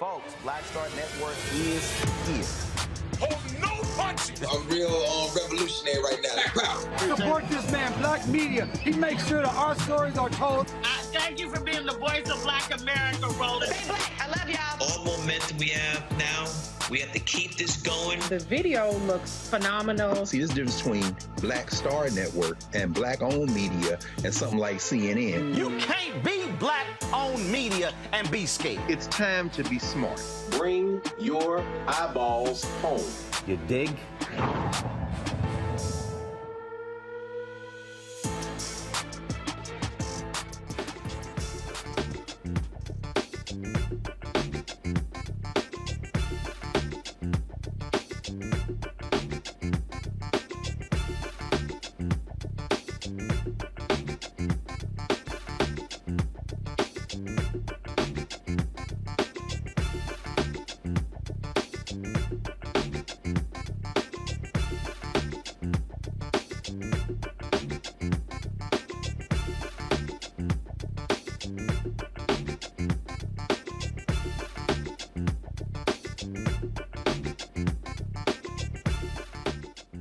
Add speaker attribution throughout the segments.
Speaker 1: Folks, Black Star Network is here.
Speaker 2: Hold no punches.
Speaker 3: I'm real revolutionary right now.
Speaker 4: Support this man, Black Media. He makes sure that our stories are told.
Speaker 5: Thank you for being the voice of Black America, Roland.
Speaker 6: Stay black. I love y'all.
Speaker 7: All momentum we have now, we have to keep this going.
Speaker 8: The video looks phenomenal.
Speaker 9: See, there's a difference between Black Star Network and Black-owned media and something like CNN.
Speaker 1: You can't be Black-owned media and be scared.
Speaker 9: It's time to be smart.
Speaker 10: Bring your eyeballs home.
Speaker 1: You dig?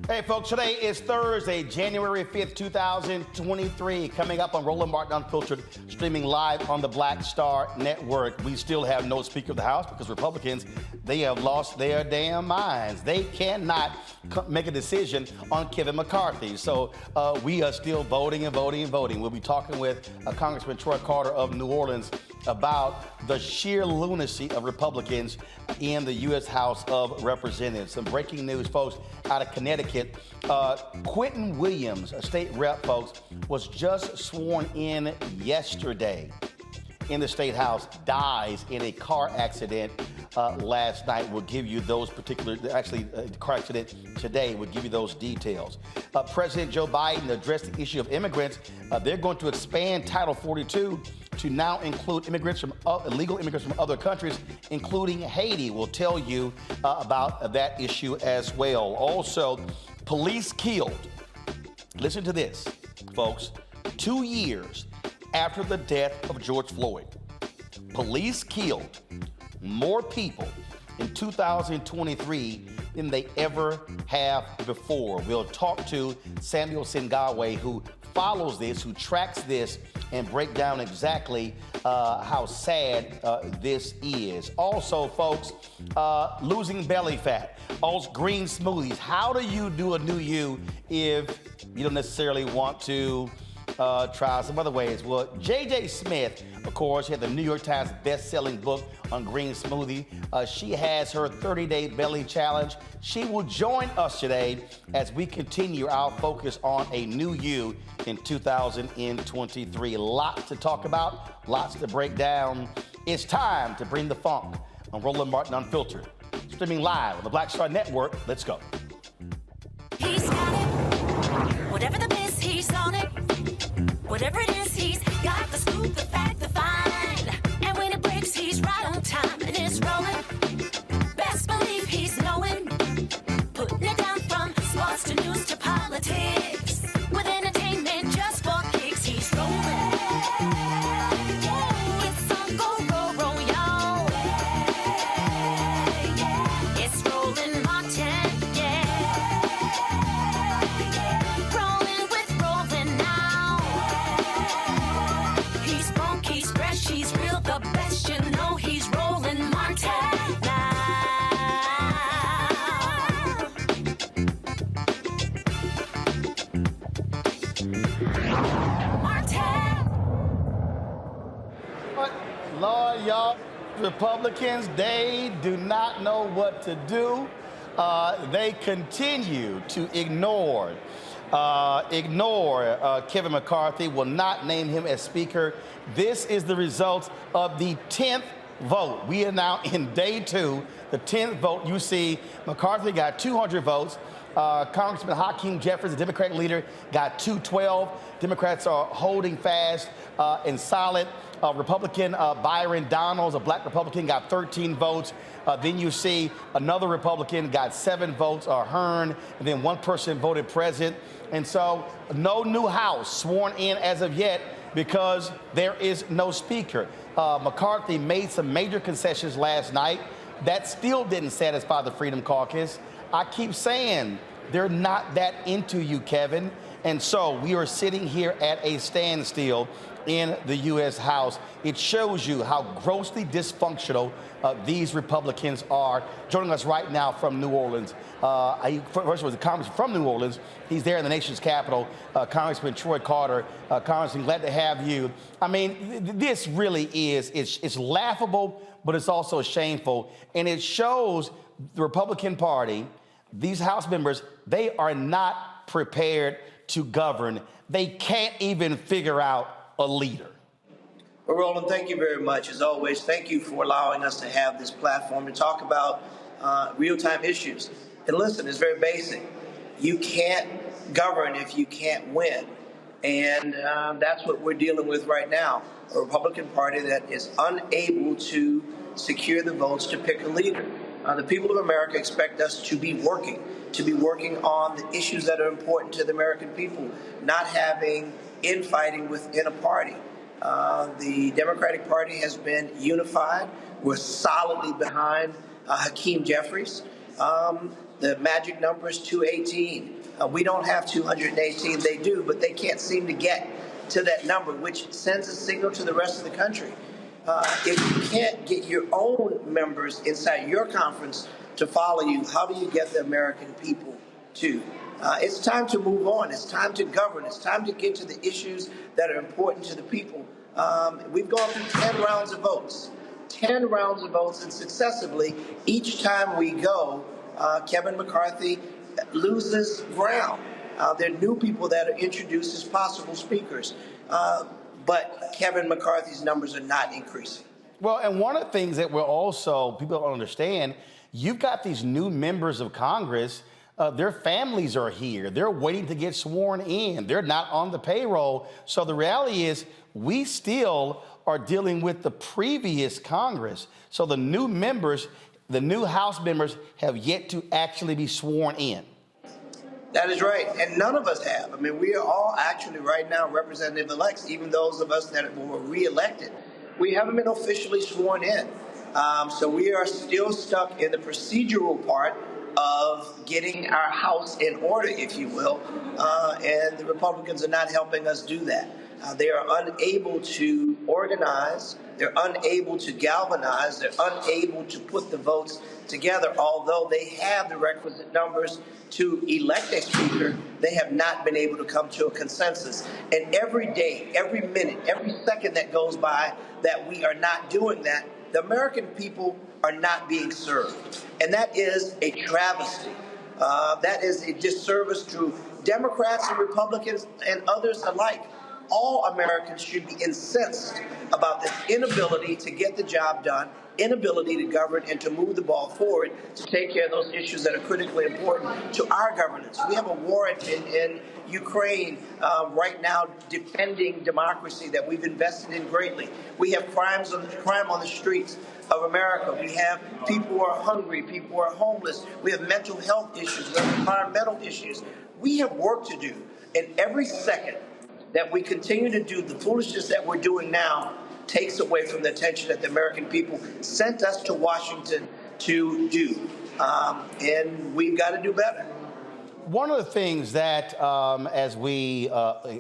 Speaker 1: Hey, folks, today is Thursday, January 5th, 2023. Coming up on Roland Martin Unfiltered, streaming live on the Black Star Network. We still have no Speaker of the House because Republicans, they have lost their damn minds. They cannot make a decision on Kevin McCarthy. So we are still voting and voting and voting. We'll be talking with Congressman Troy Carter of New Orleans about the sheer lunacy of Republicans in the U.S. House of Representatives. Some breaking news, folks, out of Connecticut. Quentin Williams, a state rep, folks, was just sworn in yesterday in the State House, dies in a car accident last night. We'll give you those particular, car accident today, we'll give you those details. President Joe Biden addressed the issue of immigrants. They're going to expand Title 42 to now include immigrants from illegal immigrants from other countries, including Haiti. We'll tell you about that issue as well. Also, police killed. Listen to this, folks. 2 years after the death of George Floyd, police killed more people in 2023 than they ever have before. We'll talk to Samuel Sinyangwe, who follows this, who tracks this, and break down exactly how sad this is. Also, folks, losing belly fat, all green smoothies. How do you do a new you if you don't necessarily want to try some other ways? Well, J.J. Smith, of course, had the New York Times best-selling book on green smoothie. She has her 30-day belly challenge. She will join us today as we continue our focus on a new you in 2023. Lots to talk about, lots to break down. It's time to bring the funk on Roland Martin Unfiltered. Streaming live on the Black Star Network. Let's go.
Speaker 11: He's got it. Whatever the biz, he's on it. Whatever it is, he's got the scoop, the fact, the find. And when it breaks, he's right on time and it's rolling. Best believe he's knowing. Putting it down from sports to news to politics. With entertainment just for kicks, he's rolling. It's on go, roll, y'all. It's Roland Martin, rolling with Roland now. He's funk, he's fresh, he's real, the best, you know he's Roland Martin now.
Speaker 1: Lord, y'all, Republicans, they do not know what to do. They continue to ignore Kevin McCarthy, will not name him as Speaker. This is the result of the 10th vote. We are now in day 2, the 10th vote. You see, McCarthy got 200 votes. Congressman Hakeem Jeffries, the Democratic leader, got 212. Democrats are holding fast and solid. Republican Byron Donalds, a black Republican, got 13 votes. Then you see another Republican got 7 votes, Hearn, and then one person voted president. And so no new House sworn in as of yet. because there is no speaker. McCarthy made some major concessions last night. That still didn't satisfy the Freedom Caucus. I keep saying they're not that into you, Kevin. And so we are sitting here at a standstill in the U.S. House. It shows you how grossly dysfunctional these Republicans are. Joining us right now from New Orleans, first was a congressman from New Orleans. He's there in the nation's capital, Congressman Troy Carter. Congressman, glad to have you. I mean, this really is, it's laughable, but it's also shameful. And it shows the Republican Party, these House members, they are not prepared to govern. They can't even figure out a leader.
Speaker 6: Well, Roland, thank you very much. As always, thank you for allowing us to have this platform to talk about real-time issues. And listen, it's very basic. You can't govern if you can't win. And that's what we're dealing with right now, a Republican Party that is unable to secure the votes to pick a leader. The people of America expect us to be working on the issues that are important to the American people, not having infighting within a party. The Democratic Party has been unified. We're solidly behind Hakeem Jeffries. The magic number is 218. We don't have 218. They do, but they can't seem to get to that number, which sends a signal to the rest of the country. If you can't get your own members inside your conference to follow you, how do you get the American people to? It's time to move on. It's time to govern. It's time to get to the issues that are important to the people. We've gone through 10 rounds of votes. 10 rounds of votes, and successively, each time we go, Kevin McCarthy loses ground. There are new people that are introduced as possible speakers. But Kevin McCarthy's numbers are not increasing.
Speaker 1: Well, and one of the things that people don't understand, you've got these new members of Congress, their families are here. They're waiting to get sworn in. They're not on the payroll. So the reality is we still are dealing with the previous Congress. So the new members, the new House members have yet to actually be sworn in.
Speaker 6: That is right, and none of us have. I mean, we are all actually right now representative-elects, even those of us that were reelected. We haven't been officially sworn in. So we are still stuck in the procedural part of getting our house in order, if you will, and the Republicans are not helping us do that. They are unable to organize. They're unable to galvanize. They're unable to put the votes together. Although they have the requisite numbers to elect a speaker, they have not been able to come to a consensus. And every day, every minute, every second that goes by that we are not doing that, the American people are not being served. And that is a travesty. That is a disservice to Democrats and Republicans and others alike. All Americans should be incensed about this inability to get the job done, inability to govern and to move the ball forward to take care of those issues that are critically important to our governance. We have a war in Ukraine right now defending democracy that we've invested in greatly. We have crime on the streets of America. We have people who are hungry, people who are homeless. We have mental health issues. We have environmental issues. We have work to do. And every second that we continue to do the foolishness that we're doing now takes away from the attention that the American people sent us to Washington to do. And we've got to do better.
Speaker 1: One of the things that, as we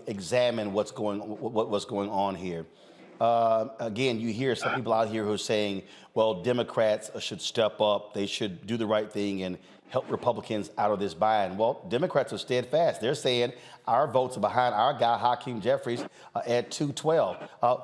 Speaker 1: examine what's going on here, again, you hear some people out here who are saying, well, Democrats should step up. They should do the right thing and help Republicans out of this bind. Well, Democrats are steadfast. They're saying our votes are behind our guy, Hakeem Jeffries, at 212.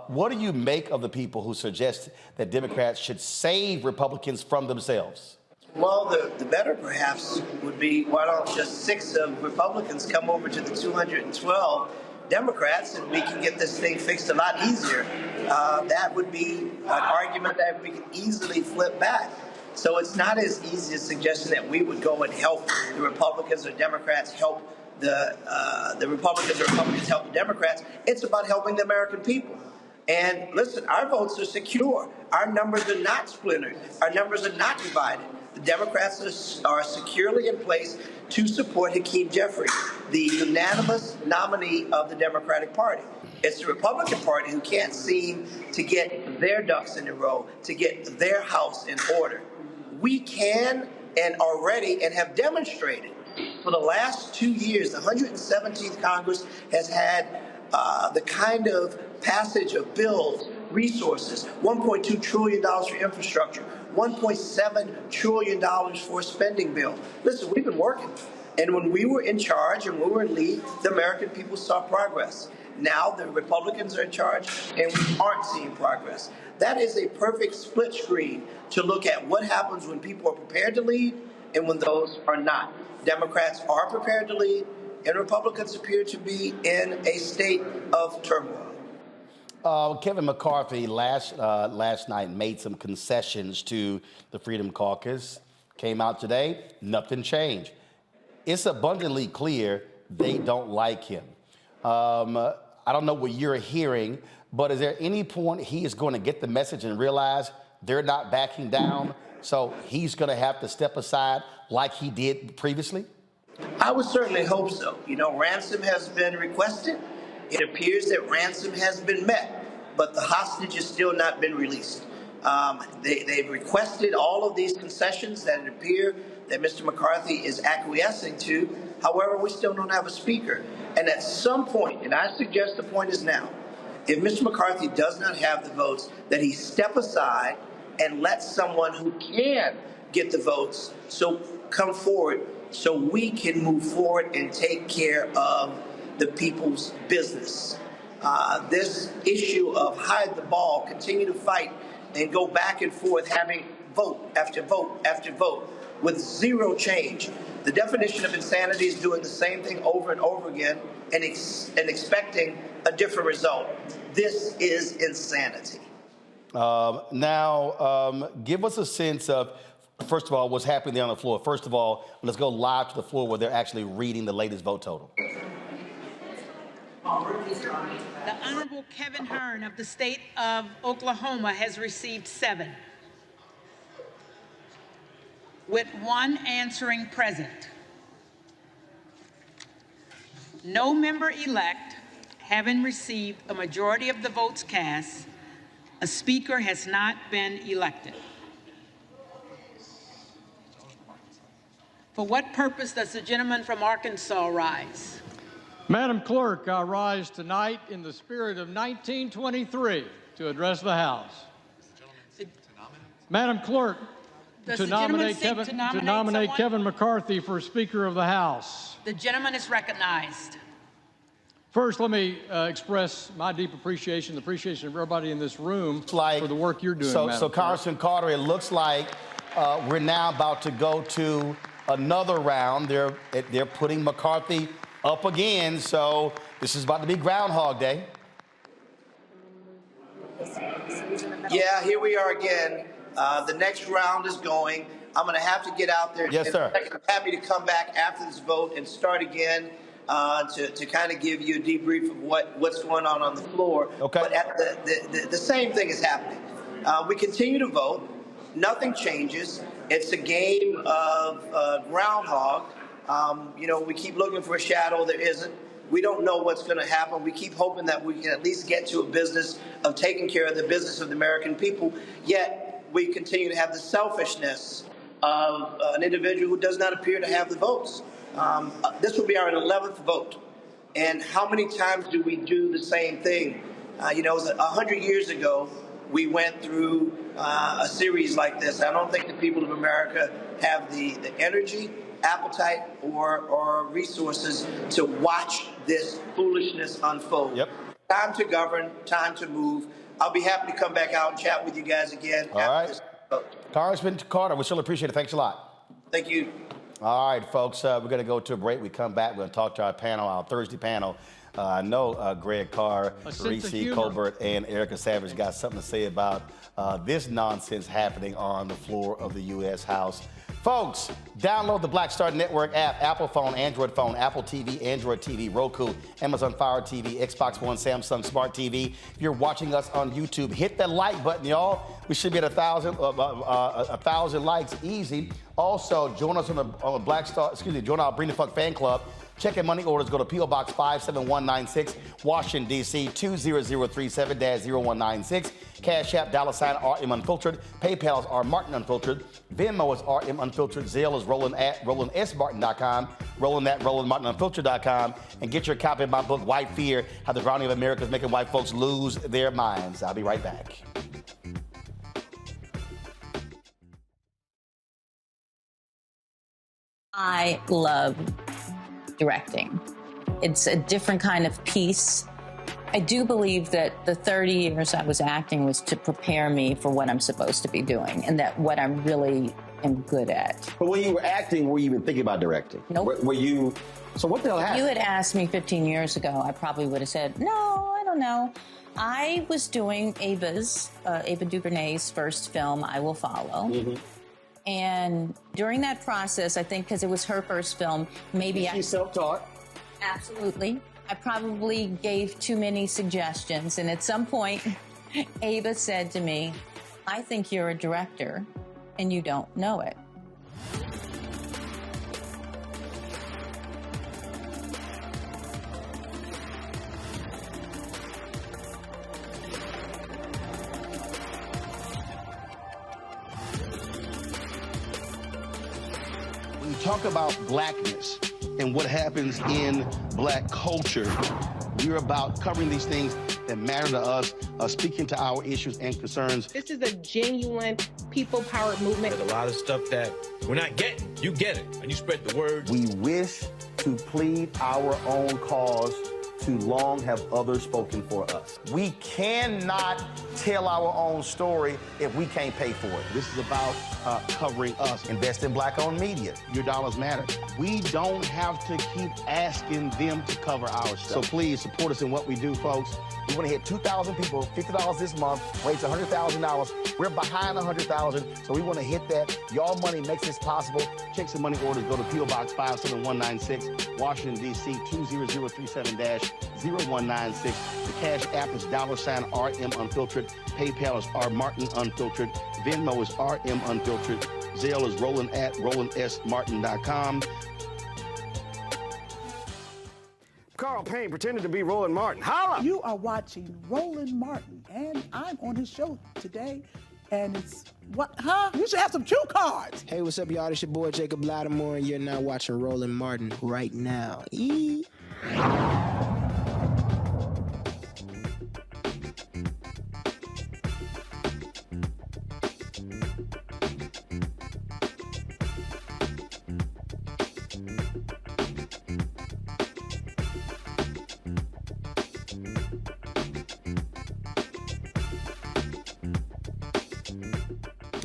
Speaker 1: What do you make of the people who suggest that Democrats should save Republicans from themselves?
Speaker 6: Well, the better perhaps would be, why don't just 6 of Republicans come over to the 212 Democrats and we can get this thing fixed a lot easier. That would be an argument that we could easily flip back. So it's not as easy a suggestion that we would go and help the Republicans or Democrats help the Republicans or Republicans help the Democrats. It's about helping the American people. And listen, our votes are secure. Our numbers are not splintered. Our numbers are not divided. The Democrats are securely in place to support Hakeem Jeffries, the unanimous nominee of the Democratic Party. It's the Republican Party who can't seem to get their ducks in a row, to get their house in order. We can and are ready and have demonstrated for the last 2 years, the 117th Congress has had the kind of passage of bills, resources, $1.2 trillion for infrastructure, $1.7 trillion for a spending bill. Listen, we've been working. And when we were in charge and we were in lead, the American people saw progress. Now the Republicans are in charge and we aren't seeing progress. That is a perfect split screen to look at what happens when people are prepared to lead and when those are not. Democrats are prepared to lead and Republicans appear to be in a state of turmoil.
Speaker 1: Kevin McCarthy last night made some concessions to the Freedom Caucus. Came out today, nothing changed. It's abundantly clear they don't like him. I don't know what you're hearing, but is there any point he is going to get the message and realize they're not backing down, so he's going to have to step aside like he did previously?
Speaker 6: I would certainly hope so. You know, ransom has been requested. It appears that ransom has been met, but the hostage has still not been released. They've requested all of these concessions that it appear that Mr. McCarthy is acquiescing to. However, we still don't have a speaker. And at some point, and I suggest the point is now, if Mr. McCarthy does not have the votes, that he step aside and let someone who can get the votes come forward so we can move forward and take care of the people's business. This issue of hide the ball, continue to fight and go back and forth, having vote after vote after vote with zero change. The definition of insanity is doing the same thing over and over again and expecting a different result. This is insanity.
Speaker 1: Now, give us a sense of, first of all, what's happening there on the floor. First of all, let's go live to the floor where they're actually reading the latest vote total.
Speaker 8: The Honorable Kevin Hern of the state of Oklahoma has received 7, with 1 answering present. No member-elect having received a majority of the votes cast, a speaker has not been elected. For what purpose does the gentleman from Arkansas rise?
Speaker 12: Madam Clerk, I rise tonight in the spirit of 1923 to address the House. Madam Clerk, to nominate Kevin McCarthy for Speaker of the House.
Speaker 8: The gentleman is recognized.
Speaker 12: First, let me express my deep appreciation, the appreciation of everybody in this room for the work you're doing, Madam
Speaker 1: So
Speaker 12: Clerk.
Speaker 1: Congressman Carter, it looks like we're now about to go to another round. They're putting McCarthy up again, so this is about to be Groundhog Day.
Speaker 6: Yeah, here we are again. The next round is going. I'm going to have to get out there.
Speaker 1: Yes, sir.
Speaker 6: I'm happy to come back after this vote and start again to kind of give you a debrief of what's going on the floor.
Speaker 1: Okay.
Speaker 6: But the same thing is happening. We continue to vote. Nothing changes. It's a game of groundhog. We keep looking for a shadow. There isn't. We don't know what's going to happen. We keep hoping that we can at least get to a business of taking care of the business of the American people. Yet we continue to have the selfishness of an individual who does not appear to have the votes. This will be our 11th vote. And how many times do we do the same thing? It was 100 years ago, we went through a series like this. I don't think the people of America have the energy, appetite, or resources to watch this foolishness unfold.
Speaker 1: Yep.
Speaker 6: Time to govern, time to move. I'll be happy to come back out and chat with you guys again after this vote.
Speaker 1: Congressman Carter, we still appreciate it. Thanks a lot.
Speaker 6: Thank you.
Speaker 1: All right, folks, we're going to go to a break. We come back, we're going to talk to our panel, our Thursday panel. I know Greg Carr, Reese Colbert, and Erica Savage got something to say about this nonsense happening on the floor of the U.S. House. Folks, download the Black Star Network app, Apple phone, Android phone, Apple TV, Android TV, Roku, Amazon Fire TV, Xbox One, Samsung Smart TV. If you're watching us on YouTube, hit that like button, y'all. We should be at 1,000 likes easy. Also, join us on the join our Bring the Fuck fan club. Check-in money orders, go to P.O. Box 57196, Washington, D.C. 20037-0196. Cash App, $RM Unfiltered. PayPal is R Martin Unfiltered. Venmo is RM Unfiltered. Zelle is RolandSMartin.com. Roland at RolandMartinUnfiltered.com. And get your copy of my book, White Fear, How the Drowning of America is Making White Folks Lose Their Minds. I'll be right back.
Speaker 13: I love directing. It's a different kind of piece. I do believe that the 30 years I was acting was to prepare me for what I'm supposed to be doing and that what I really am good at.
Speaker 14: But when you were acting, were you even thinking about directing?
Speaker 13: Nope.
Speaker 14: Were you, so what the hell happened?
Speaker 13: If you had asked me 15 years ago, I probably would have said, no, I don't know. I was doing Ava DuVernay's first film, I Will Follow. Mm-hmm. And during that process, I think because it was her first film, maybe
Speaker 14: She's self-taught?
Speaker 13: Absolutely. I probably gave too many suggestions. And at some point, Ava said to me, I think you're a director and you don't know it.
Speaker 1: When you talk about blackness and what happens in black culture, we're about covering these things that matter to us, speaking to our issues and concerns.
Speaker 15: This is a genuine people-powered movement.
Speaker 16: There's a lot of stuff that we're not getting. You get it, and you spread the word.
Speaker 1: We wish to plead our own cause. Too long have others spoken for us. We cannot tell our own story if we can't pay for it. This is about covering us. Invest in black-owned media. Your dollars matter. We don't have to keep asking them to cover our stuff. So please support us in what we do, folks. We want to hit 2,000 people, $50 this month, raise $100,000. We're behind 100,000, so we want to hit that. Your money makes this possible. Checks and money orders, go to P.O. Box 57196, Washington, D.C. 20037-0196. The Cash App is $RM Unfiltered. PayPal is R Martin Unfiltered. Venmo is RM Unfiltered. Zelle is Roland at RolandSMartin.com.
Speaker 17: Carl Payne pretended to be Roland Martin. Holla! You are watching Roland Martin, and I'm on his show today. And it's, what, huh? You should have some cue cards.
Speaker 18: Hey, what's up, y'all? It's your boy, Jacob Lattimore, and you're now watching Roland Martin right now.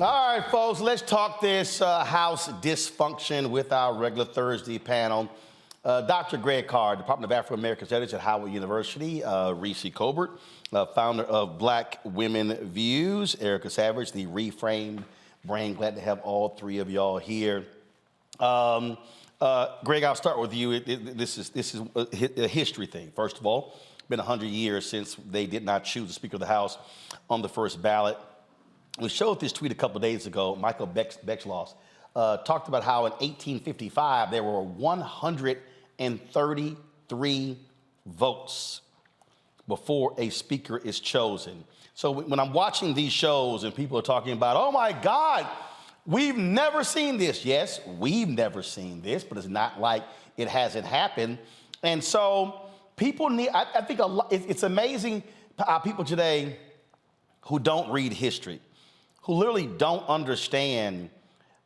Speaker 1: All right, folks, let's talk this House dysfunction with our regular Thursday panel. Dr. Greg Carr, Department of African American Studies at Howard University, Reese Colbert, founder of Black Women Views, Erica Savage, the Reframed Brain. Glad to have all three of y'all here. Greg, I'll start with you. This is a history thing. First of all, been 100 years since they did not choose the Speaker of the House on the first ballot. We showed this tweet a couple of days ago. Michael Beckschloss talked about how in 1855 there were 133 votes before a speaker is chosen. So when I'm watching these shows and people are talking about, oh my God, we've never seen this. Yes, we've never seen this, but it's not like it hasn't happened. And so people need, I think it's amazing how people today who don't read history, who literally don't understand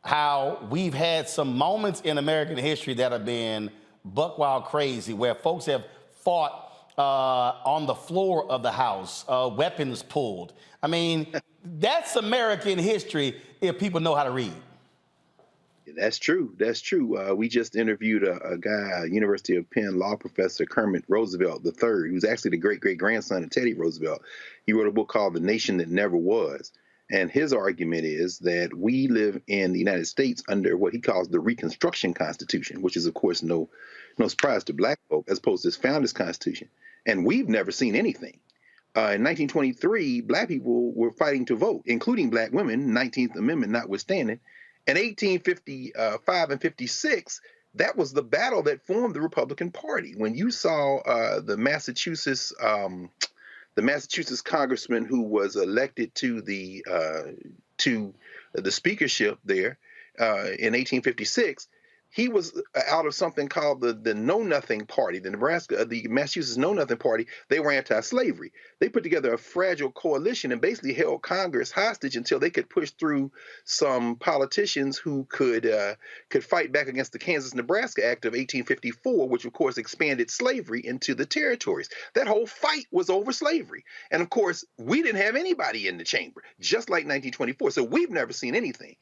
Speaker 1: how we've had some moments in American history that have been buck wild crazy, where folks have fought on the floor of the House, weapons pulled. I mean, that's American history if people know how to read.
Speaker 9: That's true. That's true. We just interviewed a guy, University of Penn law professor Kermit Roosevelt III, who's actually the great-great-grandson of Teddy Roosevelt. He wrote a book called The Nation That Never Was. And his argument is that we live in the United States under what he calls the Reconstruction Constitution, which is, of course, no surprise to black folk, as opposed to his founders' Constitution. And we've never seen anything. In 1923, black people were fighting to vote, including black women, 19th Amendment notwithstanding. In 1855 and 56, that was the battle that formed the Republican Party. When you saw the Massachusetts congressman who was elected to the speakership there in 1856, he was out of something called the Know Nothing Party, the Massachusetts Know Nothing Party. They were anti-slavery. They put together a fragile coalition and basically held Congress hostage until they could push through some politicians who could fight back against the Kansas-Nebraska Act of 1854, which of course expanded slavery into the territories. That whole fight was over slavery. And of course, we didn't have anybody in the chamber, just like 1924. So we've never seen anything.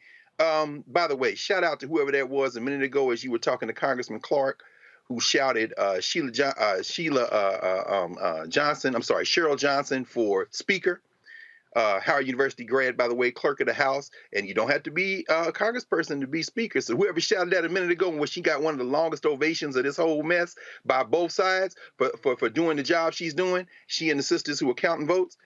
Speaker 9: By the way, shout out to whoever that was a minute ago as you were talking to Congressman Clark, who shouted Cheryl Johnson for Speaker. Howard University grad, by the way, clerk of the House, and you don't have to be a congressperson to be Speaker. So whoever shouted that a minute ago, when she got one of the longest ovations of this whole mess by both sides for doing the job she's doing, she and the sisters who are counting votes,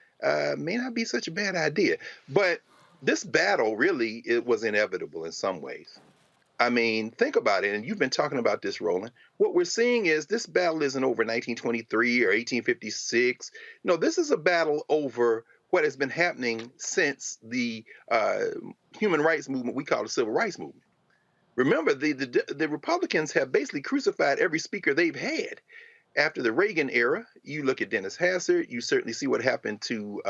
Speaker 9: may not be such a bad idea. But this battle really, it was inevitable in some ways. I mean, think about it, and you've been talking about this, Roland. What we're seeing is this battle isn't over 1923 or 1856. No, this is a battle over what has been happening since the human rights movement we call the Civil Rights Movement. Remember, the Republicans have basically crucified every speaker they've had. After the Reagan era, you look at Dennis Hassard, you certainly see what happened to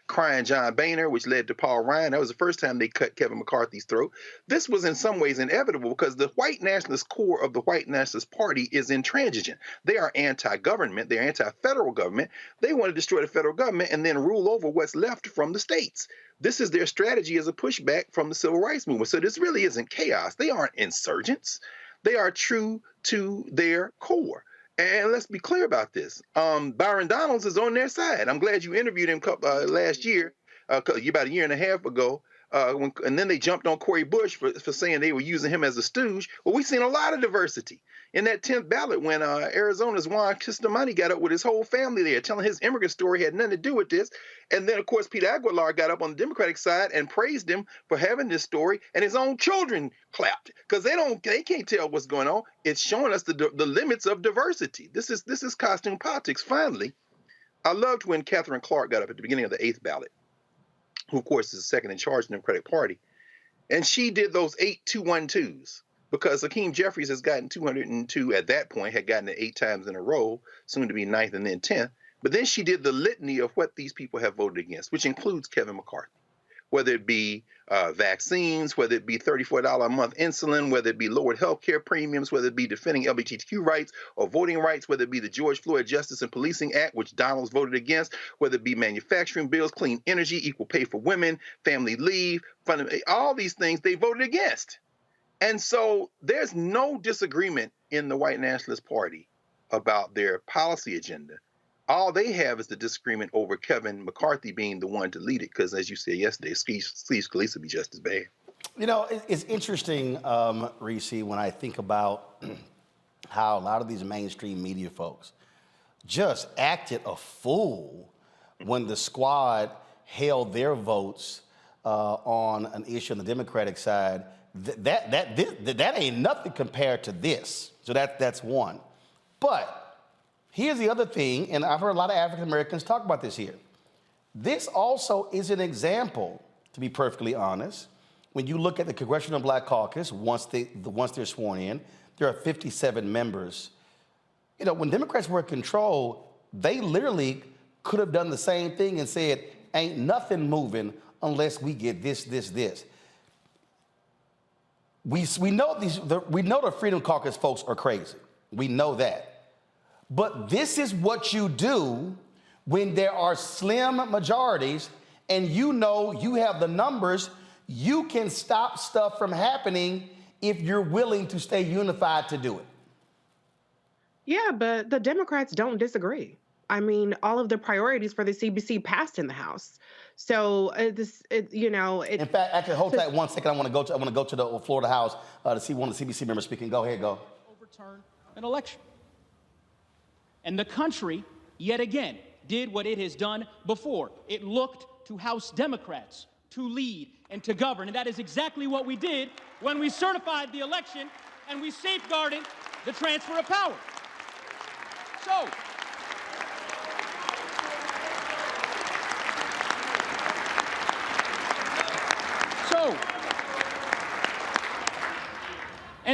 Speaker 9: crying John Boehner, which led to Paul Ryan. That was the first time they cut Kevin McCarthy's throat. This was in some ways inevitable because the white nationalist core of the white nationalist party is intransigent. They are anti-government. They're anti-federal government. They want to destroy the federal government and then rule over what's left from the states. This is their strategy as a pushback from the Civil Rights Movement. So this really isn't chaos. They aren't insurgents. They are true to their core. And let's be clear about this. Byron Donalds is on their side. I'm glad you interviewed him last year, about a year and a half ago. And then they jumped on Cori Bush for saying they were using him as a stooge. Well, we've seen a lot of diversity. In that 10th ballot, when Arizona's Juan Cristamani got up with his whole family there, telling his immigrant story had nothing to do with this. And then, of course, Peter Aguilar got up on the Democratic side and praised him for having this story, and his own children clapped because they can't tell what's going on. It's showing us the limits of diversity. This is costume politics. Finally, I loved when Catherine Clark got up at the beginning of the 8th ballot, who, of course, is second in charge in the Democratic Party. And she did those 8 2-1-2s because Hakeem Jeffries has gotten 202 at that point, had gotten it 8 times in a row, soon to be 9th and then 10th. But then she did the litany of what these people have voted against, which includes Kevin McCarthy, whether it be vaccines, whether it be $34 a month insulin, whether it be lowered health care premiums, whether it be defending LGBTQ rights or voting rights, whether it be the George Floyd Justice and Policing Act, which Donalds voted against, whether it be manufacturing bills, clean energy, equal pay for women, family leave, all these things they voted against. And so there's no disagreement in the white nationalist party about their policy agenda. All they have is the disagreement over Kevin McCarthy being the one to lead it, because as you said yesterday, Steve Scalise would be just as bad.
Speaker 1: You know, it's interesting, Reese, when I think about how a lot of these mainstream media folks just acted a fool when the squad held their votes on an issue on the Democratic side. That ain't nothing compared to this. So that's one. But here's the other thing, and I've heard a lot of African Americans talk about this here. This also is an example, to be perfectly honest. When you look at the Congressional Black Caucus, once they're sworn in, there are 57 members. You know, when Democrats were in control, they literally could have done the same thing and said, ain't nothing moving unless we get this. We know the Freedom Caucus folks are crazy. We know that. But this is what you do when there are slim majorities and you know you have the numbers. You can stop stuff from happening if you're willing to stay unified to do it.
Speaker 15: Yeah, but the Democrats don't disagree. I mean, all of the priorities for the CBC passed in the House. So in fact, actually, hold tight 1 second. I want to go to the Florida House to see one of the CBC members speaking. Go ahead, go.
Speaker 19: Overturn an election. And the country, yet again, did what it has done before. It looked to House Democrats to lead and to govern. And that is exactly what we did when we certified the election and we safeguarded the transfer of power.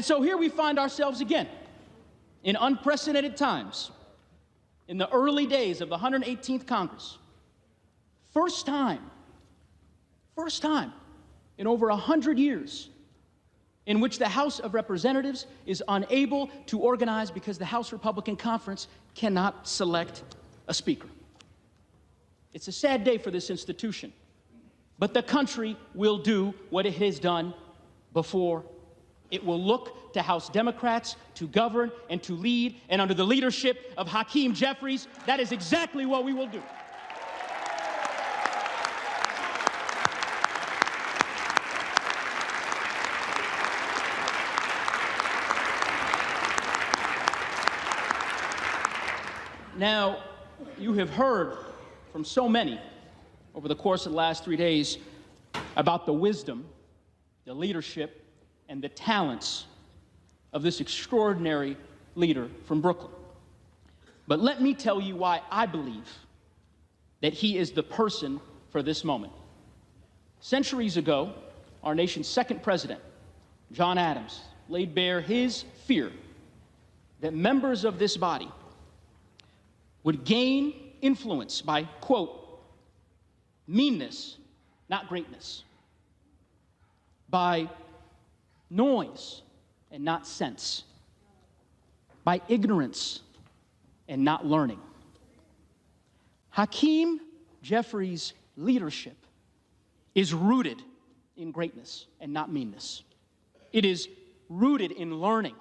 Speaker 19: So here we find ourselves again in unprecedented times in the early days of the 118th Congress. First time in over 100 years in which the House of Representatives is unable to organize because the House Republican Conference cannot select a speaker. It's a sad day for this institution, but the country will do what it has done before. It will look to House Democrats to govern and to lead, and under the leadership of Hakeem Jeffries, that is exactly what we will do. Now, you have heard from so many over the course of the last 3 days about the wisdom, the leadership, and the talents of this extraordinary leader from Brooklyn. But let me tell you why I believe that he is the person for this moment. Centuries ago, our nation's second president, John Adams, laid bare his fear that members of this body would gain influence by, quote, meanness, not greatness, by noise and not sense, by ignorance and not learning. Hakeem Jeffries' leadership is rooted in greatness and not meanness. It is rooted in learning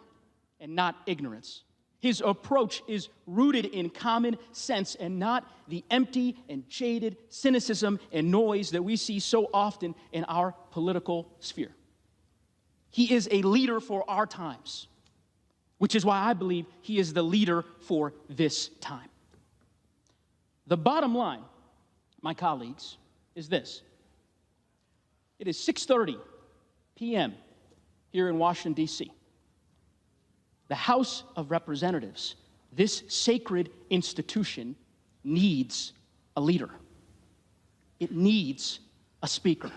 Speaker 19: and not ignorance. His approach is rooted in common sense and not the empty and jaded cynicism and noise that we see so often in our political sphere. He is a leader for our times, which is why I believe he is the leader for this time. The bottom line, my colleagues, is this. It is 6:30 p.m. here in Washington, D.C. The House of Representatives, this sacred institution, needs a leader. It needs a speaker.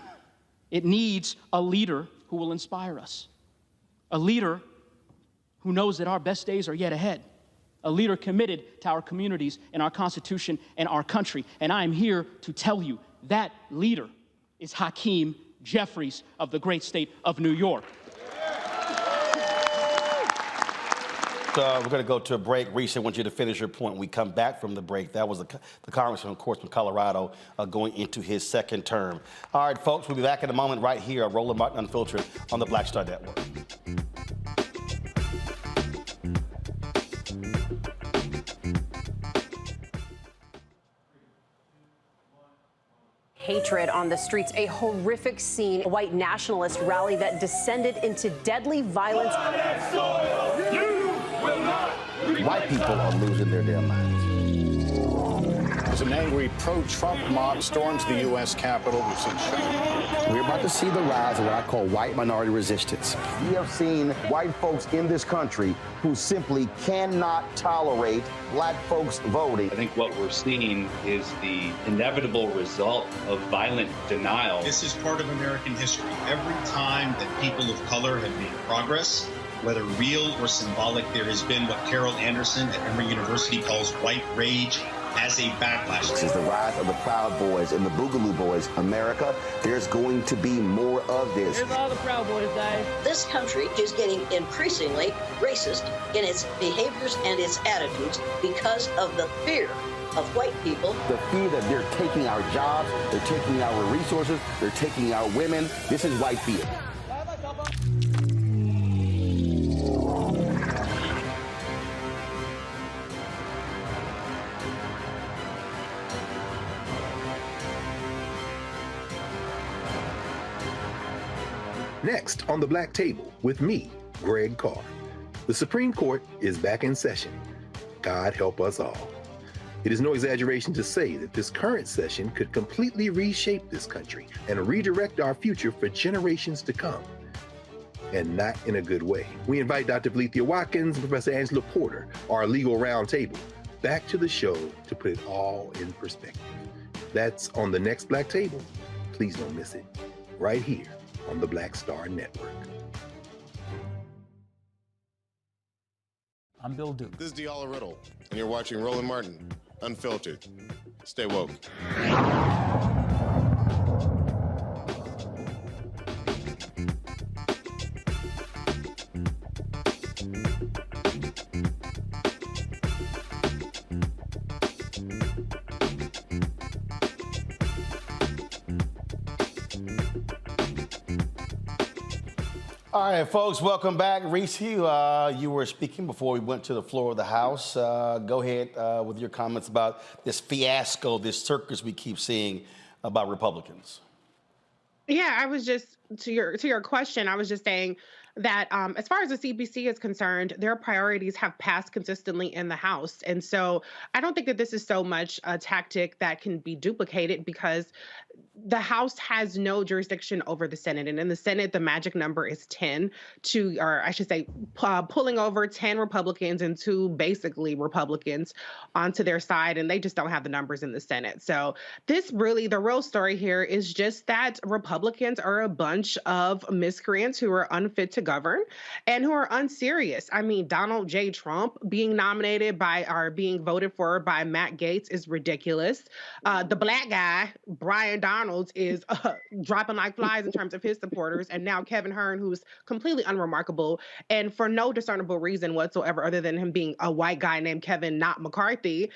Speaker 19: It needs a leader who will inspire us. A leader who knows that our best days are yet ahead. A leader committed to our communities and our Constitution and our country. And I am here to tell you that leader is Hakeem Jeffries of the great state of New York.
Speaker 1: We're going to go to a break. Reese, I want you to finish your point when we come back from the break. That was the congressman, of course, from Colorado, going into his second term. All right, folks, we'll be back in a moment right here at Roland Martin Unfiltered on the Black Star Network.
Speaker 20: Hatred on the streets, a horrific scene, a white nationalist rally that descended into deadly violence.
Speaker 14: White people are losing their damn minds.
Speaker 21: As an angry pro-Trump mob storms the U.S. Capitol,
Speaker 14: we're about to see the rise of what I call white minority resistance. We have seen white folks in this country who simply cannot tolerate black folks voting.
Speaker 22: I think what we're seeing is the inevitable result of violent denial.
Speaker 23: This is part of American history. Every time that people of color have made progress, whether real or symbolic, there has been what Carol Anderson at Emory University calls white rage as a backlash.
Speaker 14: This is the rise of the Proud Boys and the Boogaloo Boys. America, there's going to be more of this.
Speaker 24: Here's all the Proud Boys, guys.
Speaker 25: This country is getting increasingly racist in its behaviors and its attitudes because of the fear of white people.
Speaker 14: The fear that they're taking our jobs, they're taking our resources, they're taking our women. This is white fear.
Speaker 9: Next on the Black Table with me, Greg Carr. The Supreme Court is back in session. God help us all. It is no exaggeration to say that this current session could completely reshape this country and redirect our future for generations to come. and not in a good way. We invite Dr. Valethia Watkins and Professor Angela Porter, our legal roundtable, back to the show to put it all in perspective. That's on the next Black Table. Please don't miss it. Right here on the Black Star Network.
Speaker 2: I'm Bill Duke.
Speaker 3: This is Diala Riddle, and you're watching Roland Martin, Unfiltered. Stay woke.
Speaker 1: All right, folks, welcome back. Reese, you were speaking before we went to the floor of the House. Go ahead with your comments about this fiasco, this circus we keep seeing about Republicans.
Speaker 15: Yeah, I was just, to your question, I was just saying that as far as the CBC is concerned, their priorities have passed consistently in the House. And so I don't think that this is so much a tactic that can be duplicated, because the House has no jurisdiction over the Senate. And in the Senate, the magic number is 10 to, or I should say, pulling over 10 Republicans and 2 basically Republicans onto their side. And they just don't have the numbers in the Senate. So this really, the real story here is just that Republicans are a bunch of miscreants who are unfit to govern and who are unserious. I mean, Donald J. Trump being nominated by, or being voted for by Matt Gaetz is ridiculous. The black guy, Brian Donalds, is dropping like flies in terms of his supporters. And now Kevin Hearn, who's completely unremarkable and for no discernible reason whatsoever other than him being a white guy named Kevin, not McCarthy,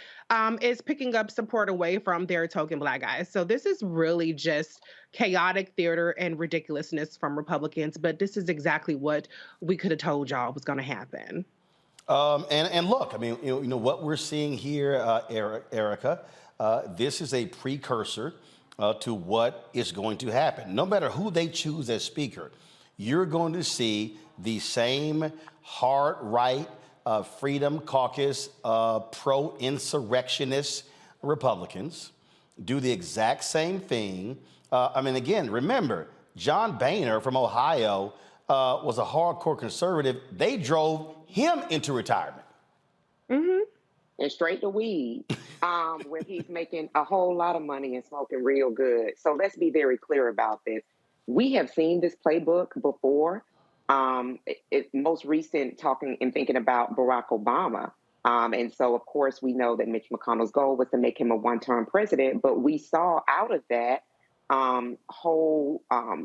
Speaker 15: is picking up support away from their token black guys. So this is really just chaotic theater and ridiculousness from Republicans. But this is exactly what we could have told y'all was going to happen.
Speaker 1: And look, I mean, you know what we're seeing here, Erica, this is a precursor to what is going to happen. No matter who they choose as speaker, you're going to see the same hard right, Freedom Caucus, pro-insurrectionist Republicans do the exact same thing. I mean, again, remember, John Boehner from Ohio was a hardcore conservative. They drove him into retirement.
Speaker 4: Mm-hmm. And straight to weed, where he's making a whole lot of money and smoking real good. So let's be very clear about this. We have seen this playbook before. Most recent talking and thinking about Barack Obama. And so, of course, we know that Mitch McConnell's goal was to make him a one-term president. But we saw out of that whole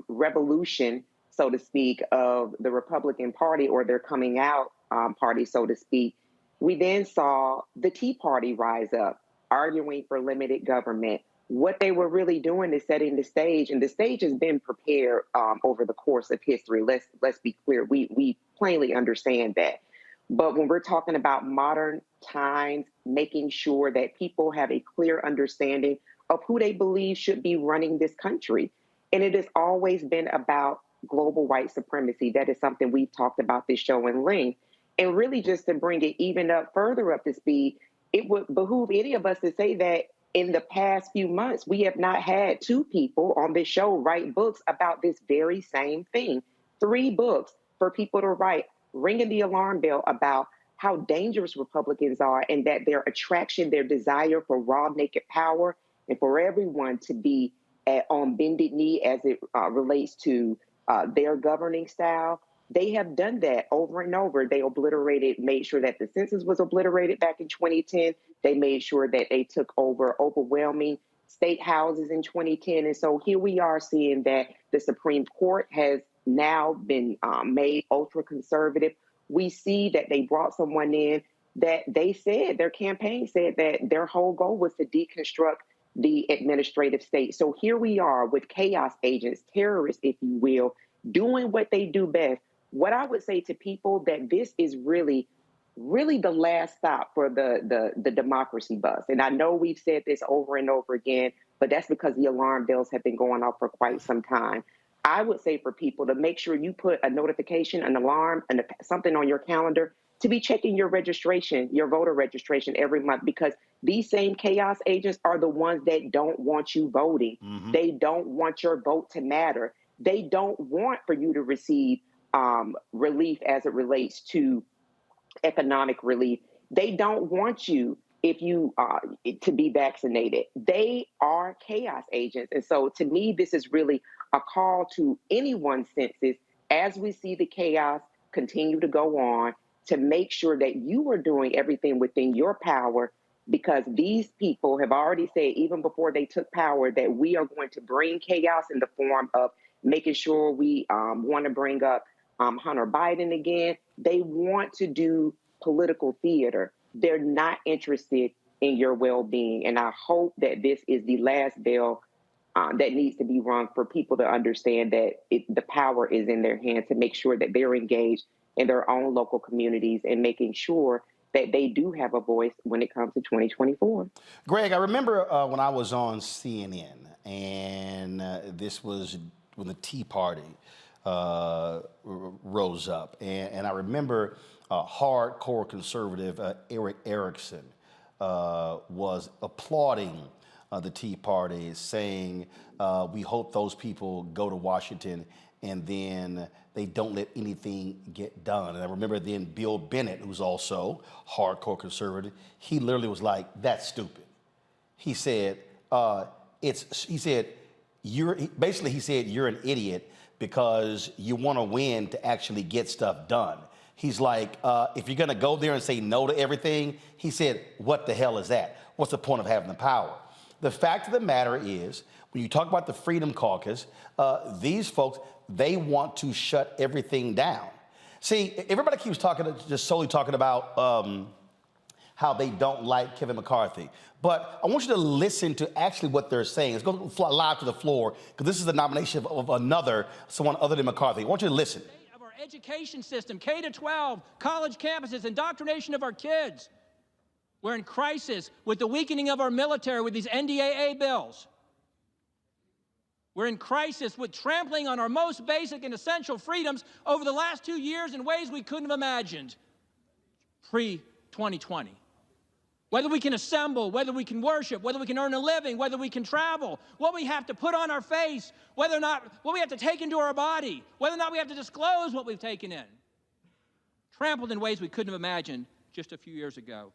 Speaker 4: revolution, so to speak, of the Republican Party, or their coming out party, so to speak. We then saw the Tea Party rise up, arguing for limited government. What they were really doing is setting the stage, and the stage has been prepared over the course of history. Let's be clear. We plainly understand that. But when we're talking about modern times, making sure that people have a clear understanding of who they believe should be running this country. And it has always been about global white supremacy. That is something we've talked about this show in length. And really, just to bring it even further up to speed, it would behoove any of us to say that in the past few months, we have not had 2 people on this show write books about this very same thing. 3 books for people to write, ringing the alarm bell about how dangerous Republicans are, and that their attraction, their desire for raw, naked power, and for everyone to be on bended knee as it relates to their governing style. They have done that over and over. They made sure that the census was obliterated back in 2010. They made sure that they took over overwhelming state houses in 2010. And so here we are seeing that the Supreme Court has now been made ultra-conservative. We see that they brought someone in that they said, their campaign said that their whole goal was to deconstruct the administrative state. So here we are with chaos agents, terrorists, if you will, doing what they do best. What I would say to people, that this is really the last stop for the democracy bus. And I know we've said this over and over again, but that's because the alarm bells have been going off for quite some time. I would say for people to make sure you put a notification, an alarm, and something on your calendar to be checking your registration, your voter registration every month, because these same chaos agents are the ones that don't want you voting. Mm-hmm. They don't want your vote to matter. They don't want for you to receive relief as it relates to economic relief. They don't want you if you to be vaccinated. They are chaos agents. And so to me, this is really a call to anyone's senses as we see the chaos continue to go on, to make sure that you are doing everything within your power, because these people have already said, even before they took power, that we are going to bring chaos in the form of making sure we want to bring up Hunter Biden again. They want to do political theater. They're not interested in your well-being. And I hope that this is the last bell that needs to be rung for people to understand that the power is in their hands, to make sure that they're engaged in their own local communities and making sure that they do have a voice when it comes to 2024.
Speaker 1: Greg, I remember when I was on CNN, and this was when the Tea Party rose up. And I remember hardcore conservative Eric Erickson was applauding the Tea Party, saying, we hope those people go to Washington and then they don't let anything get done. And I remember then Bill Bennett, who's also hardcore conservative, he literally was like, that's stupid. He said, you're an idiot because you want to win to actually get stuff done. He's like, if you're gonna go there and say no to everything, he said, what the hell is that? What's the point of having the power? The fact of the matter is, when you talk about the Freedom Caucus, these folks, they want to shut everything down. See, everybody keeps just solely talking about how they don't like Kevin McCarthy. But I want you to listen to actually what they're saying. Let's go live to the floor, because this is the nomination of someone other than McCarthy. I want you to listen.
Speaker 19: Of our education system, K-12, college campuses, indoctrination of our kids. We're in crisis with the weakening of our military with these NDAA bills. We're in crisis with trampling on our most basic and essential freedoms over the last 2 years in ways we couldn't have imagined pre-2020. Whether we can assemble, whether we can worship, whether we can earn a living, whether we can travel, what we have to put on our face, what we have to take into our body, whether or not we have to disclose what we've taken in. Trampled in ways we couldn't have imagined just a few years ago.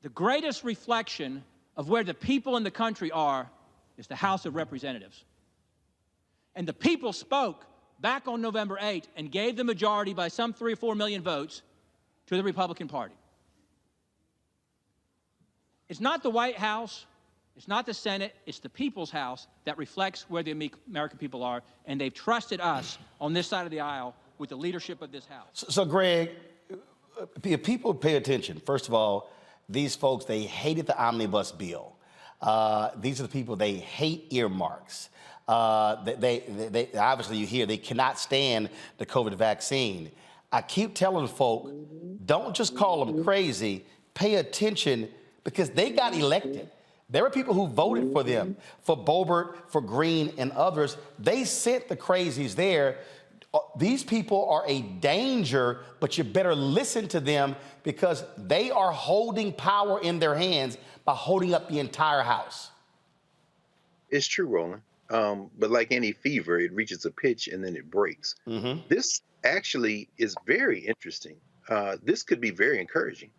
Speaker 19: The greatest reflection of where the people in the country are is the House of Representatives. And the people spoke back on November 8th and gave the majority by some 3 or 4 million votes to the Republican Party. It's not the White House, it's not the Senate, it's the people's house that reflects where the American people are, and they've trusted us on this side of the aisle with the leadership of this House.
Speaker 1: So Greg, if people pay attention, first of all, these folks, they hated the omnibus bill. These are the people, they hate earmarks. They obviously, you hear, they cannot stand the COVID vaccine. I keep telling folk, don't just call them crazy, pay attention, because they got elected. There were people who voted for them, for Boebert, for Green, and others. They sent the crazies there. These people are a danger, but you better listen to them, because they are holding power in their hands by holding up the entire House.
Speaker 9: It's true, Roland. But like any fever, it reaches a pitch and then it breaks. This actually is very interesting. This could be very encouraging.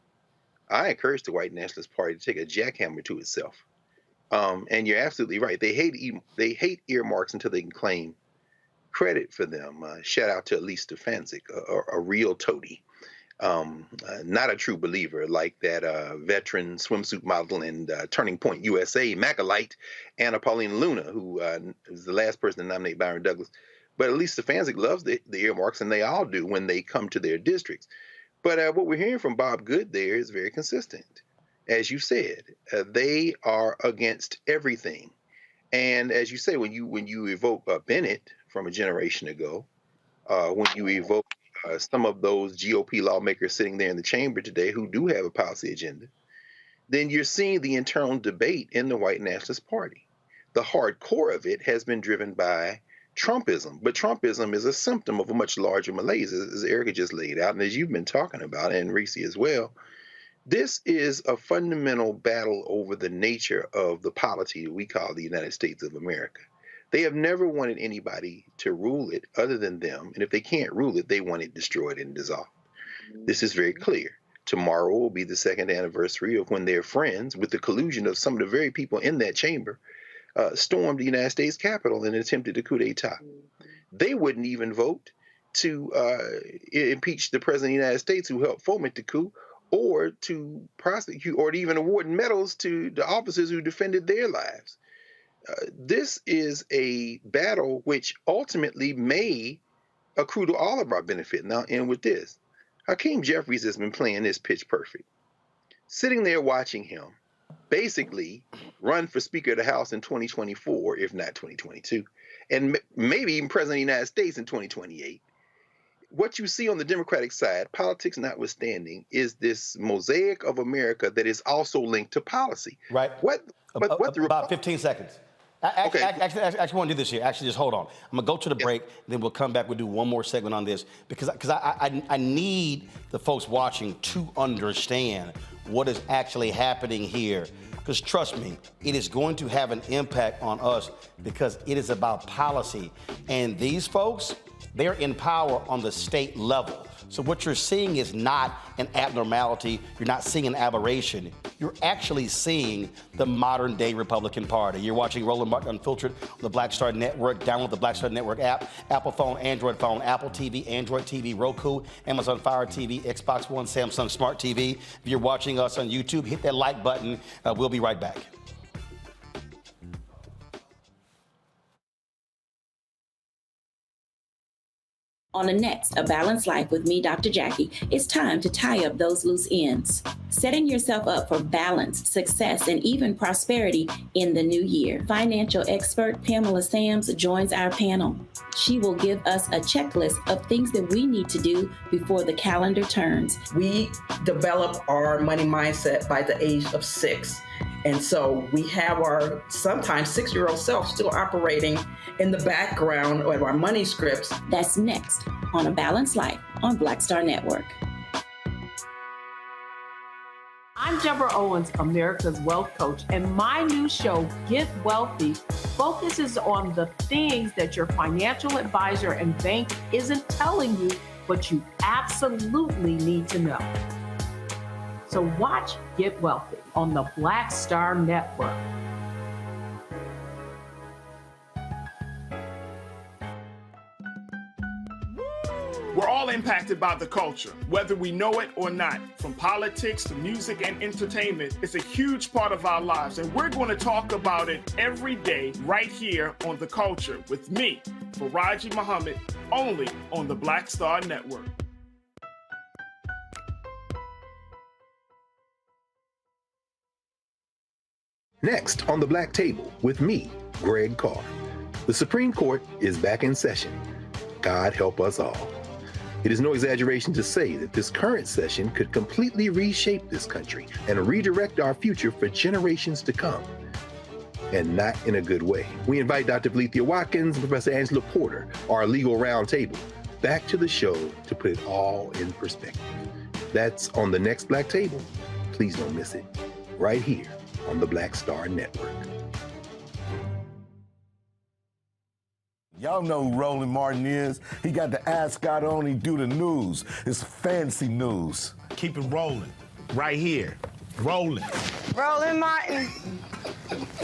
Speaker 9: I encourage the White Nationalist Party to take a jackhammer to itself. And you're absolutely right. They hate earmarks until they can claim credit for them. Shout out to Elise Stefancic, a real toady. Not a true believer like that veteran swimsuit model and Turning Point USA Macalite, Anna Paulina Luna, who is the last person to nominate Byron Douglas. But Elise Stefancic loves the earmarks, and they all do when they come to their districts. But what we're hearing from Bob Good there is very consistent. As you said, they are against everything. And as you say, when you evoke Bennett from a generation ago, when you evoke some of those GOP lawmakers sitting there in the chamber today who do have a policy agenda, then you're seeing the internal debate in the White Nationalist Party. The hardcore of it has been driven by Trumpism, but Trumpism is a symptom of a much larger malaise, as Erica just laid out, and as you've been talking about, and Reese as well. This is a fundamental battle over the nature of the polity we call the United States of America. They have never wanted anybody to rule it other than them. And if they can't rule it, they want it destroyed and dissolved. This is very clear. Tomorrow will be the second anniversary of when their friends, with the collusion of some of the very people in that chamber, stormed the United States Capitol and attempted a coup d'etat. They wouldn't even vote to impeach the president of the United States who helped foment the coup, or to prosecute, or to even award medals to the officers who defended their lives. This is a battle which ultimately may accrue to all of our benefit. Now, end with this. Hakeem Jeffries has been playing this pitch perfect. Sitting there watching him basically run for Speaker of the House in 2024, if not 2022, and maybe even President of the United States in 2028. What you see on the Democratic side, politics notwithstanding, is this mosaic of America that is also linked to policy.
Speaker 1: Right. About 15 seconds. Actually, I want to do this here. Actually, just hold on. I'm going to go to the break, then we'll come back. We'll do one more segment on this because I need the folks watching to understand what is actually happening here. Because trust me, it is going to have an impact on us because it is about policy. And these folks, they're in power on the state level. So what you're seeing is not an abnormality. You're not seeing an aberration. You're actually seeing the modern day Republican Party. You're watching Roland Martin Unfiltered on the Black Star Network. Download the Black Star Network app, Apple phone, Android phone, Apple TV, Android TV, Roku, Amazon Fire TV, Xbox One, Samsung Smart TV. If you're watching us on YouTube, hit that like button. We'll be right back.
Speaker 2: On the next A Balanced Life with me, Dr. Jackie, it's time to tie up those loose ends. Setting yourself up for balance, success, and even prosperity in the new year. Financial expert Pamela Sams joins our panel. She will give us a checklist of things that we need to do before the calendar turns.
Speaker 5: We develop our money mindset by the age of 6. And so we have our sometimes 6-year-old self still operating in the background of our money scripts.
Speaker 2: That's next on A Balanced Life on Black Star Network.
Speaker 7: I'm Deborah Owens, America's Wealth Coach, and my new show, Get Wealthy, focuses on the things that your financial advisor and bank isn't telling you, but you absolutely need to know. So watch Get Wealthy on the Black Star Network.
Speaker 10: We're all impacted by the culture, whether we know it or not. From politics to music and entertainment, it's a huge part of our lives, and we're going to talk about it every day right here on The Culture with me, Faraji Muhammad, only on the Black Star Network.
Speaker 9: Next on the Black Table with me, Greg Carr. The Supreme Court is back in session. God help us all. It is no exaggeration to say that this current session could completely reshape this country and redirect our future for generations to come. And not in a good way. We invite Dr. Valethia Watkins and Professor Angela Porter, our legal roundtable, back to the show to put it all in perspective. That's on the next Black Table. Please don't miss it. Right here on the Black Star Network.
Speaker 24: Y'all know who Roland Martin is. He got the ascot on, he do the news. It's fancy news.
Speaker 21: Keep it rolling. Right here. Rolling.
Speaker 26: Roland Martin.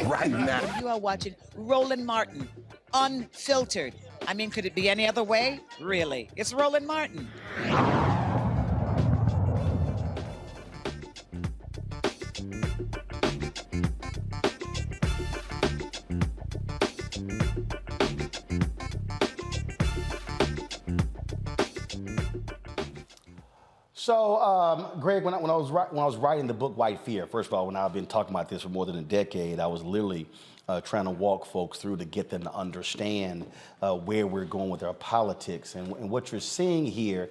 Speaker 24: Right now.
Speaker 27: You are watching Roland Martin, Unfiltered. I mean, could it be any other way? Really? It's Roland Martin.
Speaker 1: So, Greg, when I was writing the book White Fear, first of all, when I've been talking about this for more than a decade, I was literally trying to walk folks through to get them to understand where we're going with our politics. And what you're seeing here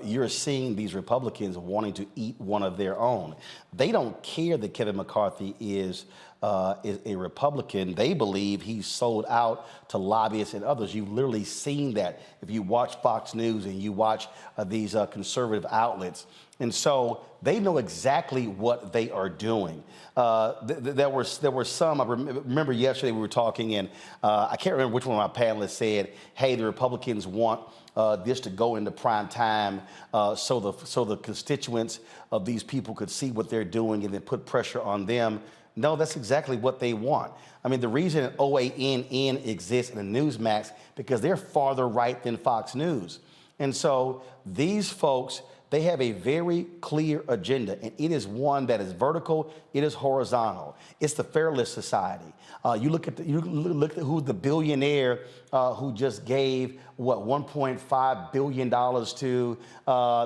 Speaker 1: you're seeing these Republicans wanting to eat one of their own. They don't care that Kevin McCarthy is a Republican. They believe he's sold out to lobbyists and others. You've literally seen that if you watch Fox News and you watch these conservative outlets. And so they know exactly what they are doing. There were some, I remember yesterday we were talking, and I can't remember which one of my panelists said, hey, the Republicans want this to go into prime time so the constituents of these people could see what they're doing and then put pressure on them. No, that's exactly what they want. I mean, the reason OANN exists in the Newsmax because they're farther right than Fox News. And so these folks, they have a very clear agenda, and it is one that is vertical, it is horizontal. It's the Fairless Society. You look at who the billionaire who just gave $1.5 billion to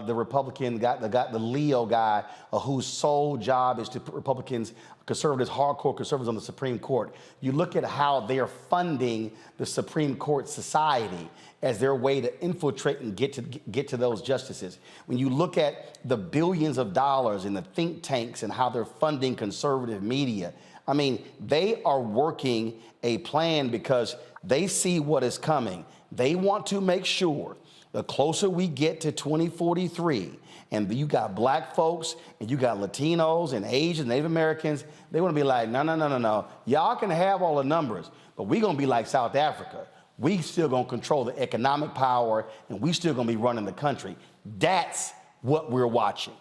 Speaker 1: the Republican guy, the Leo guy, whose sole job is to put Republicans, conservatives, hardcore conservatives on the Supreme Court. You look at how they are funding the Supreme Court society as their way to infiltrate and get to those justices. When you look at the billions of dollars in the think tanks and how they're funding conservative media, I mean, they are working a plan because they see what is coming. They want to make sure the closer we get to 2043, and you got black folks, and you got Latinos and Asians, Native Americans, they want to be like, no. Y'all can have all the numbers, but we're going to be like South Africa. We still going to control the economic power, and we still going to be running the country. That's what we're watching.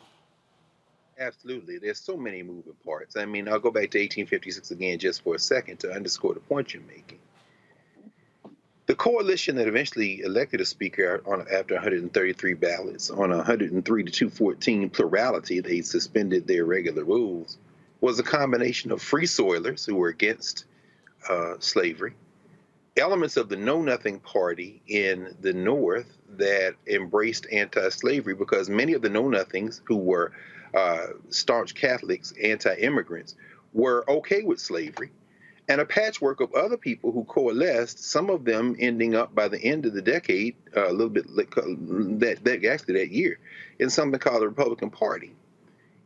Speaker 9: Absolutely. There's so many moving parts. I mean, I'll go back to 1856 again just for a second to underscore the point you're making. The coalition that eventually elected a speaker after 133 ballots on 103 to 214 plurality, they suspended their regular rules, was a combination of free soilers who were against slavery, elements of the Know Nothing Party in the North that embraced anti-slavery because many of the Know Nothings who were staunch Catholics, anti-immigrants, were okay with slavery, and a patchwork of other people who coalesced, some of them ending up by the end of the decade, a little bit that year, in something called the Republican Party.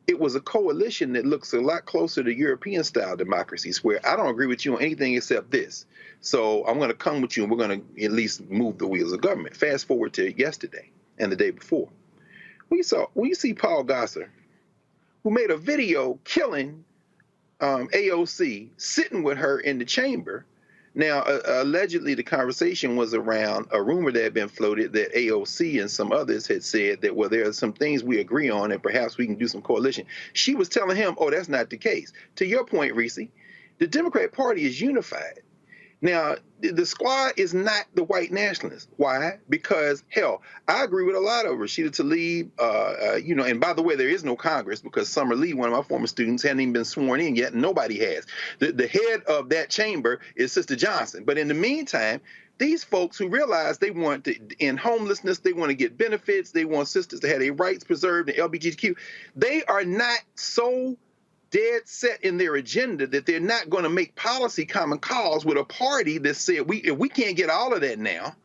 Speaker 9: It was a coalition that looks a lot closer to European-style democracies, where I don't agree with you on anything except this. So I'm going to come with you, and we're going to at least move the wheels of government. Fast forward to yesterday and the day before. We see Paul Gosar, who made a video killing AOC, sitting with her in the chamber. Now, allegedly, the conversation was around a rumor that had been floated that AOC and some others had said that, well, there are some things we agree on and perhaps we can do some coalition. She was telling him, oh, that's not the case. To your point, Reese, the Democrat Party is unified. Now, the squad is not the white nationalists. Why? Because, hell, I agree with a lot of Rashida Tlaib, and by the way, there is no Congress because Summer Lee, one of my former students, hadn't even been sworn in yet, and nobody has. The head of that chamber is Sister Johnson. But in the meantime, these folks who realize they want to end homelessness, they want to get benefits, they want sisters to have their rights preserved in LGBTQ, they are not so dead set in their agenda that they're not going to make policy common cause with a party that said, if we can't get all of that now,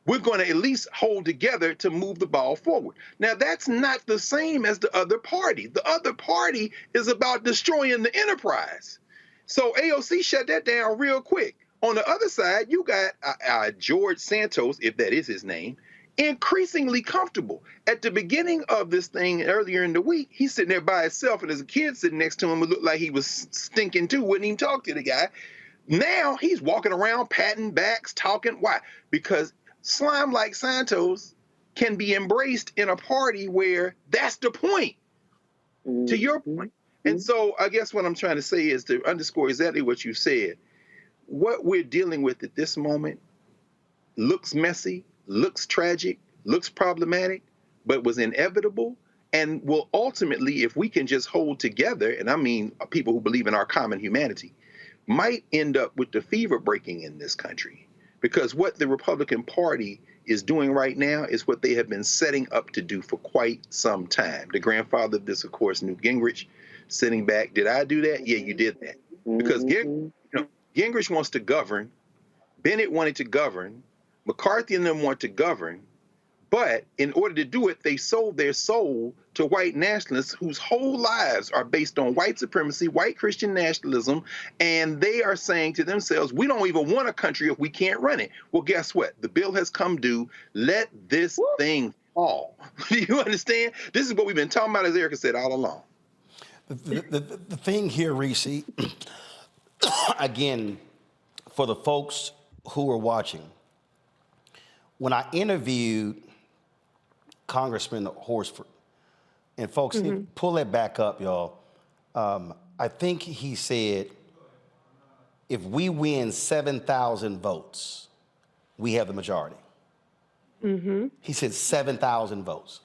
Speaker 9: we're going to at least hold together to move the ball forward. Now, that's not the same as the other party. The other party is about destroying the enterprise. So AOC shut that down real quick. On the other side, you got George Santos, if that is his name, increasingly comfortable. At the beginning of this thing earlier in the week, he's sitting there by himself, and there's a kid sitting next to him who looked like he was stinking too, wouldn't even talk to the guy. Now he's walking around patting backs, talking. Why? Because slime like Santos can be embraced in a party where that's the point, to your point. And so I guess what I'm trying to say is to underscore exactly what you said. What we're dealing with at this moment looks messy, looks tragic, looks problematic, but was inevitable and will ultimately, if we can just hold together, and I mean people who believe in our common humanity, might end up with the fever breaking in this country. Because what the Republican Party is doing right now is what they have been setting up to do for quite some time. The grandfather of this, of course, Newt Gingrich, sitting back. Did I do that? Yeah, you did that. Because Gingrich wants to govern. Bennett wanted to govern. McCarthy and them want to govern, But in order to do it, they sold their soul to white nationalists whose whole lives are based on white supremacy, white Christian nationalism, and they are saying to themselves, we don't even want a country if we can't run it. Well, guess what? The bill has come due. Let this thing fall. Do you understand? This is what we've been talking about, as Erica said, all along.
Speaker 1: The thing here, Reese, again, for the folks who are watching, when I interviewed Congressman Horsford, and folks, pull that back up, y'all. I think he said, if we win 7,000 votes, we have the majority. He said 7,000 votes.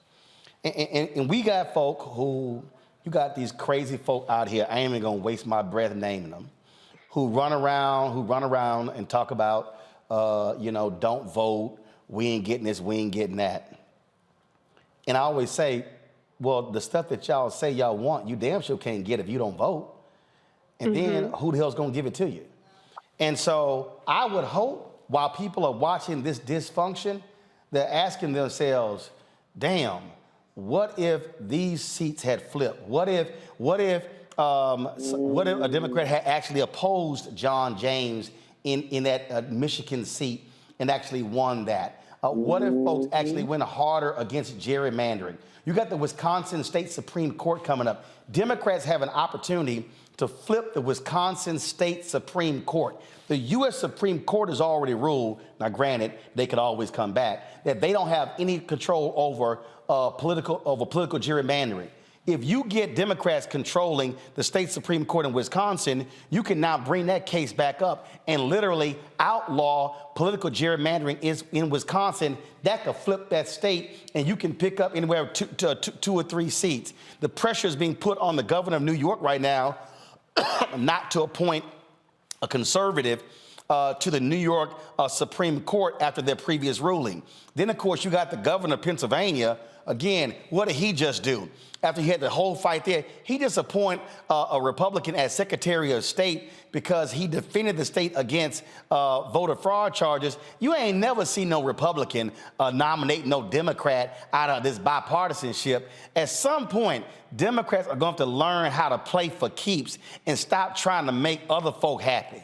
Speaker 1: And we got folk who, you got these crazy folk out here, I ain't even gonna waste my breath naming them, who run around and talk about, don't vote, we ain't getting this, we ain't getting that. And I always say, well, the stuff that y'all say y'all want, you damn sure can't get if you don't vote. And then who the hell's gonna give it to you? And so I would hope while people are watching this dysfunction, they're asking themselves, damn, what if these seats had flipped? What if a Democrat had actually opposed John James in that Michigan seat and actually won that? What if folks actually went harder against gerrymandering? You got the Wisconsin State Supreme Court coming up. Democrats have an opportunity to flip the Wisconsin State Supreme Court. The U.S. Supreme Court has already ruled, now granted, they could always come back, that they don't have any control over political gerrymandering. If you get Democrats controlling the state Supreme Court in Wisconsin, you can now bring that case back up and literally outlaw political gerrymandering in Wisconsin. That could flip that state, and you can pick up anywhere two or three seats. The pressure is being put on the governor of New York right now not to appoint a conservative to the New York Supreme Court after their previous ruling. Then, of course, you got the governor of Pennsylvania. Again, what did he just do? After he had the whole fight there, he just appointed a Republican as Secretary of State because he defended the state against voter fraud charges. You ain't never seen no Republican nominate no Democrat out of this bipartisanship. At some point, Democrats are going to have to learn how to play for keeps and stop trying to make other folk happy.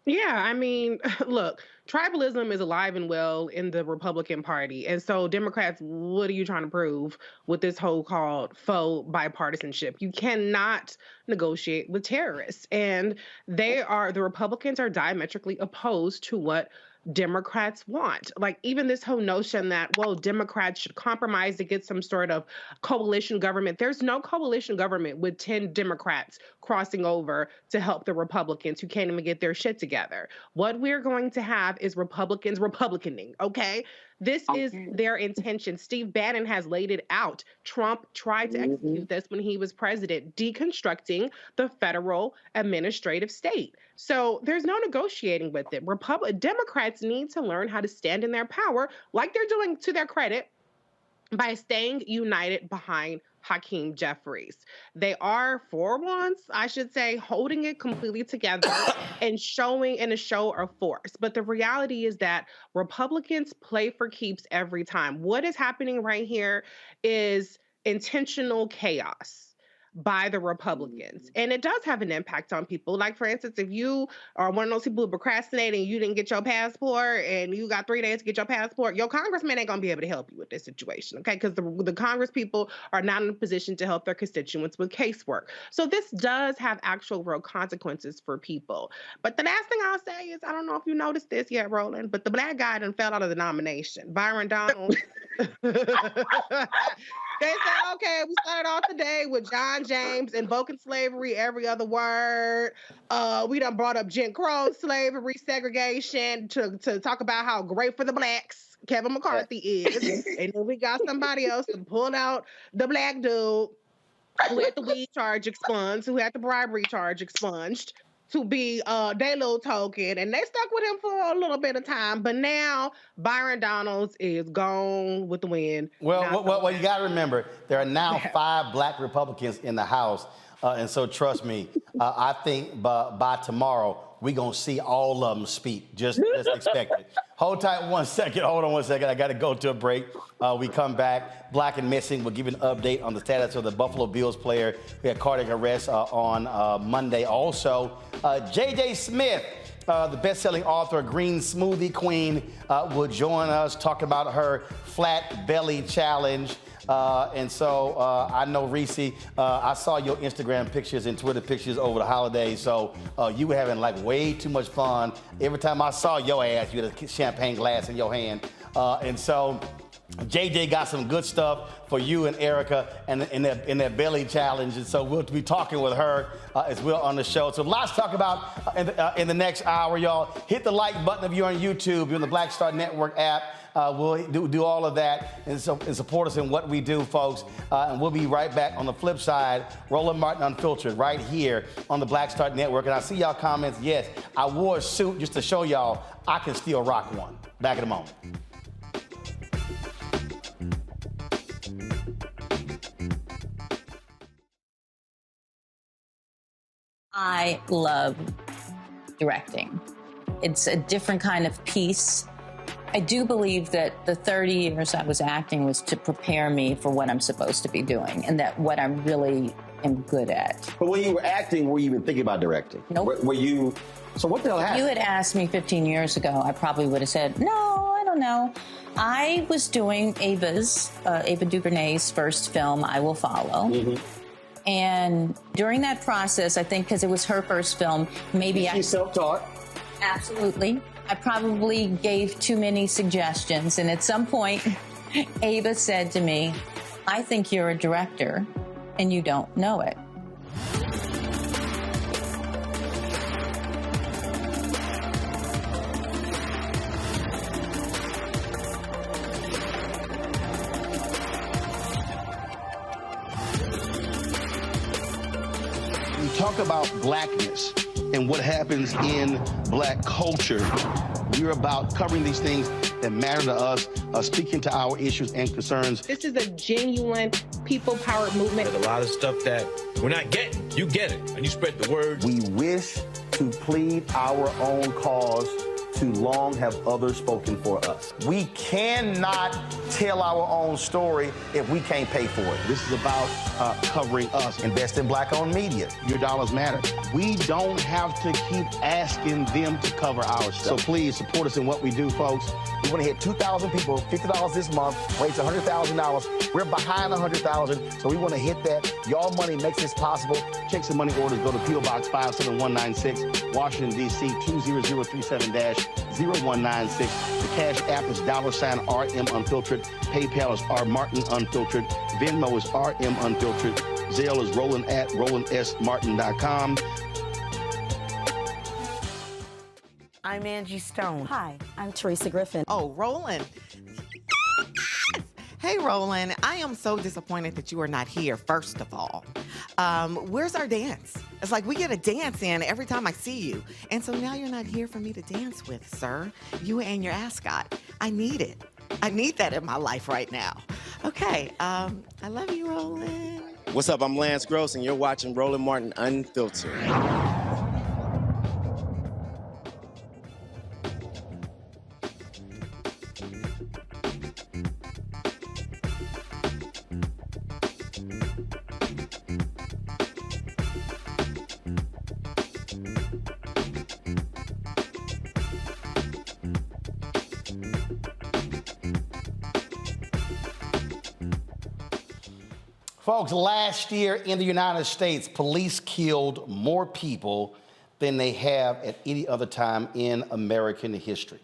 Speaker 15: Yeah, I mean, look, tribalism is alive and well in the Republican Party. And so Democrats, what are you trying to prove with this whole called faux bipartisanship? You cannot negotiate with terrorists. And the Republicans are diametrically opposed to what Democrats want. Like even this whole notion that, well, Democrats should compromise to get some sort of coalition government. There's no coalition government with 10 Democrats crossing over to help the Republicans who can't even get their shit together. What we're going to have is Republicans republicaning, okay? This is their intention. Steve Bannon has laid it out. Trump tried to execute this when he was president, deconstructing the federal administrative state. So there's no negotiating with it. Democrats need to learn how to stand in their power, like they're doing to their credit, by staying united behind Hakeem Jeffries. They are, for once, I should say, holding it completely together and showing in a show of force. But the reality is that Republicans play for keeps every time. What is happening right here is intentional chaos by the Republicans. And it does have an impact on people. Like, for instance, if you are one of those people who procrastinate and you didn't get your passport and you got 3 days to get your passport, your congressman ain't going to be able to help you with this situation, okay? Because the Congress people are not in a position to help their constituents with casework. So this does have actual real consequences for people. But the last thing I'll say is, I don't know if you noticed this yet, Roland, but the black guy done fell out of the nomination. Byron Donald. They said, okay, we started off today with John James invoking slavery every other word. We done brought up Jim Crow, slavery, segregation, to talk about how great for the blacks Kevin McCarthy is. And then we got somebody else to pull out the black dude who had the weed charge expunged, who had the bribery charge expunged, to be their little token, and they stuck with him for a little bit of time. But now Byron Donalds is gone with the wind.
Speaker 1: Well, you got to remember, there are now 5 black Republicans in the House, and so trust me, I think by tomorrow we're gonna see all of them speak. Just expect it. Hold tight 1 second. Hold on 1 second. I got to go to a break. We come back. Black and Missing. We'll give you an update on the status of the Buffalo Bills player. We had cardiac arrest on Monday. Also, J.J. Smith, the best-selling author, Green Smoothie Queen, will join us talking about her flat belly challenge. And so I know, Reese, I saw your Instagram pictures and Twitter pictures over the holidays. So you were having like way too much fun. Every time I saw your ass, you had a champagne glass in your hand. And so JJ got some good stuff for you and Erica in their belly challenge. And so we'll be talking with her as well on the show. So lots to talk about in the next hour, y'all. Hit the like button if you're on YouTube. You're on the Black Star Network app. We'll do all of that and support us in what we do, folks. And we'll be right back on the flip side. Roland Martin Unfiltered right here on the Black Star Network. And I see y'all comments. Yes, I wore a suit just to show y'all I can still rock one. Back in a moment.
Speaker 6: I love directing. It's a different kind of piece. I do believe that the 30 years I was acting was to prepare me for what I'm supposed to be doing and that what I really am good at.
Speaker 14: But when you were acting, were you even thinking about directing?
Speaker 6: Nope.
Speaker 14: Were you, so what the hell happened?
Speaker 6: If you had asked me 15 years ago, I probably would have said, no, I don't know. I was doing Ava DuVernay's first film, I Will Follow. Mm-hmm. And during that process, I think because it was her first film, maybe
Speaker 14: She's self-taught.
Speaker 6: Absolutely. I probably gave too many suggestions. And at some point, Ava said to me, I think you're a director and you don't know it.
Speaker 14: Talk about blackness and what happens in black culture. We're about covering these things that matter to us, speaking to our issues and concerns.
Speaker 15: This is a genuine people-powered movement.
Speaker 8: There's a lot of stuff that we're not getting. You get it, and you spread the word.
Speaker 14: We wish to plead our own cause. Too long have others spoken for us. We cannot tell our own story if we can't pay for it. This is about covering us. Invest in black-owned media. Your dollars matter. We don't have to keep asking them to cover our stuff. So please support us in what we do, folks. We want to hit 2,000 people, $50 this month, raise $100,000. We're behind $100,000, so we want to hit that. Y'all money makes this possible. Check some money orders. Go to P.O. Box 57196, Washington, D.C. 20037-0196. The Cash App is $RM Unfiltered. PayPal is R Martin Unfiltered. Venmo is RM Unfiltered. Zelle is Roland at RolandSMartin.com.
Speaker 11: I'm Angie Stone.
Speaker 12: Hi, I'm Teresa Griffin.
Speaker 11: Oh, Roland. Hey, Roland, I am so disappointed that you are not here, first of all. Where's our dance? It's like we get a dance in every time I see you. And so now you're not here for me to dance with, sir. You and your ascot. I need it. I need that in my life right now. Okay, I love you, Roland.
Speaker 13: What's up? I'm Lance Gross, and you're watching Roland Martin Unfiltered.
Speaker 1: Folks, last year in the United States, police killed more people than they have at any other time in American history.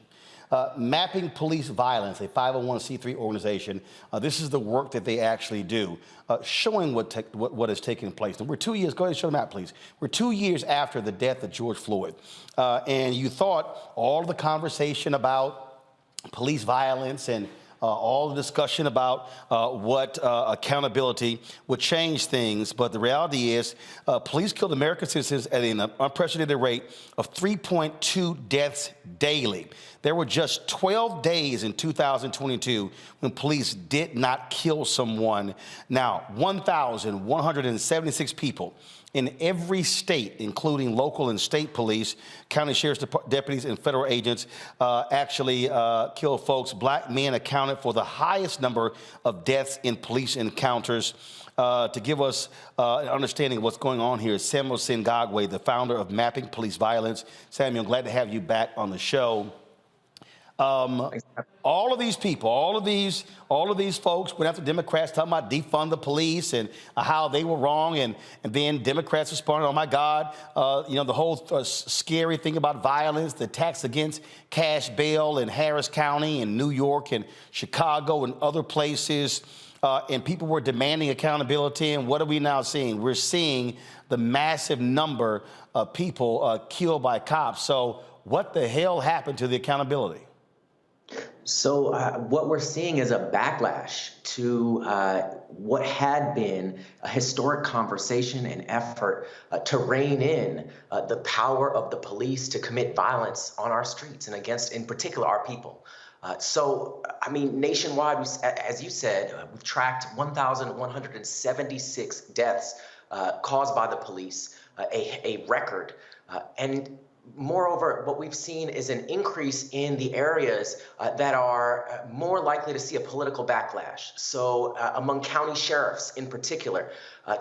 Speaker 1: Mapping Police Violence, a 501c3 organization, this is the work that they actually do, showing what has taken place. And we're 2 years, go ahead and show the map, please. We're 2 years after the death of George Floyd. And you thought all the conversation about police violence and all the discussion about what accountability would change things. But the reality is police killed American citizens at an unprecedented rate of 3.2 deaths daily. There were just 12 days in 2022 when police did not kill someone. Now, 1,176 people in every state, including local and state police, county sheriff's deputies, and federal agents, actually kill folks. Black men accounted for the highest number of deaths in police encounters. To give us an understanding of what's going on here is Samuel Sinyangwe, the founder of Mapping Police Violence. Samuel, glad to have you back on the show. All of these people, all of these folks went after Democrats talking about defund the police and how they were wrong, and then Democrats responded, oh my God, the whole scary thing about violence, the attacks against cash bail in Harris County and New York and Chicago and other places, and people were demanding accountability. And what are we now seeing? We're seeing the massive number of people killed by cops. So what the hell happened to the accountability?
Speaker 12: So what we're seeing is a backlash to what had been a historic conversation and effort to rein in the power of the police to commit violence on our streets and against, in particular, our people. So, I mean, nationwide, as you said, we've tracked 1,176 deaths caused by the police, a record. And moreover, what we've seen is an increase in the areas that are more likely to see a political backlash. So among county sheriffs in particular,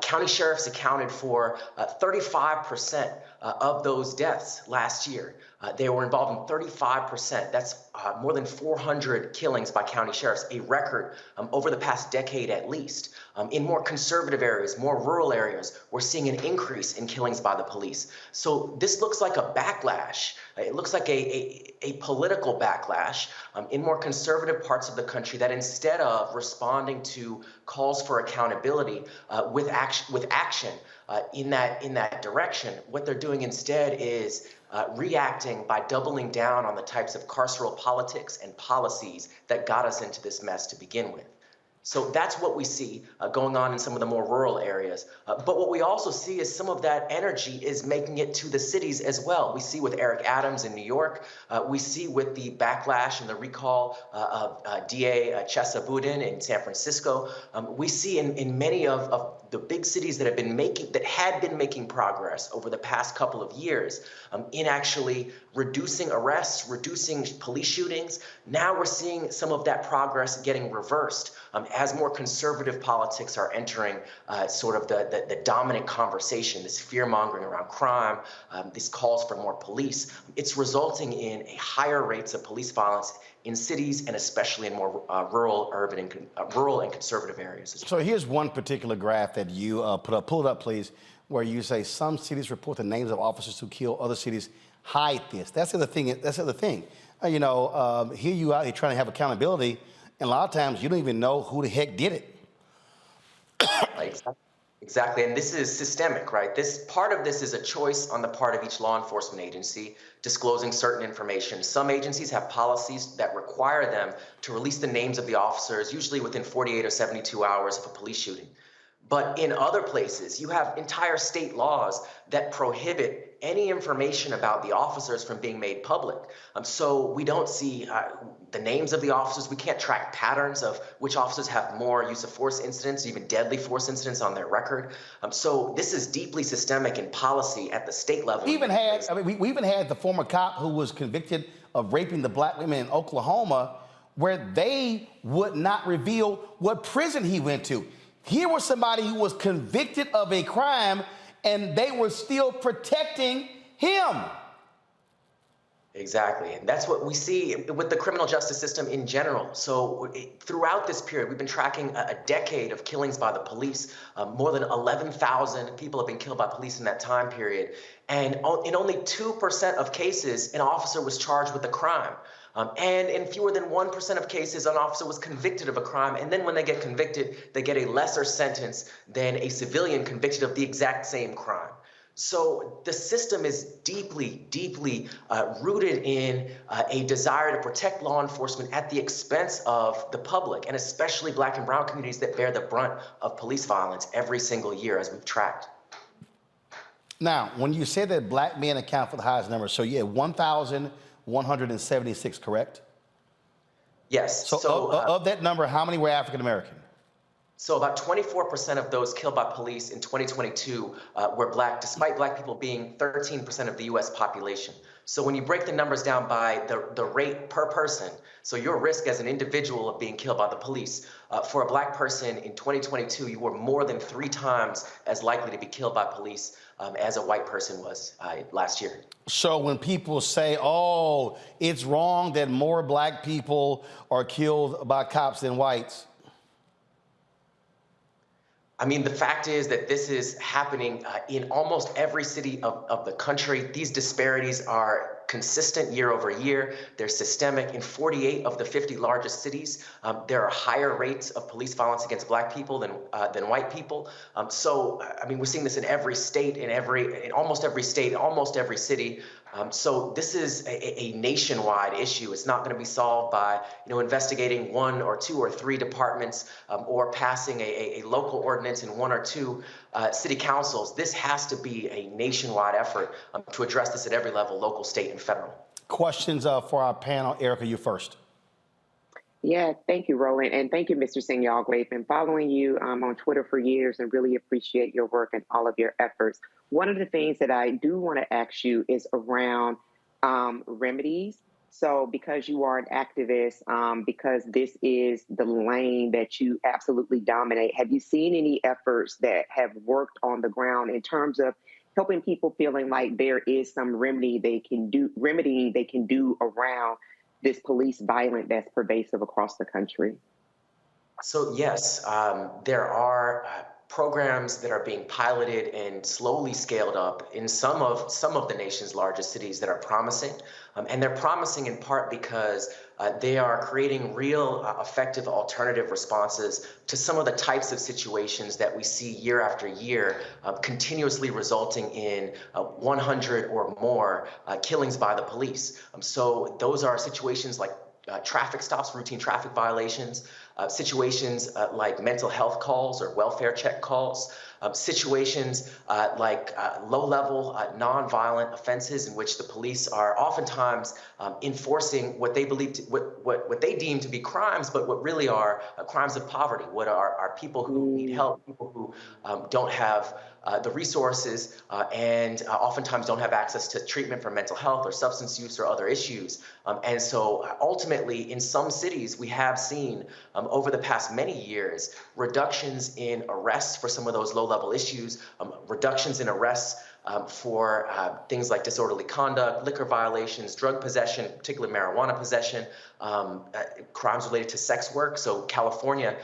Speaker 12: county sheriffs accounted for 35% of those deaths last year. They were involved in 35%. That's more than 400 killings by county sheriffs, a record over the past decade at least. In more conservative areas, more rural areas, we're seeing an increase in killings by the police. So this looks like a backlash. It looks like a political backlash in more conservative parts of the country that instead of responding to calls for accountability with action in that direction, what they're doing instead is reacting by doubling down on the types of carceral politics and policies that got us into this mess to begin with. So that's what we see going on in some of the more rural areas. But what we also see is some of that energy is making it to the cities as well. We see with Eric Adams in New York. We see with the backlash and the recall of DA Chesa Boudin in San Francisco. We see in many of the big cities that had been making progress over the past couple of years in actually reducing arrests, reducing police shootings. Now we're seeing some of that progress getting reversed as more conservative politics are entering sort of the dominant conversation, this fear-mongering around crime, these calls for more police. It's resulting in a higher rates of police violence in cities and especially in more rural and conservative areas.
Speaker 1: So here's one particular graph that you put up. Pull it up, please, where you say some cities report the names of officers who kill, other cities hide this. That's the other thing. Here you out here trying to have accountability, and a lot of times you don't even know who the heck did it.
Speaker 12: Exactly, and this is systemic, right? Part of this is a choice on the part of each law enforcement agency disclosing certain information. Some agencies have policies that require them to release the names of the officers, usually within 48 or 72 hours of a police shooting. But in other places, you have entire state laws that prohibit any information about the officers from being made public. So we don't see the names of the officers. We can't track patterns of which officers have more use of force incidents, even deadly force incidents on their record. So this is deeply systemic in policy at the state level. We even had
Speaker 1: the former cop who was convicted of raping the black women in Oklahoma, where they would not reveal what prison he went to. Here was somebody who was convicted of a crime, and they were still protecting him.
Speaker 12: Exactly. And that's what we see with the criminal justice system in general. So throughout this period, we've been tracking a decade of killings by the police. More than 11,000 people have been killed by police in that time period. And in only 2% of cases, an officer was charged with a crime. And in fewer than 1% of cases, an officer was convicted of a crime. And then when they get convicted, they get a lesser sentence than a civilian convicted of the exact same crime. So the system is deeply, deeply rooted in a desire to protect law enforcement at the expense of the public, and especially black and brown communities that bear the brunt of police violence every single year, as we've tracked.
Speaker 1: Now, when you say that black men account for the highest number, so you had 1,176, correct?
Speaker 12: Yes.
Speaker 1: So of that number, how many were African American?
Speaker 12: So about 24% of those killed by police in 2022 were Black, despite Black people being 13% of the U.S. population. So when you break the numbers down by the rate per person, so your risk as an individual of being killed by the police, for a Black person in 2022, you were more than 3 times as likely to be killed by police as a white person was last year.
Speaker 1: So when people say, oh, it's wrong that more Black people are killed by cops than whites,
Speaker 12: I mean, the fact is that this is happening in almost every city of the country. These disparities are consistent year over year. They're systemic. In 48 of the 50 largest cities, there are higher rates of police violence against Black people than white people. So, I mean, we're seeing this in every state, in almost every state, almost every city. So this is a nationwide issue. It's not going to be solved by, investigating 1 or 2 or 3 departments or passing a local ordinance in 1 or 2 city councils. This has to be a nationwide effort to address this at every level, local, state, and federal.
Speaker 1: Questions for our panel. Erica, you first.
Speaker 4: Yeah, thank you, Roland, and thank you, Mr. Sinyangwe. I've been following you on Twitter for years and really appreciate your work and all of your efforts. One of the things that I do want to ask you is around remedies. So because you are an activist, because this is the lane that you absolutely dominate, have you seen any efforts that have worked on the ground in terms of helping people feeling like there is some remedy they can do around this police violence that's pervasive across the country?
Speaker 12: So yes, there are programs that are being piloted and slowly scaled up in some of the nation's largest cities that are promising. And they're promising in part because they are creating real effective alternative responses to some of the types of situations that we see year after year, continuously resulting in 100 or more killings by the police. So those are situations like traffic stops, routine traffic violations, situations like mental health calls or welfare check calls, situations like low-level nonviolent offenses in which the police are oftentimes enforcing what they believe what they deem to be crimes, but what really are crimes of poverty. What are people who need help, people who don't have the resources and oftentimes don't have access to treatment for mental health or substance use or other issues. And so ultimately, in some cities, we have seen over the past many years reductions in arrests for some of those low-level issues, reductions in arrests for things like disorderly conduct, liquor violations, drug possession, particularly marijuana possession, crimes related to sex work. So California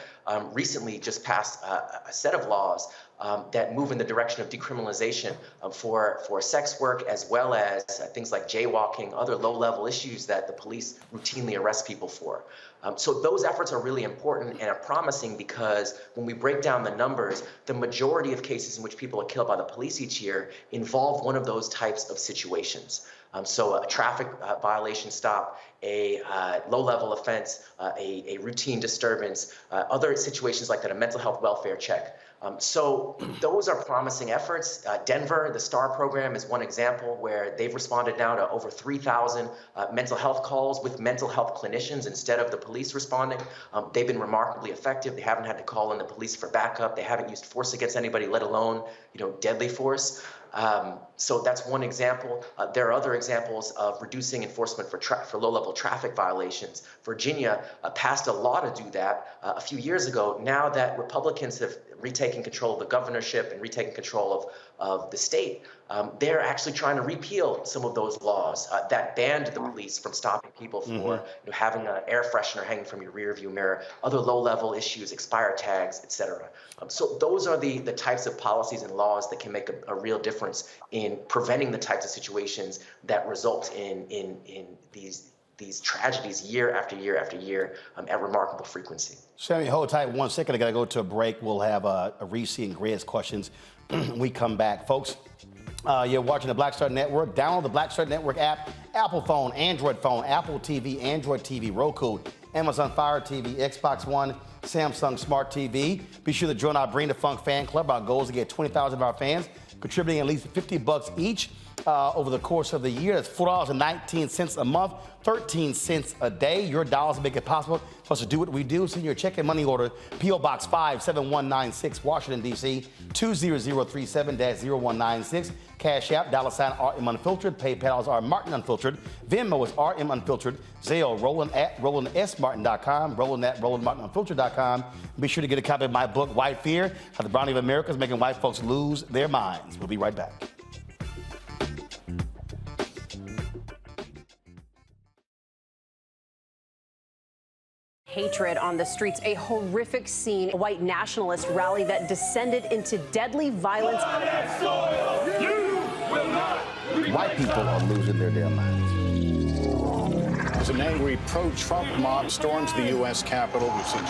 Speaker 12: recently just passed a set of laws that move in the direction of decriminalization for sex work, as well as things like jaywalking, other low-level issues that the police routinely arrest people for. So those efforts are really important and are promising because when we break down the numbers, the majority of cases in which people are killed by the police each year involve one of those types of situations. So a traffic violation stop, a low-level offense, a routine disturbance, other situations like that, a mental health welfare check. So those are promising efforts. Denver, the STAR program is one example where they've responded now to over 3,000 mental health calls with mental health clinicians instead of the police responding. They've been remarkably effective. They haven't had to call in the police for backup. They haven't used force against anybody, let alone, deadly force. So that's one example. There are other examples of reducing enforcement for low-level traffic violations. Virginia passed a law to do that a few years ago. Now that Republicans have retaken control of the governorship and retaken control of the state, they're actually trying to repeal some of those laws that banned the police from stopping people for having an air freshener hanging from your rearview mirror, other low-level issues, expired tags, etc. So those are the types of policies and laws that can make a real difference in preventing the types of situations that result in these tragedies year after year after year at remarkable frequency.
Speaker 1: Sammy, hold tight 1 second. I got to go to a break. We'll have a Reese and Greg's questions when we come back. Folks, you're watching the Black Star Network. Download the Black Star Network app, Apple phone, Android phone, Apple TV, Android TV, Roku, Amazon Fire TV, Xbox One, Samsung Smart TV. Be sure to join our Bring the Funk fan club. Our goal is to get 20,000 of our fans contributing at least $50 each. over the course of the year. That's $4.19 a month, 13 cents a day. Your dollars make it possible for us to do what we do. Send your check and money order, P.O. Box 57196, Washington, D.C., 20037-0196. Cash App, $RM Unfiltered. PayPal is R Martin Unfiltered. Venmo is RM Unfiltered. Zelle, Roland at RolandSMartin.com. Roland at RolandMartinUnfiltered.com. Be sure to get a copy of my book, White Fear, How the Browning of America is Making White Folks Lose Their Minds. We'll be right back.
Speaker 16: Hatred on the streets, a horrific scene, a white nationalist rally that descended into deadly violence.
Speaker 14: White people are losing their damn minds.
Speaker 21: As an angry pro-Trump mob storms the U.S. Capitol, we've seen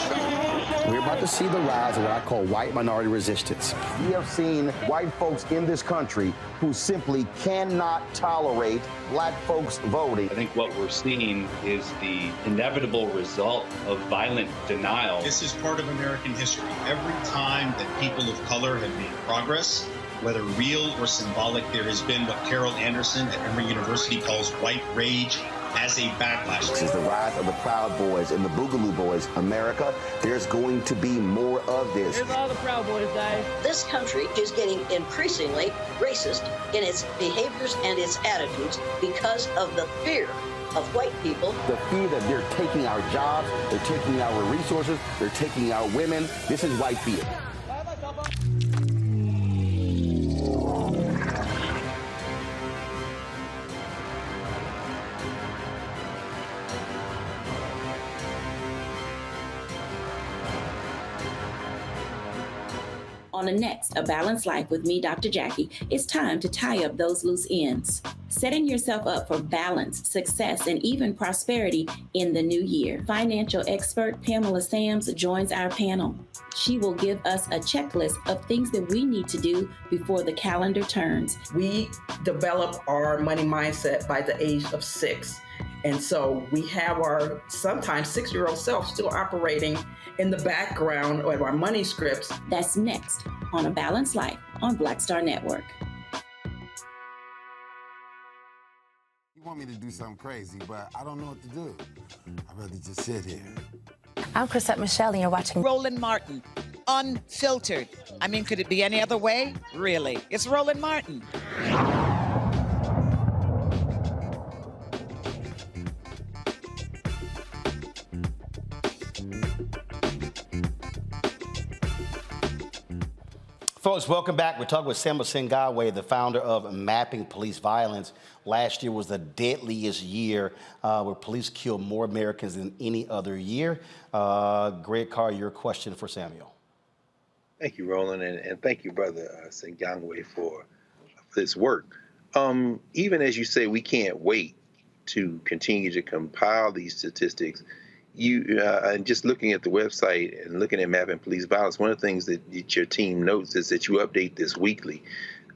Speaker 14: We're about to see the rise of what I call white minority resistance. We have seen white folks in this country who simply cannot tolerate black folks voting.
Speaker 17: I think what we're seeing is the inevitable result of violent denial.
Speaker 18: This is part of American history. Every time that people of color have made progress, whether real or symbolic, there has been what Carol Anderson at Emory University calls white rage as a backlash.
Speaker 14: This is the rise of the Proud Boys and the Boogaloo Boys. America, there's going to be more of this.
Speaker 20: Here's all the Proud Boys, guys.
Speaker 22: This country is getting increasingly racist in its behaviors and its attitudes because of the fear of white people.
Speaker 14: The fear that they're taking our jobs, they're taking our resources, they're taking our women. This is white fear.
Speaker 2: On the next A Balanced Life with me, Dr. Jackie, it's time to tie up those loose ends. Setting yourself up for balance, success, and even prosperity in the new year. Financial expert Pamela Sams joins our panel. She will give us a checklist of things that we need to do before the calendar turns.
Speaker 5: We develop our money mindset by the age of 6. And so we have our sometimes 6-year-old self still operating in the background of our money scripts.
Speaker 2: That's next on A Balanced Life on Black Star Network.
Speaker 23: You want me to do something crazy, but I don't know what to do. I'd rather just sit here.
Speaker 27: I'm Chrisette Michelle, and you're watching Roland Martin, Unfiltered. I mean, could it be any other way? Really? It's Roland Martin.
Speaker 1: Folks, welcome back. We're talking with Samuel Sinyangwe, the founder of Mapping Police Violence. Last year was the deadliest year where police killed more Americans than any other year. Greg Carr, your question for Samuel.
Speaker 9: Thank you, Roland, and thank you, Brother Sinyangwe, for this work. Even as you say, we can't wait to continue to compile these statistics. And just looking at the website and looking at Mapping Police Violence, one of the things that your team notes is that you update this weekly.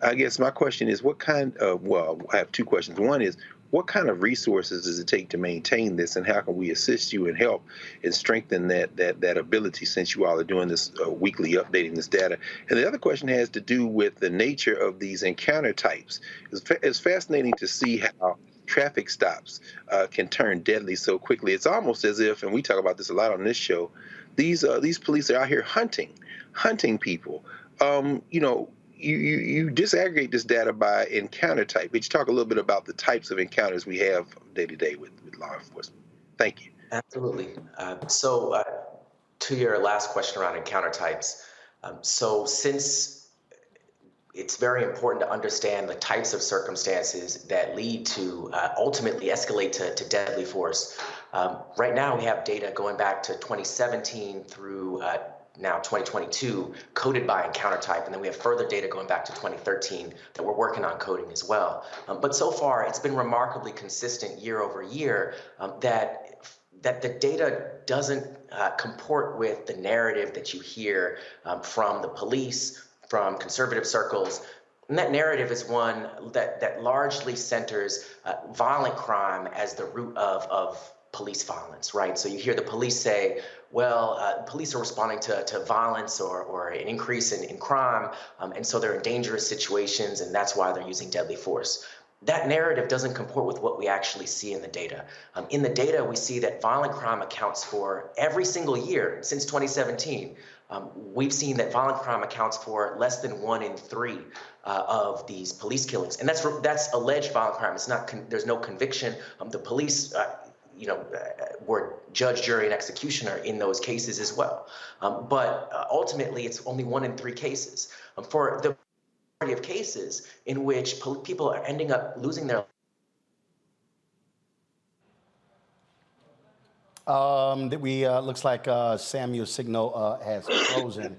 Speaker 9: I guess my question is, what kind of, well, I have two questions. One is, what kind of resources does it take to maintain this, and how can we assist you and help and strengthen that ability, since you all are doing this weekly, updating this data? And the other question has to do with the nature of these encounter types. It's fascinating to see how traffic stops can turn deadly so quickly. It's almost as if, and we talk about this a lot on this show, these police are out here hunting people. You disaggregate this data by encounter type. Could you talk a little bit about the types of encounters we have day to day with law enforcement? Thank you.
Speaker 12: Absolutely. So to your last question around encounter types, so since it's very important to understand the types of circumstances that lead to ultimately escalate to deadly force. Right now, we have data going back to 2017 through now 2022, coded by encounter type, and then we have further data going back to 2013 that we're working on coding as well. But so far, it's been remarkably consistent year over year that the data doesn't comport with the narrative that you hear from the police, from conservative circles. And that narrative is one that largely centers violent crime as the root of police violence, right? So you hear the police say, well, police are responding to violence or an increase in crime, and so they're in dangerous situations, and that's why they're using deadly force. that narrative doesn't comport with what we actually see in the data. In the data, we see that violent crime accounts for every single year since 2017. We've seen that violent crime accounts for less than 1 in 3 of these police killings, and that's alleged violent crime. It's not. There's no conviction. The police, were judge, jury, and executioner in those cases as well. But ultimately, it's only 1 in 3 cases. For the of cases in which people are ending up losing their
Speaker 1: looks like Samuel's signal has frozen.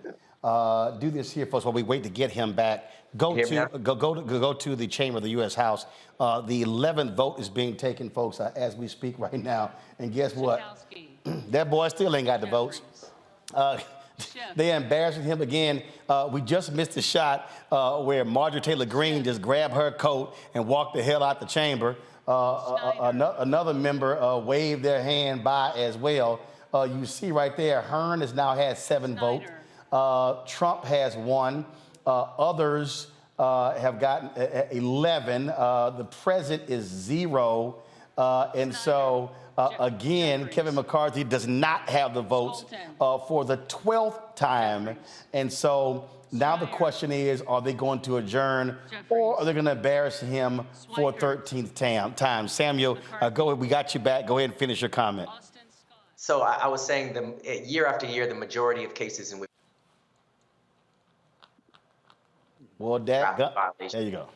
Speaker 1: Do this here, folks, while we wait to get him back. Go to the chamber of the U.S. House. The 11th vote is being taken, folks, as we speak right now. And guess what? That boy still ain't got the votes. They embarrassing him again. We just missed a shot where Marjorie Taylor Greene just grabbed her coat and walked the hell out the chamber. Another member waved their hand by as well. You see right there, Hearn has now had 7 votes. Trump has 1. Others have gotten 11. The president is 0. And so, again, Kevin McCarthy does not have the votes for the 12th time. And so now the question is, are they going to adjourn or are they going to embarrass him for a 13th time? Samuel, go ahead. We got you back. Go ahead and finish your comment.
Speaker 12: So I was saying year after year, the majority of cases in which
Speaker 1: there you go.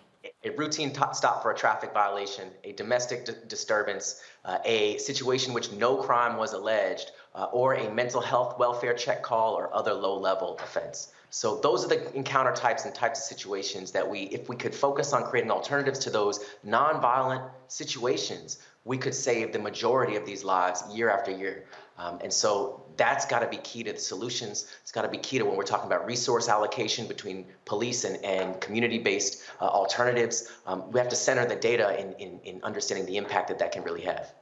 Speaker 12: A routine stop for a traffic violation, a domestic disturbance, a situation in which no crime was alleged, or a mental health welfare check call or other low-level offense. So those are the encounter types and types of situations that if we could focus on creating alternatives to those nonviolent situations, we could save the majority of these lives year after year. And so that's got to be key to the solutions. It's got to be key to when we're talking about resource allocation between police and community-based alternatives. We have to center the data in understanding the impact that can really have.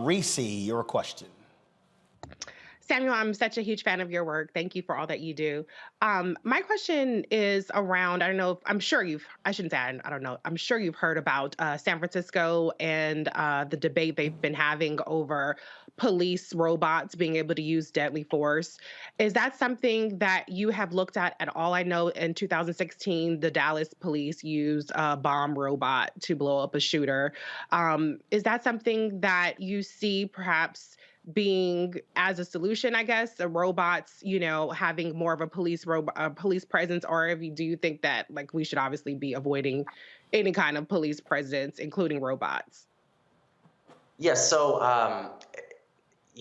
Speaker 1: Reese, your question.
Speaker 15: Samuel, I'm such a huge fan of your work. Thank you for all that you do. My question is around, I'm sure you've heard about San Francisco and the debate they've been having over police robots being able to use deadly force. Is that something that you have looked at all? I know in 2016, the Dallas police used a bomb robot to blow up a shooter. Is that something that you see perhaps being as a solution, I guess, the robots, having more of a police presence, or do you think that we should obviously be avoiding any kind of police presence, including robots?
Speaker 12: Yes. So,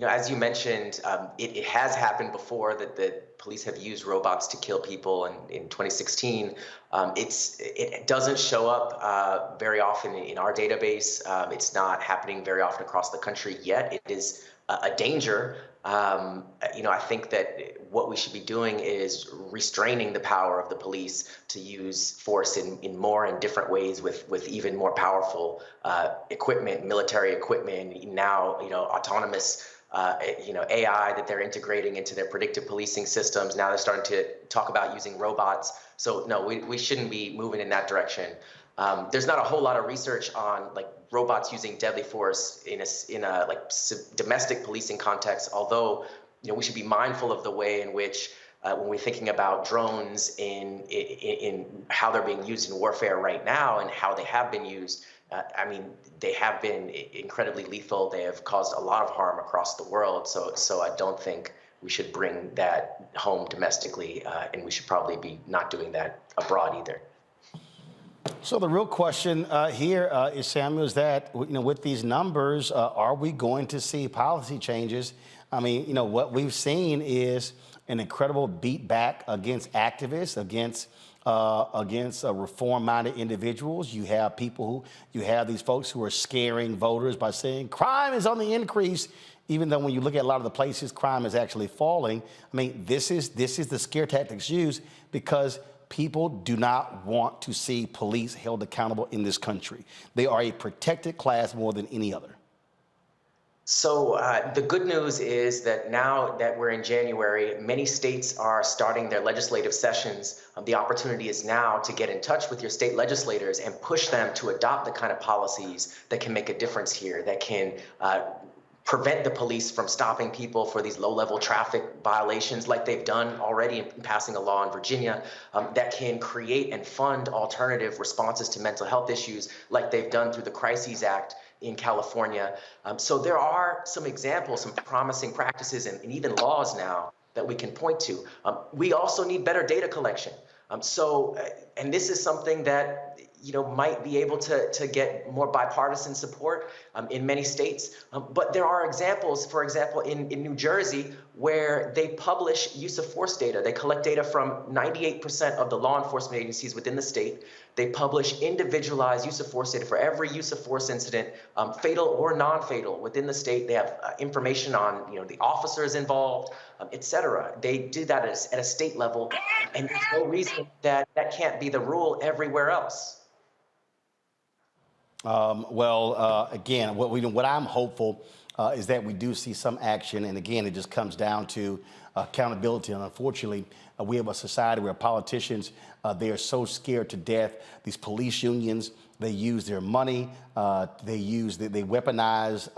Speaker 12: as you mentioned, it has happened before that the police have used robots to kill people. And in 2016, it doesn't show up very often in our database. It's not happening very often across the country yet. It is a danger. I think that what we should be doing is restraining the power of the police to use force in more and different ways with even more powerful equipment, military equipment, now, autonomous AI that they're integrating into their predictive policing systems. Now they're starting to talk about using robots. So no, we shouldn't be moving in that direction. There's not a whole lot of research on robots using deadly force in a domestic policing context, although we should be mindful of the way in which when we're thinking about drones in how they're being used in warfare right now and how they have been used. They have been incredibly lethal. They have caused a lot of harm across the world. So I don't think we should bring that home domestically, and we should probably be not doing that abroad either.
Speaker 1: So the real question here is, Samuel, is that with these numbers, are we going to see policy changes? What we've seen is an incredible beat back against activists, against reform-minded individuals. You have these folks who are scaring voters by saying crime is on the increase, even though when you look at a lot of the places, crime is actually falling. This is the scare tactics used because people do not want to see police held accountable in this country. They are a protected class more than any other.
Speaker 12: So the good news is that now that we're in January, many states are starting their legislative sessions. The opportunity is now to get in touch with your state legislators and push them to adopt the kind of policies that can make a difference here, that can prevent the police from stopping people for these low-level traffic violations like they've done already in passing a law in Virginia, that can create and fund alternative responses to mental health issues like they've done through the Crises Act in California. So there are some examples, some promising practices and even laws now that we can point to. We also need better data collection. And this is something that might be able to get more bipartisan support in many states. But there are examples, for example, in New Jersey, where they publish use of force data. They collect data from 98% of the law enforcement agencies within the state. They publish individualized use of force data for every use of force incident, fatal or non-fatal, within the state. They have information on the officers involved, et cetera. They do that at a state level, and there's no reason that can't be the rule everywhere else.
Speaker 1: Again, what I'm hopeful is that we do see some action. And again, it just comes down to accountability. And unfortunately, we have a society where politicians, they are so scared to death. These police unions, they use their money. They weaponize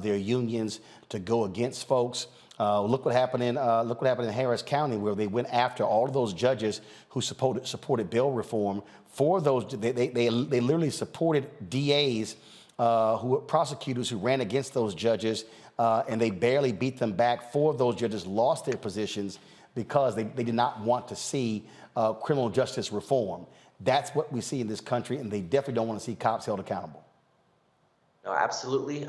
Speaker 1: their unions to go against folks. Look what happened in Harris County, where they went after all of those judges who supported bail reform. For those, they literally supported DAs, who were prosecutors who ran against those judges, and they barely beat them back. 4 of those judges lost their positions because they did not want to see criminal justice reform. That's what we see in this country, and they definitely don't want to see cops held accountable.
Speaker 12: No, absolutely.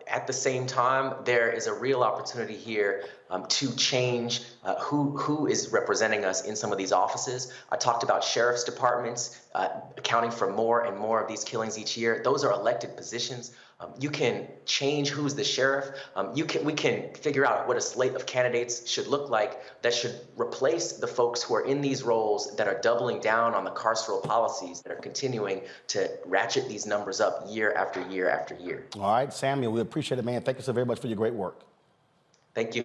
Speaker 12: At the same time, there is a real opportunity here to change who is representing us in some of these offices. I talked about sheriff's departments accounting for more and more of these killings each year. Those are elected positions. You can change who's the sheriff. We can figure out what a slate of candidates should look like that should replace the folks who are in these roles that are doubling down on the carceral policies that are continuing to ratchet these numbers up year after year after year.
Speaker 1: All right, Samuel, we appreciate it, man. Thank you so very much for your great work.
Speaker 12: Thank you.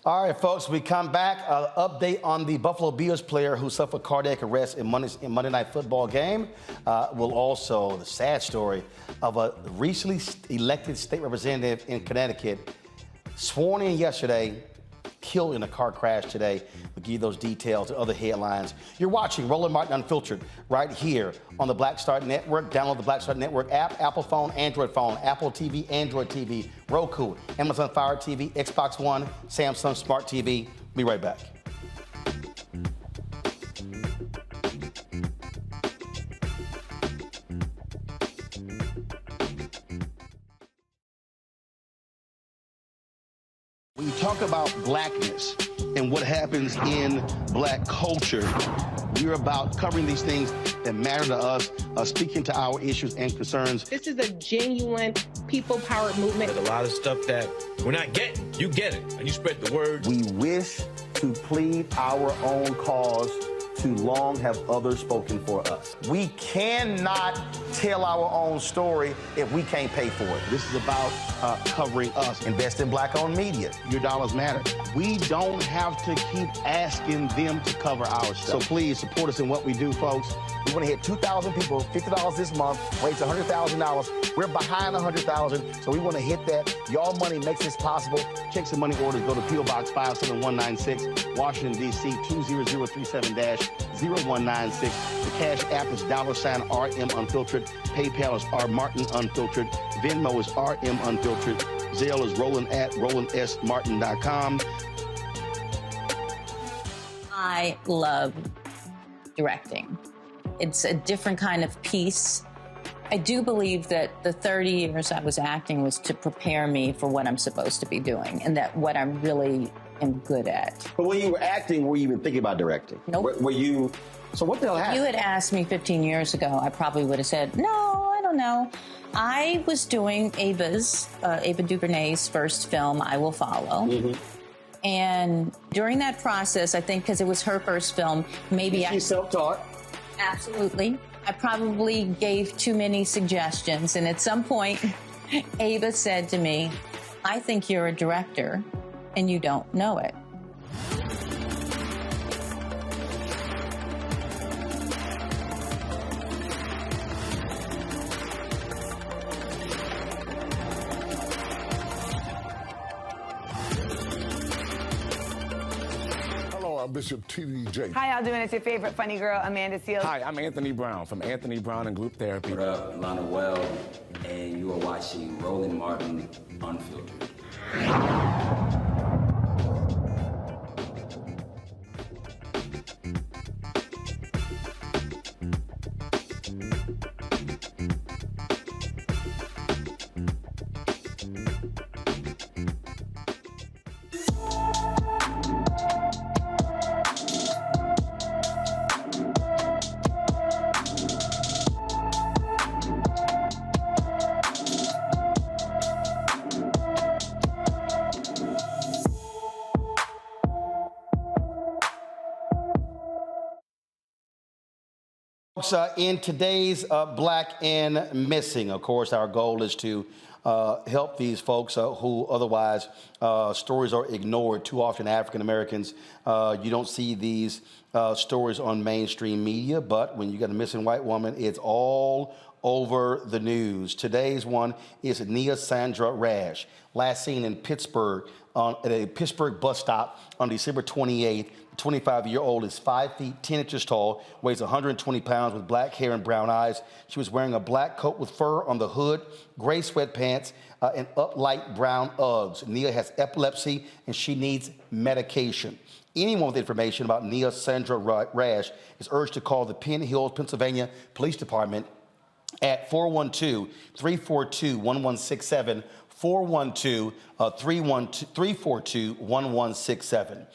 Speaker 1: All right, folks, we come back. Update on the Buffalo Bills player who suffered cardiac arrest in Monday Night Football game. We'll also, the sad story of a recently elected state representative in Connecticut, sworn in yesterday, killed in a car crash today. We'll give you those details and other headlines. You're watching Roland Martin Unfiltered right here on the Black Star Network. Download the Black Star Network app, Apple phone, Android phone, Apple TV, Android TV, Roku, Amazon Fire TV, Xbox One, Samsung Smart TV. Be right back. When you talk about blackness and what happens in black culture, we're about covering these things that matter to us, speaking to our issues and concerns.
Speaker 15: This is a genuine people-powered movement.
Speaker 8: There's a lot of stuff that we're not getting. You get it, and you spread the word.
Speaker 14: We wish to plead our own cause. Too long have others spoken for us.
Speaker 1: We cannot tell our own story if we can't pay for it. This is about covering us. Invest in black-owned media. Your dollars matter. We don't have to keep asking them to cover our stuff. So please support us in what we do, folks. We want to hit 2,000 people, $50 this month, raise $100,000. We're behind 100,000, so we want to hit that. Y'all money makes this possible. Checks and money orders go to P.O. Box 57196, Washington, D.C. 20037-0196. The Cash App is $RM Unfiltered. PayPal is R Martin Unfiltered. Venmo is RM Unfiltered. Zelle is Roland@RolandSMartin.com.
Speaker 6: I love directing. It's a different kind of piece. I do believe that the 30 years I was acting was to prepare me for what I'm supposed to be doing and that what I'm really am good at.
Speaker 14: But when you were acting, were you even thinking about directing?
Speaker 6: Nope.
Speaker 14: Were you? So what the hell happened?
Speaker 6: If you had asked me 15 years ago, I probably would have said, no, I don't know. I was doing Ava DuVernay's first film, I Will Follow. Mm-hmm. And during that process, I think because it was her first film, maybe
Speaker 14: She's self-taught.
Speaker 6: Absolutely. I probably gave too many suggestions. And at some point, Ava said to me, I think you're a director and you don't know it.
Speaker 24: Bishop TDJ.
Speaker 3: How y'all doing? It's your favorite funny girl, Amanda Seals.
Speaker 7: Hi, I'm Anthony Brown from Anthony Brown and Group Therapy.
Speaker 10: What up, Lana Well, and you are watching Roland Martin Unfiltered.
Speaker 1: In today's Black and Missing, of course, our goal is to help these folks who otherwise stories are ignored. Too often, African Americans, you don't see these stories on mainstream media, but when you got a missing white woman, it's all over the news. Today's one is Nia Sandra Rash, last seen in Pittsburgh at a Pittsburgh bus stop on December 28th. The 25-year-old is 5 feet 10 inches tall, weighs 120 pounds with black hair and brown eyes. She was wearing a black coat with fur on the hood, gray sweatpants, and light brown Uggs. Nia has epilepsy and she needs medication. Anyone with information about Nia Sandra Rash is urged to call the Penn Hills, Pennsylvania Police Department at 412-342-1167, 412-342-1167.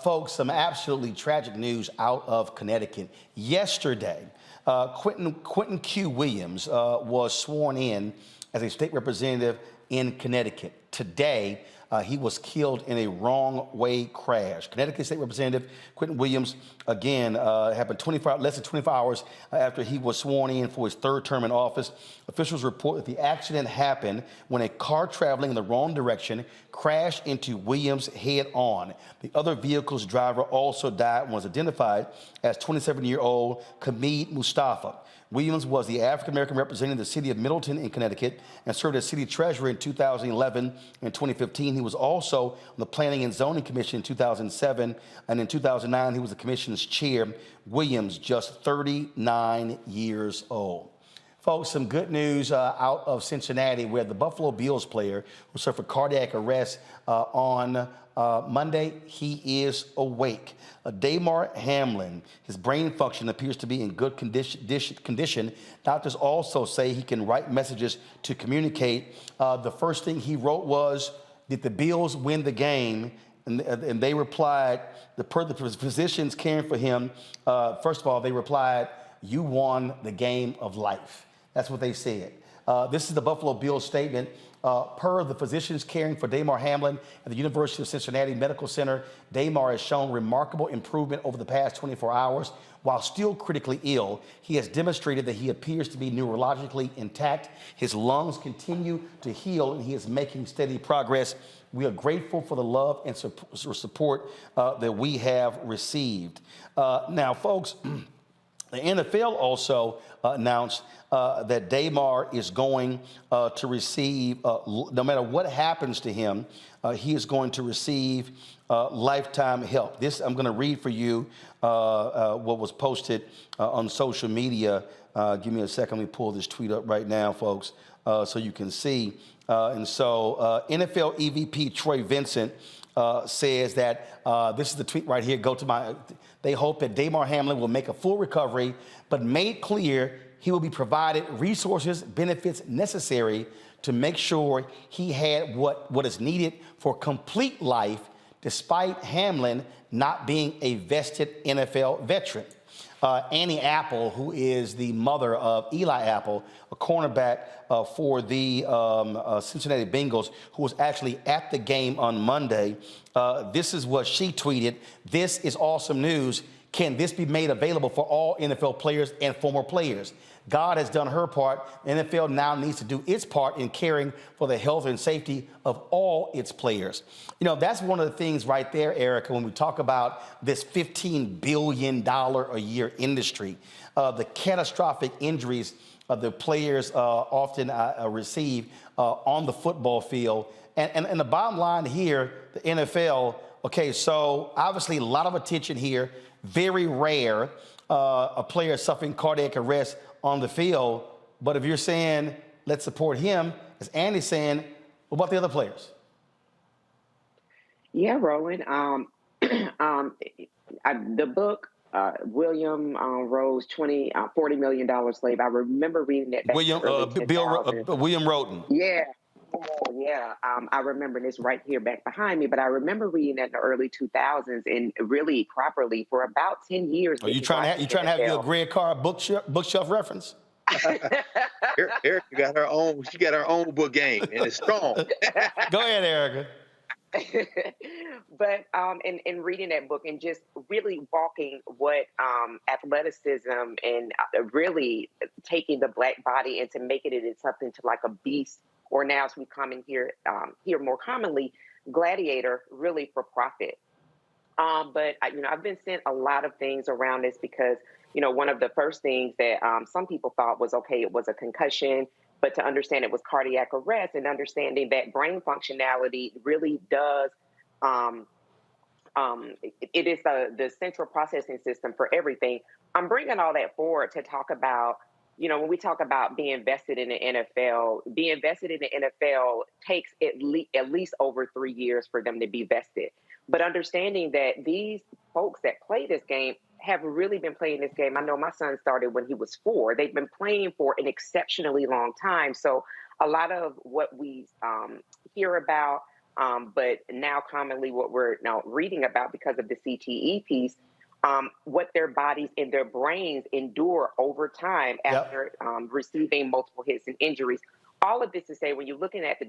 Speaker 1: Folks, some absolutely tragic news out of Connecticut. Yesterday, Quentin Q Williams was sworn in as a state representative in Connecticut. Today, he was killed in a wrong-way crash. Connecticut State Representative Quentin Williams, again, happened less than 24 hours after he was sworn in for his third term in office. Officials report that the accident happened when a car traveling in the wrong direction crashed into Williams head-on. The other vehicle's driver also died and was identified as 27-year-old Kamid Mustafa. Williams was the African-American representing the city of Middleton in Connecticut and served as city treasurer in 2011 and 2015. He was also on the Planning and Zoning Commission in 2007, and in 2009, he was the commission's chair. Williams, just 39 years old. Folks, some good news out of Cincinnati, where the Buffalo Bills player who suffered cardiac arrest on Monday, he is awake. Damar Hamlin, his brain function appears to be in good condition. Doctors also say he can write messages to communicate. The first thing he wrote was, "Did the Bills win the game?" And they replied, the physicians caring for him, first of all, they replied, "You won the game of life." That's what they said. This is the Buffalo Bills statement. Per the physicians caring for Damar Hamlin at the University of Cincinnati Medical Center, Damar has shown remarkable improvement over the past 24 hours. While still critically ill, he has demonstrated that he appears to be neurologically intact. His lungs continue to heal, and he is making steady progress. We are grateful for the love and support that we have received. Now, folks, the NFL also announced that Damar is going to receive, no matter what happens to him, he is going to receive lifetime help. This, I'm going to read for you what was posted on social media. Give me a second. Let me pull this tweet up right now, folks, so you can see. NFL EVP Troy Vincent says that this is the tweet right here. They hope that Damar Hamlin will make a full recovery, but made clear he will be provided resources, benefits necessary to make sure he had what is needed for complete life, despite Hamlin not being a vested NFL veteran. Annie Apple, who is the mother of Eli Apple, a cornerback for the Cincinnati Bengals, who was actually at the game on Monday. This is what she tweeted. "This is awesome news. Can this be made available for all NFL players and former players? God has done her part. NFL now needs to do its part in caring for the health and safety of all its players. You know, that's one of the things right there, Erica, when we talk about this $15 billion a year industry, the catastrophic injuries the players often receive on the football field. And the bottom line here, the NFL, okay, so obviously a lot of attention here, very rare, a player suffering cardiac arrest on the field. But if you're saying, let's support him, as Andy's saying, what about the other players?
Speaker 4: Yeah, Roland. The book, William Rose, $40 million slave. I remember reading that.
Speaker 1: William Roden.
Speaker 4: Yeah. Oh, yeah. I remember this right here back behind me, but I remember reading that in the early 2000s and really properly for about 10 years.
Speaker 1: Are you trying to have your Greg Carr bookshelf reference?
Speaker 9: Erica got her own. She got her own book game, and it's strong.
Speaker 1: Go ahead, Erica.
Speaker 4: But in reading that book and just really walking what athleticism and really taking the Black body and to making it into something to like a beast, or now as we come in here more commonly, gladiator, really for profit. But I've been sent a lot of things around this because one of the first things that some people thought was okay, it was a concussion. But to understand it was cardiac arrest and understanding that brain functionality really does, it is the central processing system for everything. I'm bringing all that forward to talk about, when we talk about being vested in the NFL, being vested in the NFL takes at least over 3 years for them to be vested. But understanding that these folks that play this game have really been playing this game. I know my son started when he was 4. They've been playing for an exceptionally long time. So a lot of what we hear about, but now commonly what we're now reading about because of the CTE piece, what their bodies and their brains endure over time after receiving multiple hits and injuries. All of this to say, when you're looking at the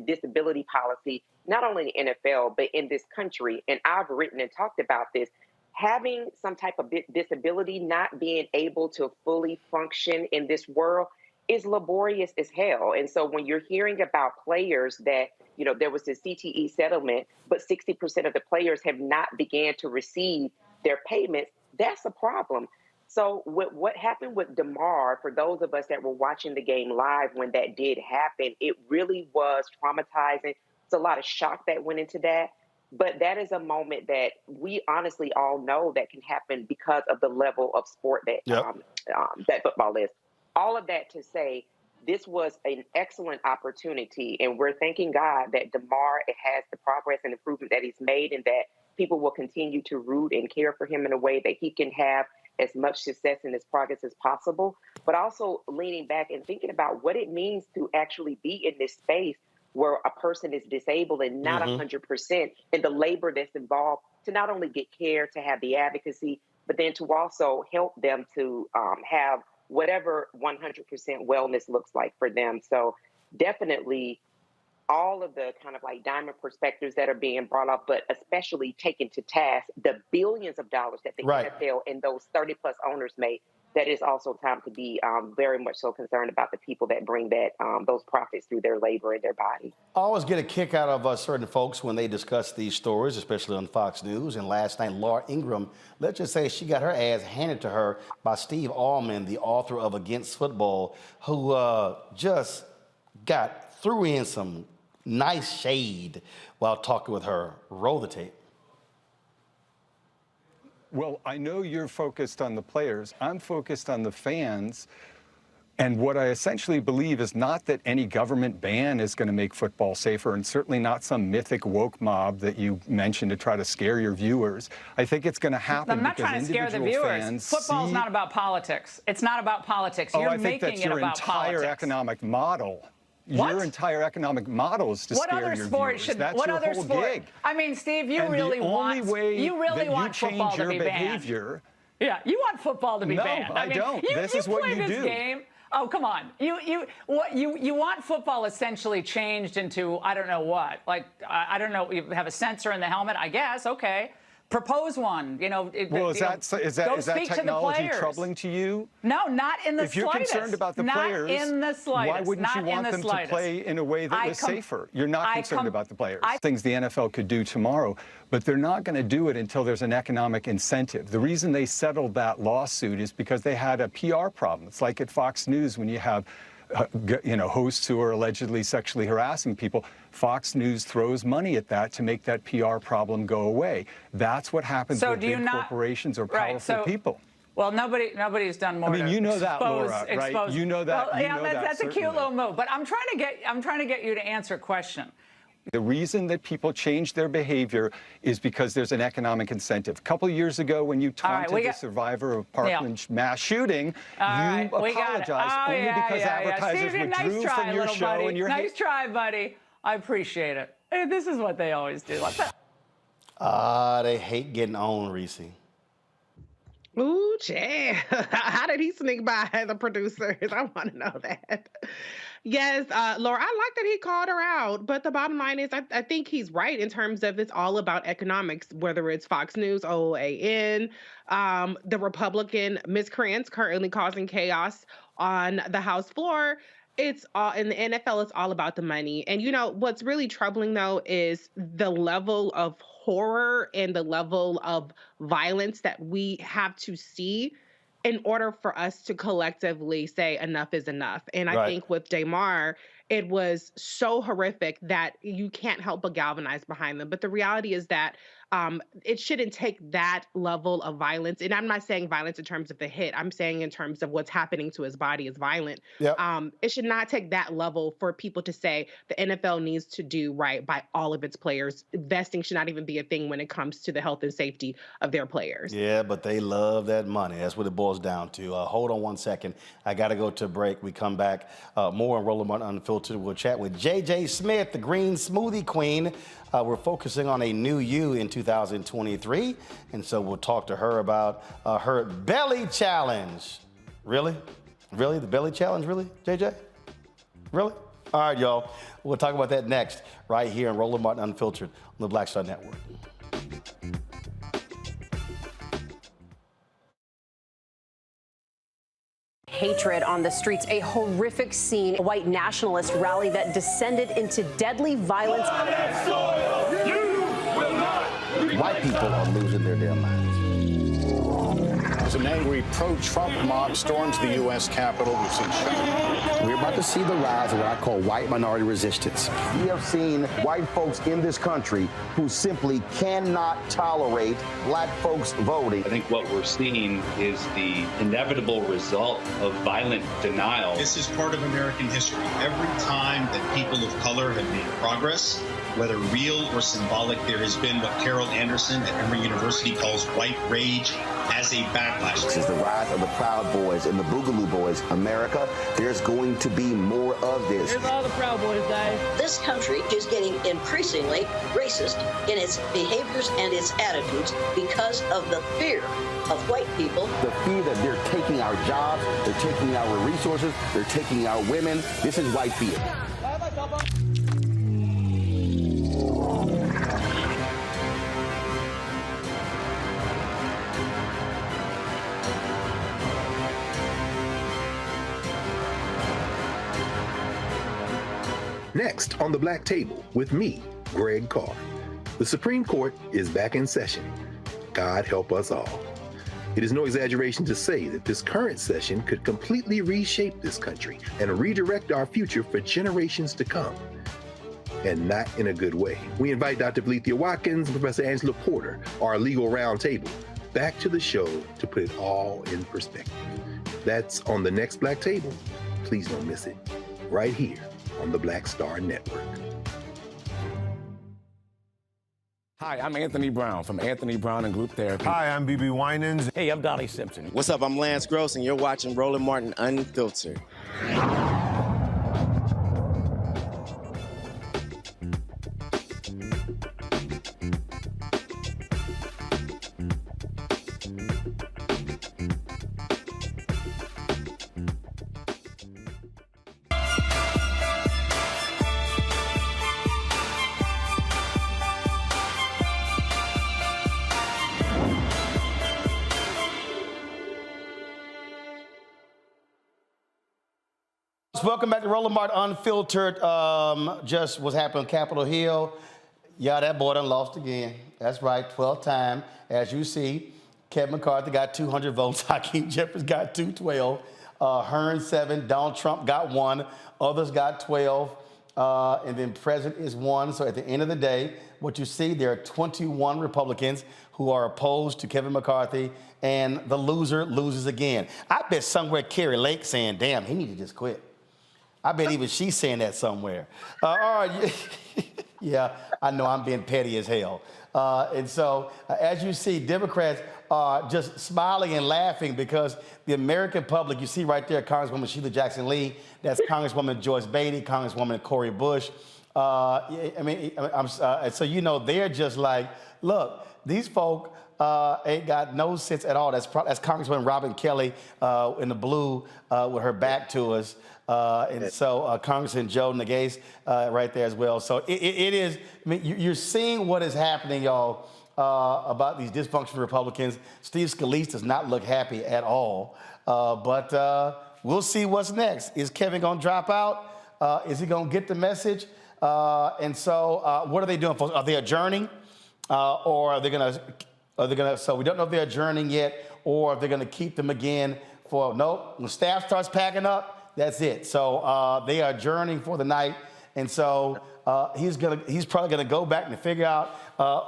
Speaker 4: disability policy, not only in the NFL, but in this country, and I've written and talked about this, having some type of disability, not being able to fully function in this world is laborious as hell. And so when you're hearing about players that, there was a CTE settlement, but 60% of the players have not began to receive their payments, that's a problem. So what happened with DeMar, for those of us that were watching the game live when that did happen, it really was traumatizing. It's a lot of shock that went into that. But that is a moment that we honestly all know that can happen because of the level of sport that that football is. All of that to say, this was an excellent opportunity, and we're thanking God that DeMar has the progress and improvement that he's made, and that people will continue to root and care for him in a way that he can have as much success in his progress as possible. But also leaning back and thinking about what it means to actually be in this space where a person is disabled and not 100%, and the labor that's involved to not only get care, to have the advocacy, but then to also help them to have whatever 100% wellness looks like for them. So definitely all of the kind of like diamond perspectives that are being brought up, but especially taken to task the billions of dollars that the NFL and those 30 plus owners made. That is also time to be very much so concerned about the people that bring that those profits through their labor and their body.
Speaker 1: I always get a kick out of certain folks when they discuss these stories, especially on Fox News. And last night, Laura Ingraham, let's just say she got her ass handed to her by Steve Allman, the author of Against Football, who just threw in some nice shade while talking with her. Roll the tape.
Speaker 11: Well, I know you're focused on the players. I'm focused on the fans. And what I essentially believe is not that any government ban is going to make football safer, and certainly not some mythic woke mob that you mentioned to try to scare your viewers. I think it's going to happen.
Speaker 13: I'm not trying to scare the viewers. Football's not about politics. It's not about politics. You're making it about politics.
Speaker 11: Your entire economic model.
Speaker 13: What?
Speaker 11: Your entire economic model is to scare your viewers. That's
Speaker 13: what
Speaker 11: your
Speaker 13: other
Speaker 11: whole
Speaker 13: sport?
Speaker 11: gig.
Speaker 13: I mean, Steve, you really want football to be banned. Yeah, you want football to be banned.
Speaker 11: I don't. This is what you do.
Speaker 13: Game. Oh, come on. You want football essentially changed into I don't know what. Like I don't know. You have a sensor in the helmet, I guess. Okay. Propose one. You know.
Speaker 11: Well, is that technology troubling to you?
Speaker 13: No, not in the
Speaker 11: slightest. If you're concerned about the players,
Speaker 13: not in the slightest.
Speaker 11: Why wouldn't you want them to play in a way that was safer? You're not concerned about the players. Things the NFL could do tomorrow, but they're not going to do it until there's an economic incentive. The reason they settled that lawsuit is because they had a PR problem. It's like at Fox News when you have hosts who are allegedly sexually harassing people. Fox News throws money at that to make that PR problem go away. That's what happens with big corporations or powerful people.
Speaker 13: Well, nobody's done more.
Speaker 11: I mean, you know that, Laura, right? You know that.
Speaker 13: Well, yeah, that's a cute little move. But I'm trying to get you to answer a question.
Speaker 11: The reason that people change their behavior is because there's an economic incentive. A couple of years ago, when you taunted the survivor of Parkland mass shooting, you apologized only because advertisers withdrew from your show and your
Speaker 13: Nice try, buddy. I appreciate it. Hey, this is what they always do.
Speaker 1: They hate getting owned, Reese.
Speaker 15: Ooh, yeah. How did he sneak by the producers? I want to know that. Yes, Laura, I like that he called her out, but the bottom line is I think he's right in terms of it's all about economics, whether it's Fox News, OAN, the Republican miscreants currently causing chaos on the House floor. It's all in the NFL, it's all about the money. And you know, what's really troubling though is the level of horror and the level of violence that we have to see in order for us to collectively say enough is enough. And I think with Damar, it was so horrific that you can't help but galvanize behind them. But the reality is that it shouldn't take that level of violence. And I'm not saying violence in terms of the hit. I'm saying in terms of what's happening to his body is violent. Yep. It should not take that level for people to say the NFL needs to do right by all of its players. Vesting should not even be a thing when it comes to the health and safety of their players.
Speaker 1: Yeah, but they love that money. That's what it boils down to. Hold on one second. I got to go to a break. We come back. More on Roland Martin Unfiltered. We'll chat with J.J. Smith, the Green Smoothie Queen. We're focusing on a new you in 2023, and so we'll talk to her about her belly challenge. Really? Really? The belly challenge? Really, JJ? Really? All right, y'all. We'll talk about that next, right here on Roland Martin Unfiltered on the Black Star Network.
Speaker 16: Hatred on the streets, a horrific scene, a white nationalist rally that descended into deadly violence.
Speaker 14: White people are losing their damn minds.
Speaker 17: As an angry pro-Trump mob storms the U.S. Capitol, we've seen shooting.
Speaker 14: We're about to see the rise of what I call white minority resistance. We have seen white folks in this country who simply cannot tolerate black folks voting.
Speaker 19: I think what we're seeing is the inevitable result of violent denial.
Speaker 18: This is part of American history. Every time that people of color have made progress, whether real or symbolic, there has been what Carol Anderson at Emory University calls white rage as a backlash.
Speaker 14: This is the rise of the Proud Boys and the Boogaloo Boys. America, there's going to be more of this.
Speaker 22: Here's all the Proud Boys, guys. This country is getting increasingly racist in its behaviors and its attitudes because of the fear of white people.
Speaker 14: The fear that they're taking our jobs, they're taking our resources, they're taking our women. This is white fear.
Speaker 9: Next on the Black Table with me, Greg Carr. The Supreme Court is back in session. God help us all. It is no exaggeration to say that this current session could completely reshape this country and redirect our future for generations to come. And not in a good way. We invite Dr. Valencia Watkins and Professor Angela Porter, our legal roundtable, back to the show to put it all in perspective. That's on the next Black Table. Please don't miss it. Right here on the Black Star Network.
Speaker 7: Hi, I'm Anthony Brown from Anthony Brown and Group Therapy.
Speaker 24: Hi, I'm BB Winans.
Speaker 20: Hey, I'm Dolly Simpson.
Speaker 21: What's up? I'm Lance Gross, and you're watching Roland Martin Unfiltered.
Speaker 1: Welcome back to Roland Martin Unfiltered. Just what's happening on Capitol Hill. Yeah, that boy done lost again. That's right, 12th time. As you see, Kevin McCarthy got 200 votes. Hakeem Jeffries got 212. Hearn 7. Donald Trump got 1. Others got 12. And then President is 1. So at the end of the day, what you see, there are 21 Republicans who are opposed to Kevin McCarthy, and the loser loses again. I bet somewhere Carrie Lake saying, damn, he need to just quit. I bet even she's saying that somewhere. All right. Yeah, I know I'm being petty as hell. And so, as you see, Democrats are just smiling and laughing because the American public, you see right there, Congresswoman Sheila Jackson Lee, that's Congresswoman Joyce Beatty, Congresswoman Cori Bush. So, you know, they're just like, look, these folk ain't got no sense at all. That's Congresswoman Robin Kelly in the blue with her back to us. So Congressman Joe Nagase right there as well. So it is, I mean, you're seeing what is happening, y'all, about these dysfunctional Republicans. Steve Scalise does not look happy at all. But we'll see what's next. Is Kevin going to drop out? Is he going to get the message? And so what are they doing, folks? Are they adjourning? Or are they going to, so we don't know if they're adjourning yet, or if they're going to keep them again for, nope, when staff starts packing up, that's it. So they are adjourning for the night, and so he's probably gonna go back and figure out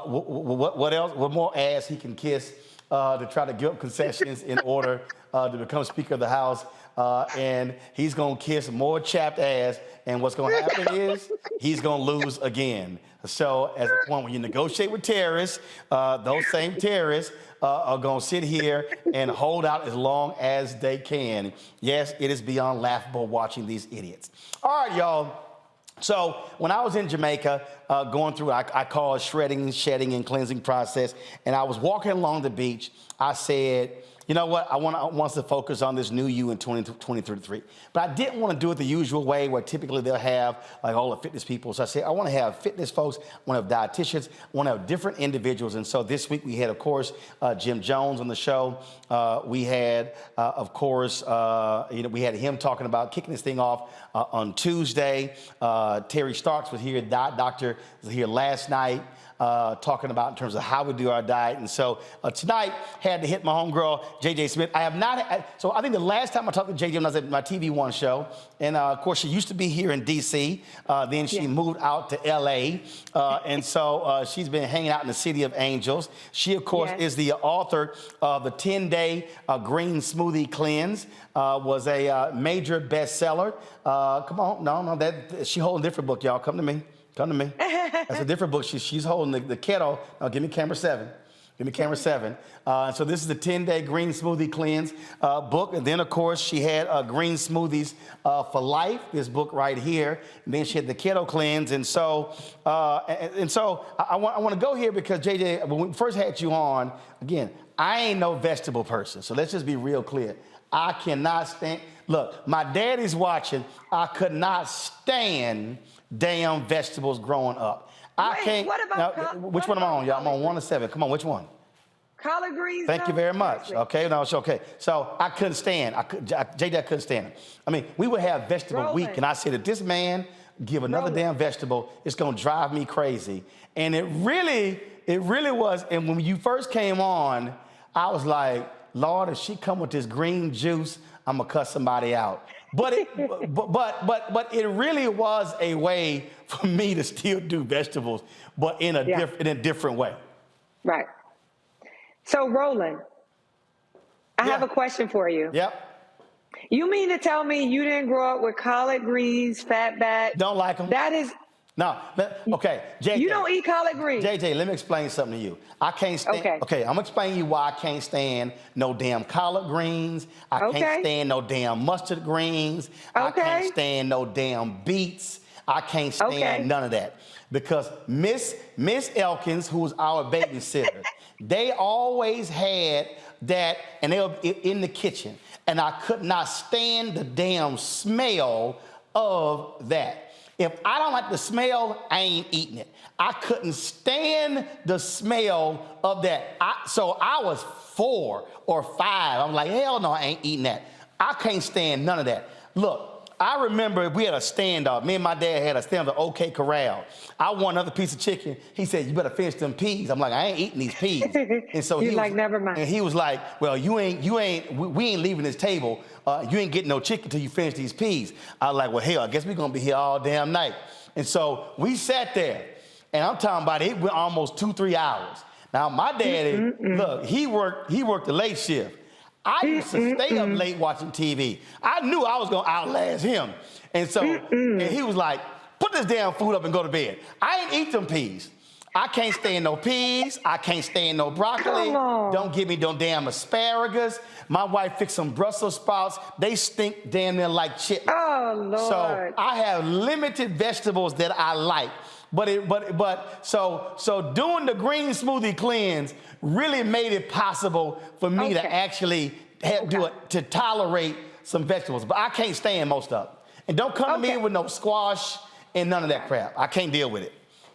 Speaker 1: what else, what more ass he can kiss to try to give up concessions in order to become Speaker of the House. And he's gonna kiss more chapped ass, and what's gonna happen is he's gonna lose again. So at the point when you negotiate with terrorists, those same terrorists are going to sit here and hold out as long as they can. Yes, it is beyond laughable watching these idiots. All right, y'all. So when I was in Jamaica, going through, I call it shredding, shedding, and cleansing process, and I was walking along the beach, I said, you know what, I want us to focus on this new you in 2033. But I didn't want to do it the usual way where typically they'll have like all the fitness people. So I said, I want to have fitness folks, I want to have dietitians, I want to have different individuals. And so this week we had, of course, Jim Jones on the show. We had, of course, we had him talking about kicking this thing off on Tuesday. Terry Starks was here, doctor was here last night. Talking about in terms of how we do our diet. And so tonight, had to hit my homegirl, JJ Smith. I have not, so I think the last time I talked to JJ when I was at my TV One show, and of course she used to be here in DC, then she moved out to LA, and so she's been hanging out in the City of Angels. She, of course, is the author of the 10-Day Green Smoothie Cleanse, was a major bestseller. Come on, no, she holding a different book, y'all, come to me. Come to me. That's a different book. She's holding the kettle. Now, give me camera 7. Give me camera 7. So this is the 10-Day Green Smoothie Cleanse book. And then, of course, she had Green Smoothies for Life, this book right here. And then she had the Keto Cleanse. And so, I want to go here because, JJ, when we first had you on, again, I ain't no vegetable person. So let's just be real clear. I cannot stand. Look, my daddy's watching. I could not stand damn vegetables growing up. I can't. What about which one am I on, y'all? I'm on 1 to 7. Come on, which one?
Speaker 3: Collard greens.
Speaker 1: Thank you very much. Okay, no, it's okay. So I couldn't stand. I couldn't stand it. I mean, we would have vegetable week, and I said, if this man give another damn vegetable, it's gonna drive me crazy. And it really was. And when you first came on, I was like, Lord, if she come with this green juice, I'm gonna cut somebody out. But it really was a way for me to still do vegetables, but in a different way.
Speaker 3: Right. So, Roland, I have a question for you.
Speaker 1: Yep.
Speaker 3: You mean to tell me you didn't grow up with collard greens, fatback?
Speaker 1: Don't like them.
Speaker 3: That is.
Speaker 1: No, okay, JJ.
Speaker 3: You don't eat collard greens.
Speaker 1: JJ, let me explain something to you. I can't stand, okay, I'm gonna explain to you why I can't stand no damn collard greens. I can't stand no damn mustard greens. I can't stand no damn beets. I can't stand none of that. Because Miss Elkins, who was our babysitter, they always had that, and they were in the kitchen. And I could not stand the damn smell of that. If I don't like the smell, I ain't eating it. I couldn't stand the smell of that. So I was 4 or 5. I'm like, hell no, I ain't eating that. I can't stand none of that. Look, I remember we had a standoff. Me and my dad had a standoff, OK Corral. I want another piece of chicken. He said, you better finish them peas. I'm like, I ain't eating these peas. And so
Speaker 3: You're like, never mind.
Speaker 1: And he was like, well, we ain't leaving this table. You ain't getting no chicken till you finish these peas. I was like, well, hell, I guess we're gonna be here all damn night. And so we sat there, and I'm talking about it went almost 2-3 hours. Now my dad, look, he worked the late shift. I used to stay up late watching TV. I knew I was gonna outlast him. And so, and he was like, put this damn food up and go to bed. I ain't eat them peas. I can't stand no peas. I can't stand no broccoli. Don't give me no damn asparagus. My wife fixed some Brussels sprouts. They stink damn near like chitlins.
Speaker 3: Oh, Lord.
Speaker 1: So I have limited vegetables that I like. So doing the green smoothie cleanse really made it possible for me to actually to tolerate some vegetables. But I can't stand most of them. And don't come to me with no squash and none of that crap. I can't deal with it.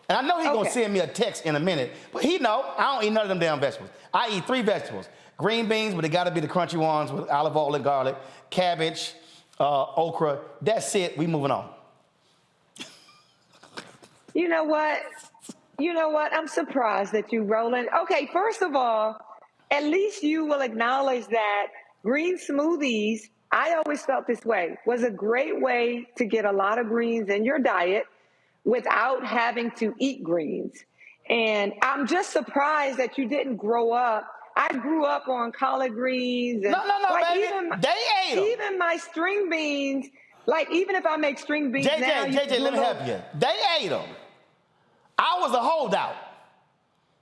Speaker 1: And I know he's gonna send me a text in a minute, but he know I don't eat none of them damn vegetables. I eat 3 vegetables. Green beans, but they gotta be the crunchy ones with olive oil and garlic, cabbage, okra. That's it, we moving on.
Speaker 3: You know what? I'm surprised that you, Roland. Okay, first of all, at least you will acknowledge that green smoothies, I always felt this way, was a great way to get a lot of greens in your diet without having to eat greens. And I'm just surprised that you didn't grow up. I grew up on collard greens. And
Speaker 1: no,
Speaker 3: like
Speaker 1: baby. They ate them.
Speaker 3: Even my string beans, like even if I make string beans now.
Speaker 1: JJ, let me help you. They ate them. I was a holdout.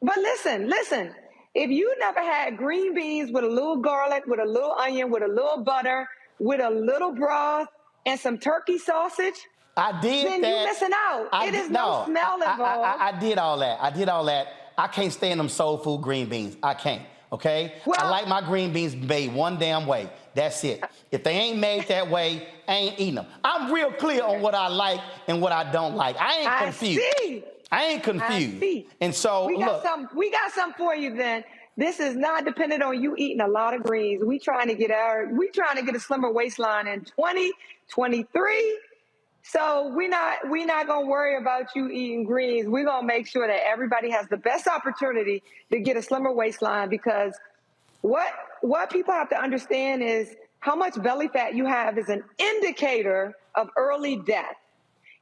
Speaker 3: But listen. If you never had green beans with a little garlic, with a little onion, with a little butter, with a little broth, and some turkey sausage,
Speaker 1: I did
Speaker 3: then
Speaker 1: that.
Speaker 3: you're missing out. It is no smell involved.
Speaker 1: I did all that. I can't stand them soul food green beans. I can't, okay?
Speaker 3: Well,
Speaker 1: I like my green beans made one damn way. That's it. If they ain't made that way, I ain't eating them. I'm real clear on what I like and what I don't like. I ain't confused. I ain't confused. And so,
Speaker 3: we got something for you then. This is not dependent on you eating a lot of greens. We trying to get a slimmer waistline in 2023. So we're not gonna worry about you eating greens. We're gonna make sure that everybody has the best opportunity to get a slimmer waistline, because what people have to understand is how much belly fat you have is an indicator of early death.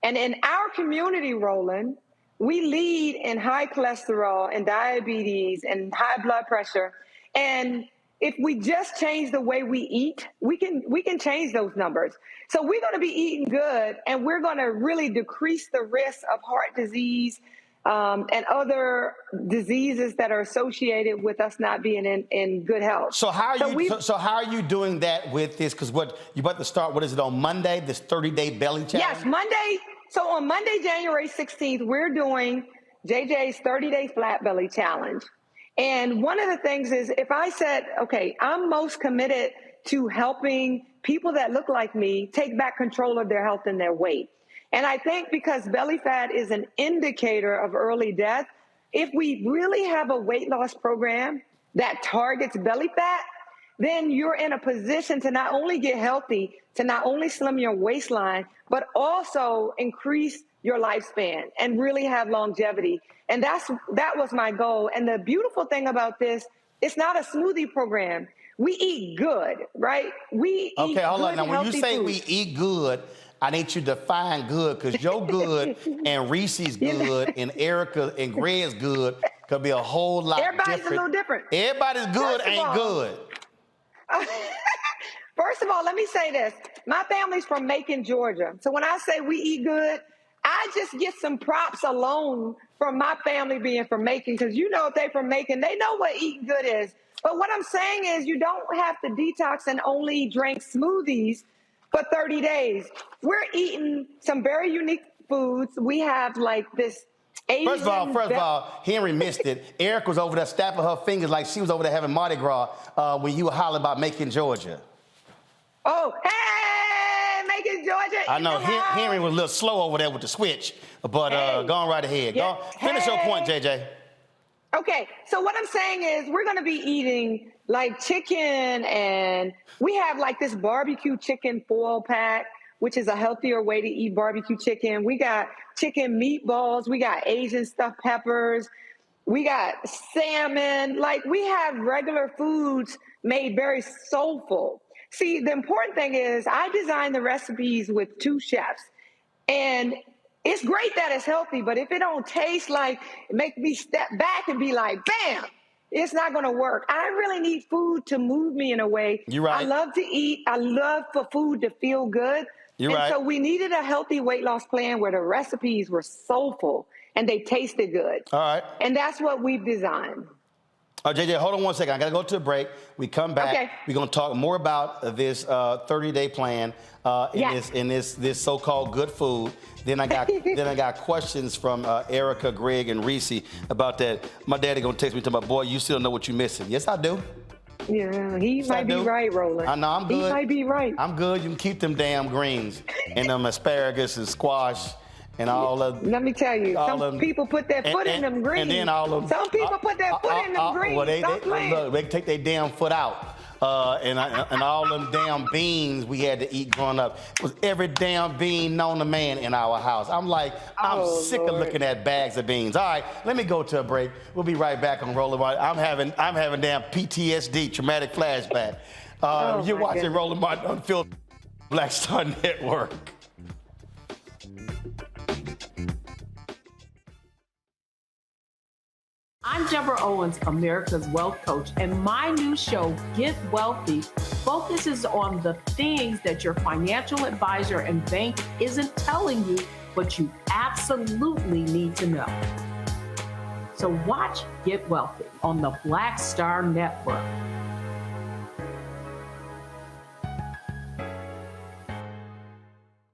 Speaker 3: And in our community, Roland, we lead in high cholesterol and diabetes and high blood pressure. And if we just change the way we eat, we can change those numbers. So we're going to be eating good, and we're going to really decrease the risk of heart disease and other diseases that are associated with us not being in good health.
Speaker 1: So how are you doing that with this? Because what you about to start? What is it on Monday? This 30-day belly challenge?
Speaker 3: Yes, Monday. So on Monday, January 16th, we're doing JJ's 30-day flat belly challenge. And one of the things is, if I said, okay, I'm most committed to helping people that look like me take back control of their health and their weight. And I think because belly fat is an indicator of early death, if we really have a weight loss program that targets belly fat, then you're in a position to not only get healthy, to not only slim your waistline, but also increase your lifespan and really have longevity. And that was my goal. And the beautiful thing about this, it's not a smoothie program. We eat good, right? We eat
Speaker 1: hold on. Now, when you say
Speaker 3: food.
Speaker 1: we eat good, I need you to define good, because your good and Reese's good and Erica and Greg's good could be a whole lot different.
Speaker 3: Everybody's a little different.
Speaker 1: Everybody's good ain't good.
Speaker 3: First of all, let me say this. My family's from Macon, Georgia. So when I say we eat good, I just get some props alone from my family being from Macon, because if they're from Macon, they know what eating good is. But what I'm saying is, you don't have to detox and only drink smoothies for 30 days. We're eating some very unique foods. We have like this Asian...
Speaker 1: First of all, Henry missed it. Eric was over there snapping her fingers like she was over there having Mardi Gras when you were hollering about Macon, Georgia.
Speaker 3: Oh, hey, Macon, Georgia.
Speaker 1: I know Henry was a little slow over there with the switch, but go on right ahead.
Speaker 3: Yeah.
Speaker 1: Finish your point, JJ.
Speaker 3: Okay, so what I'm saying is we're going to be eating like chicken, and we have like this barbecue chicken foil pack. which is a healthier way to eat barbecue chicken. We got chicken meatballs. We got Asian stuffed peppers. We got salmon. Like, we have regular foods made very soulful. See, the important thing is I designed the recipes with 2 chefs. And it's great that it's healthy, but if it don't taste like, it make me step back and be like, bam, it's not going to work. I really need food to move me in a way.
Speaker 1: You're right.
Speaker 3: I love to eat. I love for food to feel good.
Speaker 1: You're right.
Speaker 3: So we needed a healthy weight loss plan where the recipes were soulful and they tasted good.
Speaker 1: All right.
Speaker 3: And that's what we've designed.
Speaker 1: JJ, hold on one second. I got to go to a break. We come back. Okay. We're going to talk more about this 30-day plan in this so-called good food. Then I got questions from Erica, Greg, and Reese about that. My daddy going to text me talking about, boy, you still know what you're missing. Yes, I do.
Speaker 3: Yeah, he might be right, Roland.
Speaker 1: I know, I'm good.
Speaker 3: He might be right.
Speaker 1: I'm good. You can keep them damn greens and them asparagus and squash. And all of,
Speaker 3: let me tell you, some people put their foot in them greens.
Speaker 1: And then all of
Speaker 3: some people put their foot in them greens.
Speaker 1: Well, they take their damn foot out. And all them damn beans we had to eat growing up. It was every damn bean known to man in our house. I'm like, I'm sick of looking at bags of beans. All right, let me go to a break. We'll be right back on Rolling Martin. I'm having damn PTSD, traumatic flashback. You're watching Rolling Martin on Phil Black Star Network.
Speaker 2: I'm Deborah Owens, America's Wealth Coach, and my new show, Get Wealthy, focuses on the things that your financial advisor and bank isn't telling you, but you absolutely need to know. So watch Get Wealthy on the Black Star Network.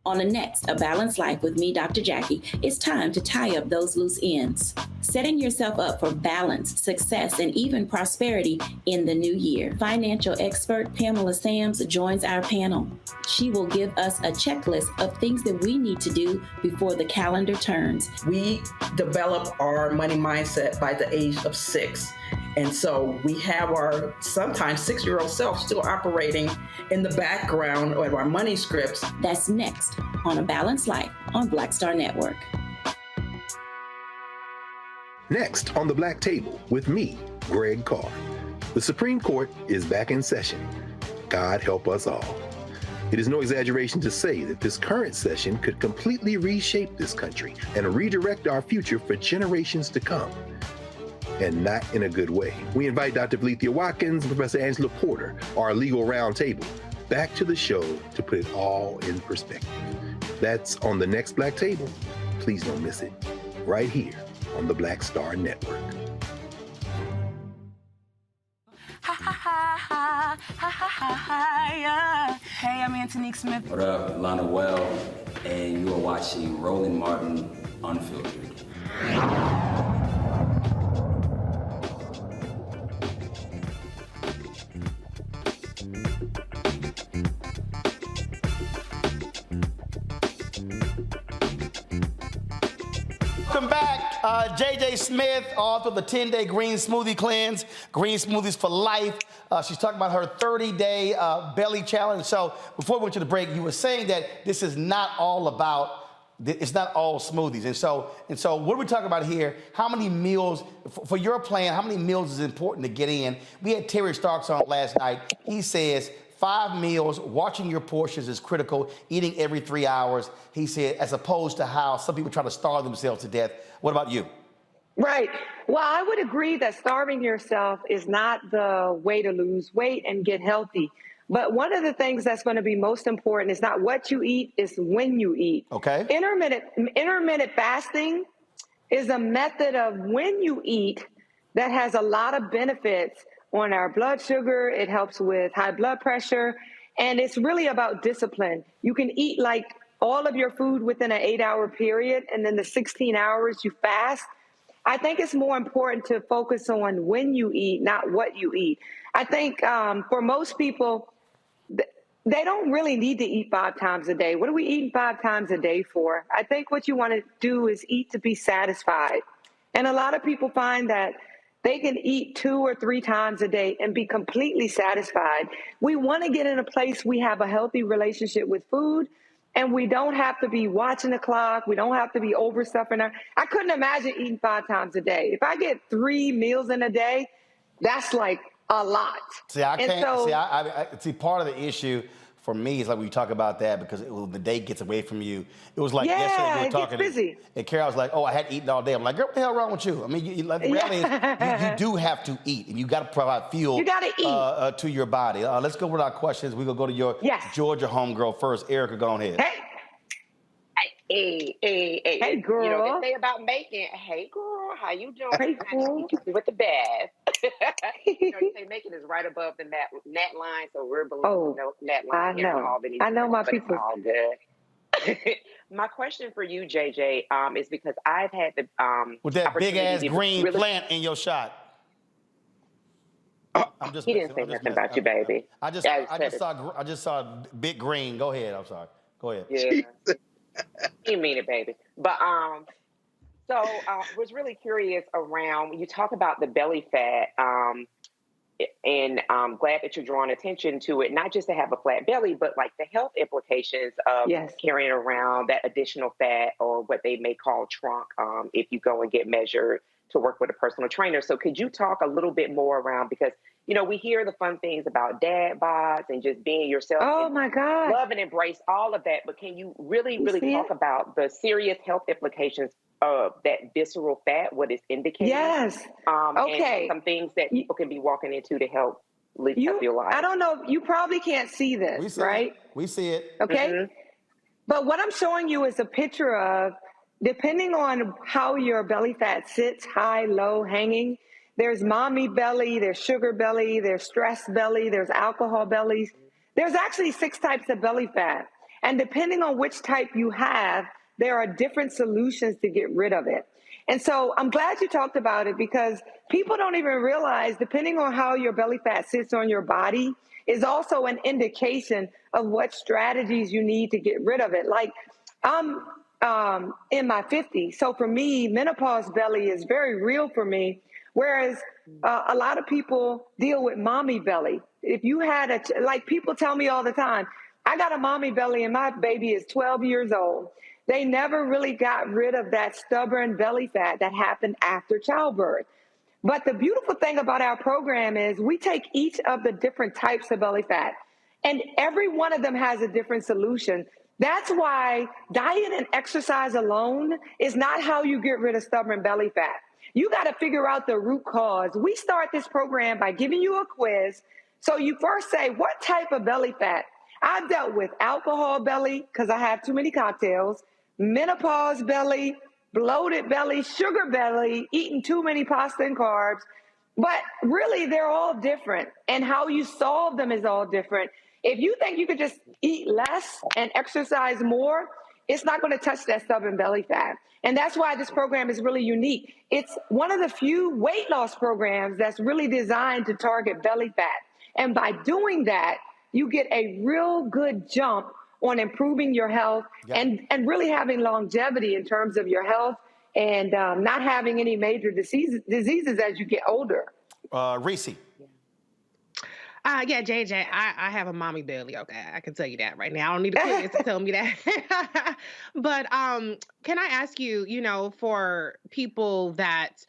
Speaker 5: On the next A Balanced Life with me, Dr. Jackie, it's time to tie up those loose ends, setting yourself up for balance, success, and even prosperity in the new year. Financial expert Pamela Sams joins our panel. She will give us a checklist of things that we need to do before the calendar turns.
Speaker 20: We develop our money mindset by the age of 6. And so we have our sometimes 6-year-old self still operating in the background of our money scripts.
Speaker 5: That's next on A Balanced Life on Black Star Network.
Speaker 9: Next on the Black Table with me, Greg Carr. The Supreme Court is back in session. God help us all. It is no exaggeration to say that this current session could completely reshape this country and redirect our future for generations to come. And not in a good way. We invite Dr. Valethia Watkins and Professor Angela Porter, our legal roundtable, back to the show to put it all in perspective. That's on the next Black Table. Please don't miss it. Right here on the Black Star Network.
Speaker 23: Hey, I'm Antonique Smith.
Speaker 10: What up, Lana Well, and you are watching Roland Martin Unfiltered.
Speaker 1: Welcome back. JJ Smith, author of the 10-Day Green Smoothie Cleanse, Green Smoothies for Life. She's talking about her 30-day belly challenge. So before we went to the break, you were saying that this is not all about, it's not all smoothies. And so what are we talking about here? How many meals, for your plan, how many meals is important to get in? We had Terry Starks on last night. He says 5 meals, watching your portions is critical, eating every 3 hours, he said, as opposed to how some people try to starve themselves to death. What about you?
Speaker 3: Right. Well, I would agree that starving yourself is not the way to lose weight and get healthy. But one of the things that's going to be most important is not what you eat, it's when you eat.
Speaker 1: Okay.
Speaker 3: Intermittent fasting is a method of when you eat that has a lot of benefits on our blood sugar. It helps with high blood pressure. And it's really about discipline. You can eat like all of your food within an 8-hour period, and then the 16 hours you fast. I think it's more important to focus on when you eat, not what you eat. I think for most people, they don't really need to eat 5 times a day. What are we eating 5 times a day for? I think what you want to do is eat to be satisfied. And a lot of people find that they can eat 2 or 3 times a day and be completely satisfied. We want to get in a place we have a healthy relationship with food and we don't have to be watching the clock. We don't have to be overstuffing I couldn't imagine eating 5 times a day. If I get 3 meals in a day, that's like a lot.
Speaker 1: See, I can't see part of the issue for me is like when you talk about that because the day gets away from you. It was like yesterday we were talking.
Speaker 3: Gets busy.
Speaker 1: And Carol was like, "Oh, I hadn't eaten all day." I'm like, "Girl, what the hell wrong with you?" I mean, the reality is you do have to eat, and you got to provide fuel.
Speaker 3: You got to eat
Speaker 1: to your body. Let's go with our questions. We're gonna go to your Georgia homegirl first. Erica, go on ahead.
Speaker 4: Hey,
Speaker 3: girl.
Speaker 4: You know, they say about Macon. Hey, girl, how you doing? Hey, girl. With the best. You know, you say Macon is right above the Nat line, so we're below Nat line here in Albany.
Speaker 3: I know my people.
Speaker 4: It's all good. My question for you, JJ, is because I've had the
Speaker 1: with that big ass green plant in your shot.
Speaker 4: He didn't say nothing about you, baby.
Speaker 1: I just saw big green. Go ahead. I'm sorry. Go ahead.
Speaker 4: Yeah. You mean it, baby. But so was really curious around, you talk about the belly fat, and I'm glad that you're drawing attention to it, not just to have a flat belly, but like the health implications of carrying around that additional fat, or what they may call trunk, if you go and get measured to work with a personal trainer. So could you talk a little bit more around, because, you know, we hear the fun things about dad bods and just being yourself.
Speaker 3: Oh my God.
Speaker 4: Love and embrace all of that. But can you really talk about the serious health implications of that visceral fat, what it's indicating?
Speaker 3: Yes. Okay.
Speaker 4: And some things that people can be walking into to help live your life.
Speaker 3: I don't know. You probably can't see this, right?
Speaker 1: We see it.
Speaker 3: Okay.
Speaker 4: Mm-hmm.
Speaker 3: But what I'm showing you is a picture of, depending on how your belly fat sits, high, low, hanging, there's mommy belly, there's sugar belly, there's stress belly, there's alcohol bellies. There's actually 6 types of belly fat. And depending on which type you have, there are different solutions to get rid of it. And so I'm glad you talked about it, because people don't even realize, depending on how your belly fat sits on your body, is also an indication of what strategies you need to get rid of it. Like, I'm in my 50s. So for me, menopause belly is very real for me. Whereas a lot of people deal with mommy belly. If you had like people tell me all the time, I got a mommy belly and my baby is 12 years old. They never really got rid of that stubborn belly fat that happened after childbirth. But the beautiful thing about our program is we take each of the different types of belly fat, and every one of them has a different solution. That's why diet and exercise alone is not how you get rid of stubborn belly fat. You got to figure out the root cause. We start this program by giving you a quiz. So you first say, what type of belly fat? I've dealt with alcohol belly because I have too many cocktails, menopause belly, bloated belly, sugar belly, eating too many pasta and carbs. But really, they're all different. And how you solve them is all different. If you think you could just eat less and exercise more, it's not going to touch that stubborn belly fat. And that's why this program is really unique. It's one of the few weight loss programs that's really designed to target belly fat. And by doing that, you get a real good jump on improving your health and really having longevity in terms of your health, and not having any major diseases as you get older.
Speaker 1: Reese.
Speaker 15: Yeah, JJ, I have a mommy belly. Okay, I can tell you that right now. I don't need a quiz to tell me that. But can I ask you, you know, for people that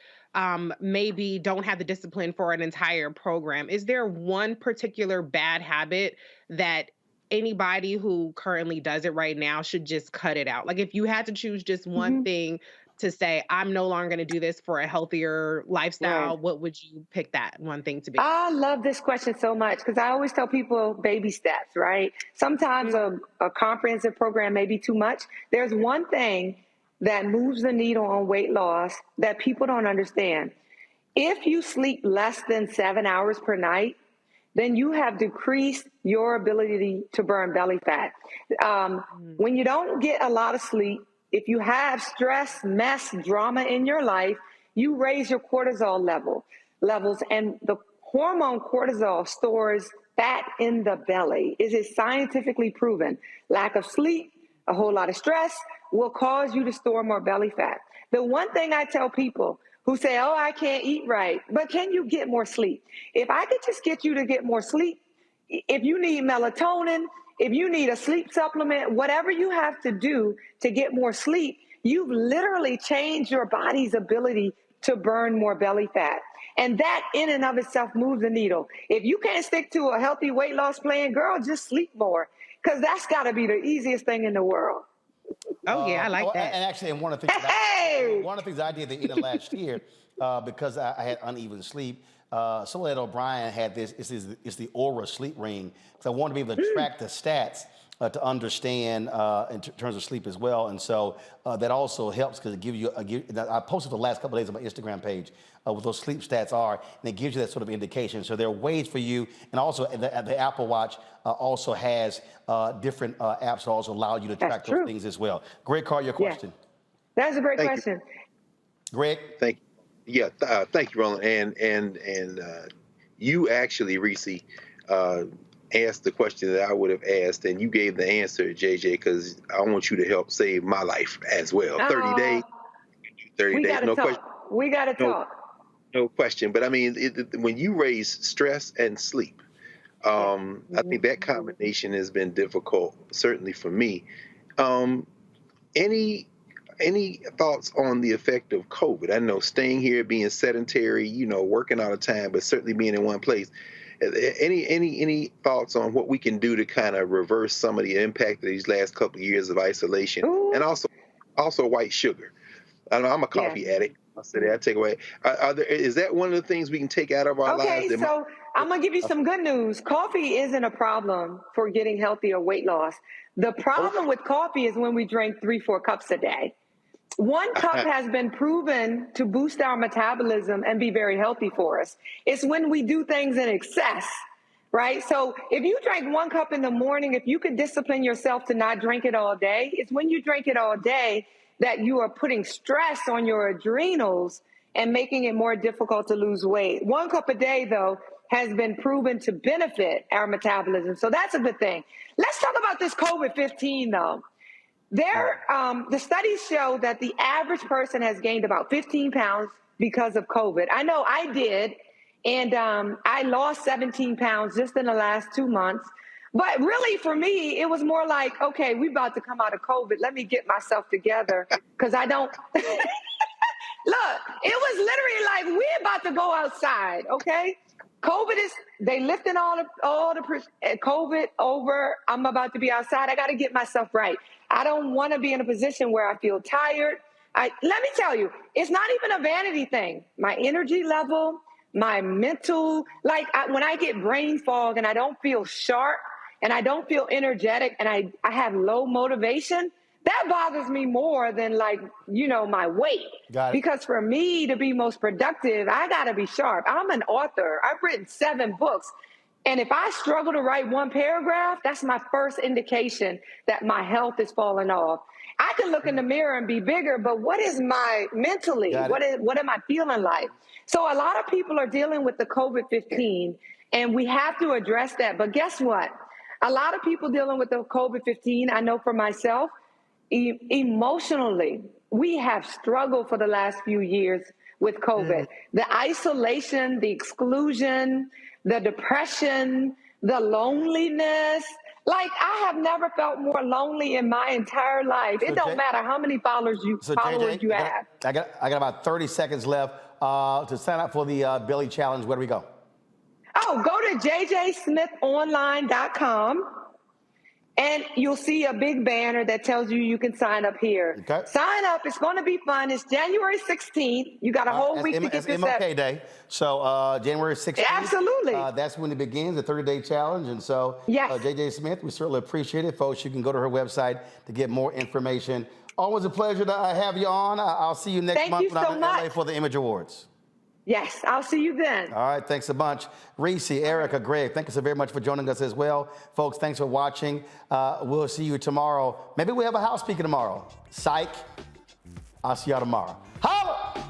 Speaker 15: maybe don't have the discipline for an entire program, is there one particular bad habit that anybody who currently does it right now should just cut it out? Like, if you had to choose just one thing to say, I'm no longer going to do this for a healthier lifestyle, what would you pick that one thing to be?
Speaker 3: I love this question so much, because I always tell people baby steps, right? Sometimes a comprehensive program may be too much. There's one thing that moves the needle on weight loss that people don't understand. If you sleep less than 7 hours per night, then you have decreased your ability to burn belly fat. When you don't get a lot of sleep, if you have stress, mess, drama in your life, you raise your cortisol levels, and the hormone cortisol stores fat in the belly. It is scientifically proven. Lack of sleep, a whole lot of stress will cause you to store more belly fat. The one thing I tell people who say, oh, I can't eat right, but can you get more sleep? If I could just get you to get more sleep, if you need melatonin, if you need a sleep supplement, whatever you have to do to get more sleep, you've literally changed your body's ability to burn more belly fat. And that in and of itself moves the needle. If you can't stick to a healthy weight loss plan, girl, just sleep more, because that's got to be the easiest thing in the world.
Speaker 15: Oh, yeah, I like that.
Speaker 1: And actually, one of the things, one of the things I did at the end of last year, because I had uneven sleep, Soledad O'Brien had this, it's the Aura sleep ring, because I wanted to be able to track the stats to understand in terms of sleep as well. And so that also helps, because it gives you, I posted the last couple of days on my Instagram page what those sleep stats are, and it gives you that sort of indication. So there are ways for you, and also the Apple Watch also has different apps that also allow you to track those things as well. Greg Carr, your question.
Speaker 3: Yeah. That's a great question.
Speaker 1: Greg?
Speaker 9: Thank you. Yeah, thank you, Roland. And you actually, Reese, asked the question that I would have asked, and you gave the answer, JJ, because I want you to help save my life as well. 30 days. 30 days, no question.
Speaker 3: We got to talk.
Speaker 9: No question. But I mean, when you raise stress and sleep, I think that combination has been difficult, certainly for me. Any thoughts on the effect of COVID? I know staying here, being sedentary, working all the time, but certainly being in one place. Any thoughts on what we can do to kind of reverse some of the impact of these last couple of years of isolation? Ooh. And also white sugar. I know I'm a coffee addict. I said that I take away. Is that one of the things we can take out of our lives?
Speaker 3: Okay, so I'm gonna give you some good news. Coffee isn't a problem for getting healthy or weight loss. The problem with coffee is when we drink 3-4 cups a day. 1 cup has been proven to boost our metabolism and be very healthy for us. It's when we do things in excess, right? So if you drank 1 cup in the morning, if you could discipline yourself to not drink it all day, it's when you drink it all day that you are putting stress on your adrenals and making it more difficult to lose weight. 1 cup a day, though, has been proven to benefit our metabolism. So that's a good thing. Let's talk about this COVID-15, though. The studies show that the average person has gained about 15 pounds because of COVID. I know I did, and I lost 17 pounds just in the last 2 months. But really, for me, it was more like, okay, we about to come out of COVID. Let me get myself together, because I don't. Look, it was literally like, we're about to go outside, okay? They lifting all the COVID over. I'm about to be outside. I got to get myself right. I don't want to be in a position where I feel tired. Let me tell you, it's not even a vanity thing. My energy level, my mental, when I get brain fog and I don't feel sharp and I don't feel energetic and I have low motivation, that bothers me more than my weight. Because for me to be most productive, I got to be sharp. I'm an author. I've written 7 books. And if I struggle to write 1 paragraph, that's my first indication that my health is falling off. I can look in the mirror and be bigger, but what is my mentally? What am I feeling like? So a lot of people are dealing with the COVID-15, and we have to address that. But guess what? A lot of people dealing with the COVID-15, I know for myself, emotionally, we have struggled for the last few years with COVID. The isolation, the exclusion, the depression, the loneliness. I have never felt more lonely in my entire life. It don't matter how many followers you have.
Speaker 1: I got about 30 seconds left to sign up for the Belly Challenge. Where do we go?
Speaker 3: Oh, go to jjsmithonline.com. And you'll see a big banner that tells you can sign up here. Okay. Sign up. It's going to be fun. It's January 16th. You got a whole week to get this up.
Speaker 1: MLK Day. So January 16th.
Speaker 3: Absolutely.
Speaker 1: That's when it begins, the 30-day challenge. And so, JJ Smith, we certainly appreciate it. Folks, you can go to her website to get more information. Always a pleasure to have you on. I'll see you next month when I'm in LA for the Image Awards.
Speaker 3: Yes, I'll see you then.
Speaker 1: All right, thanks a bunch. Reese, Erica, Greg, thank you so very much for joining us as well. Folks, thanks for watching. We'll see you tomorrow. Maybe we have a house speaker tomorrow. Psych. I'll see y'all tomorrow. Holla!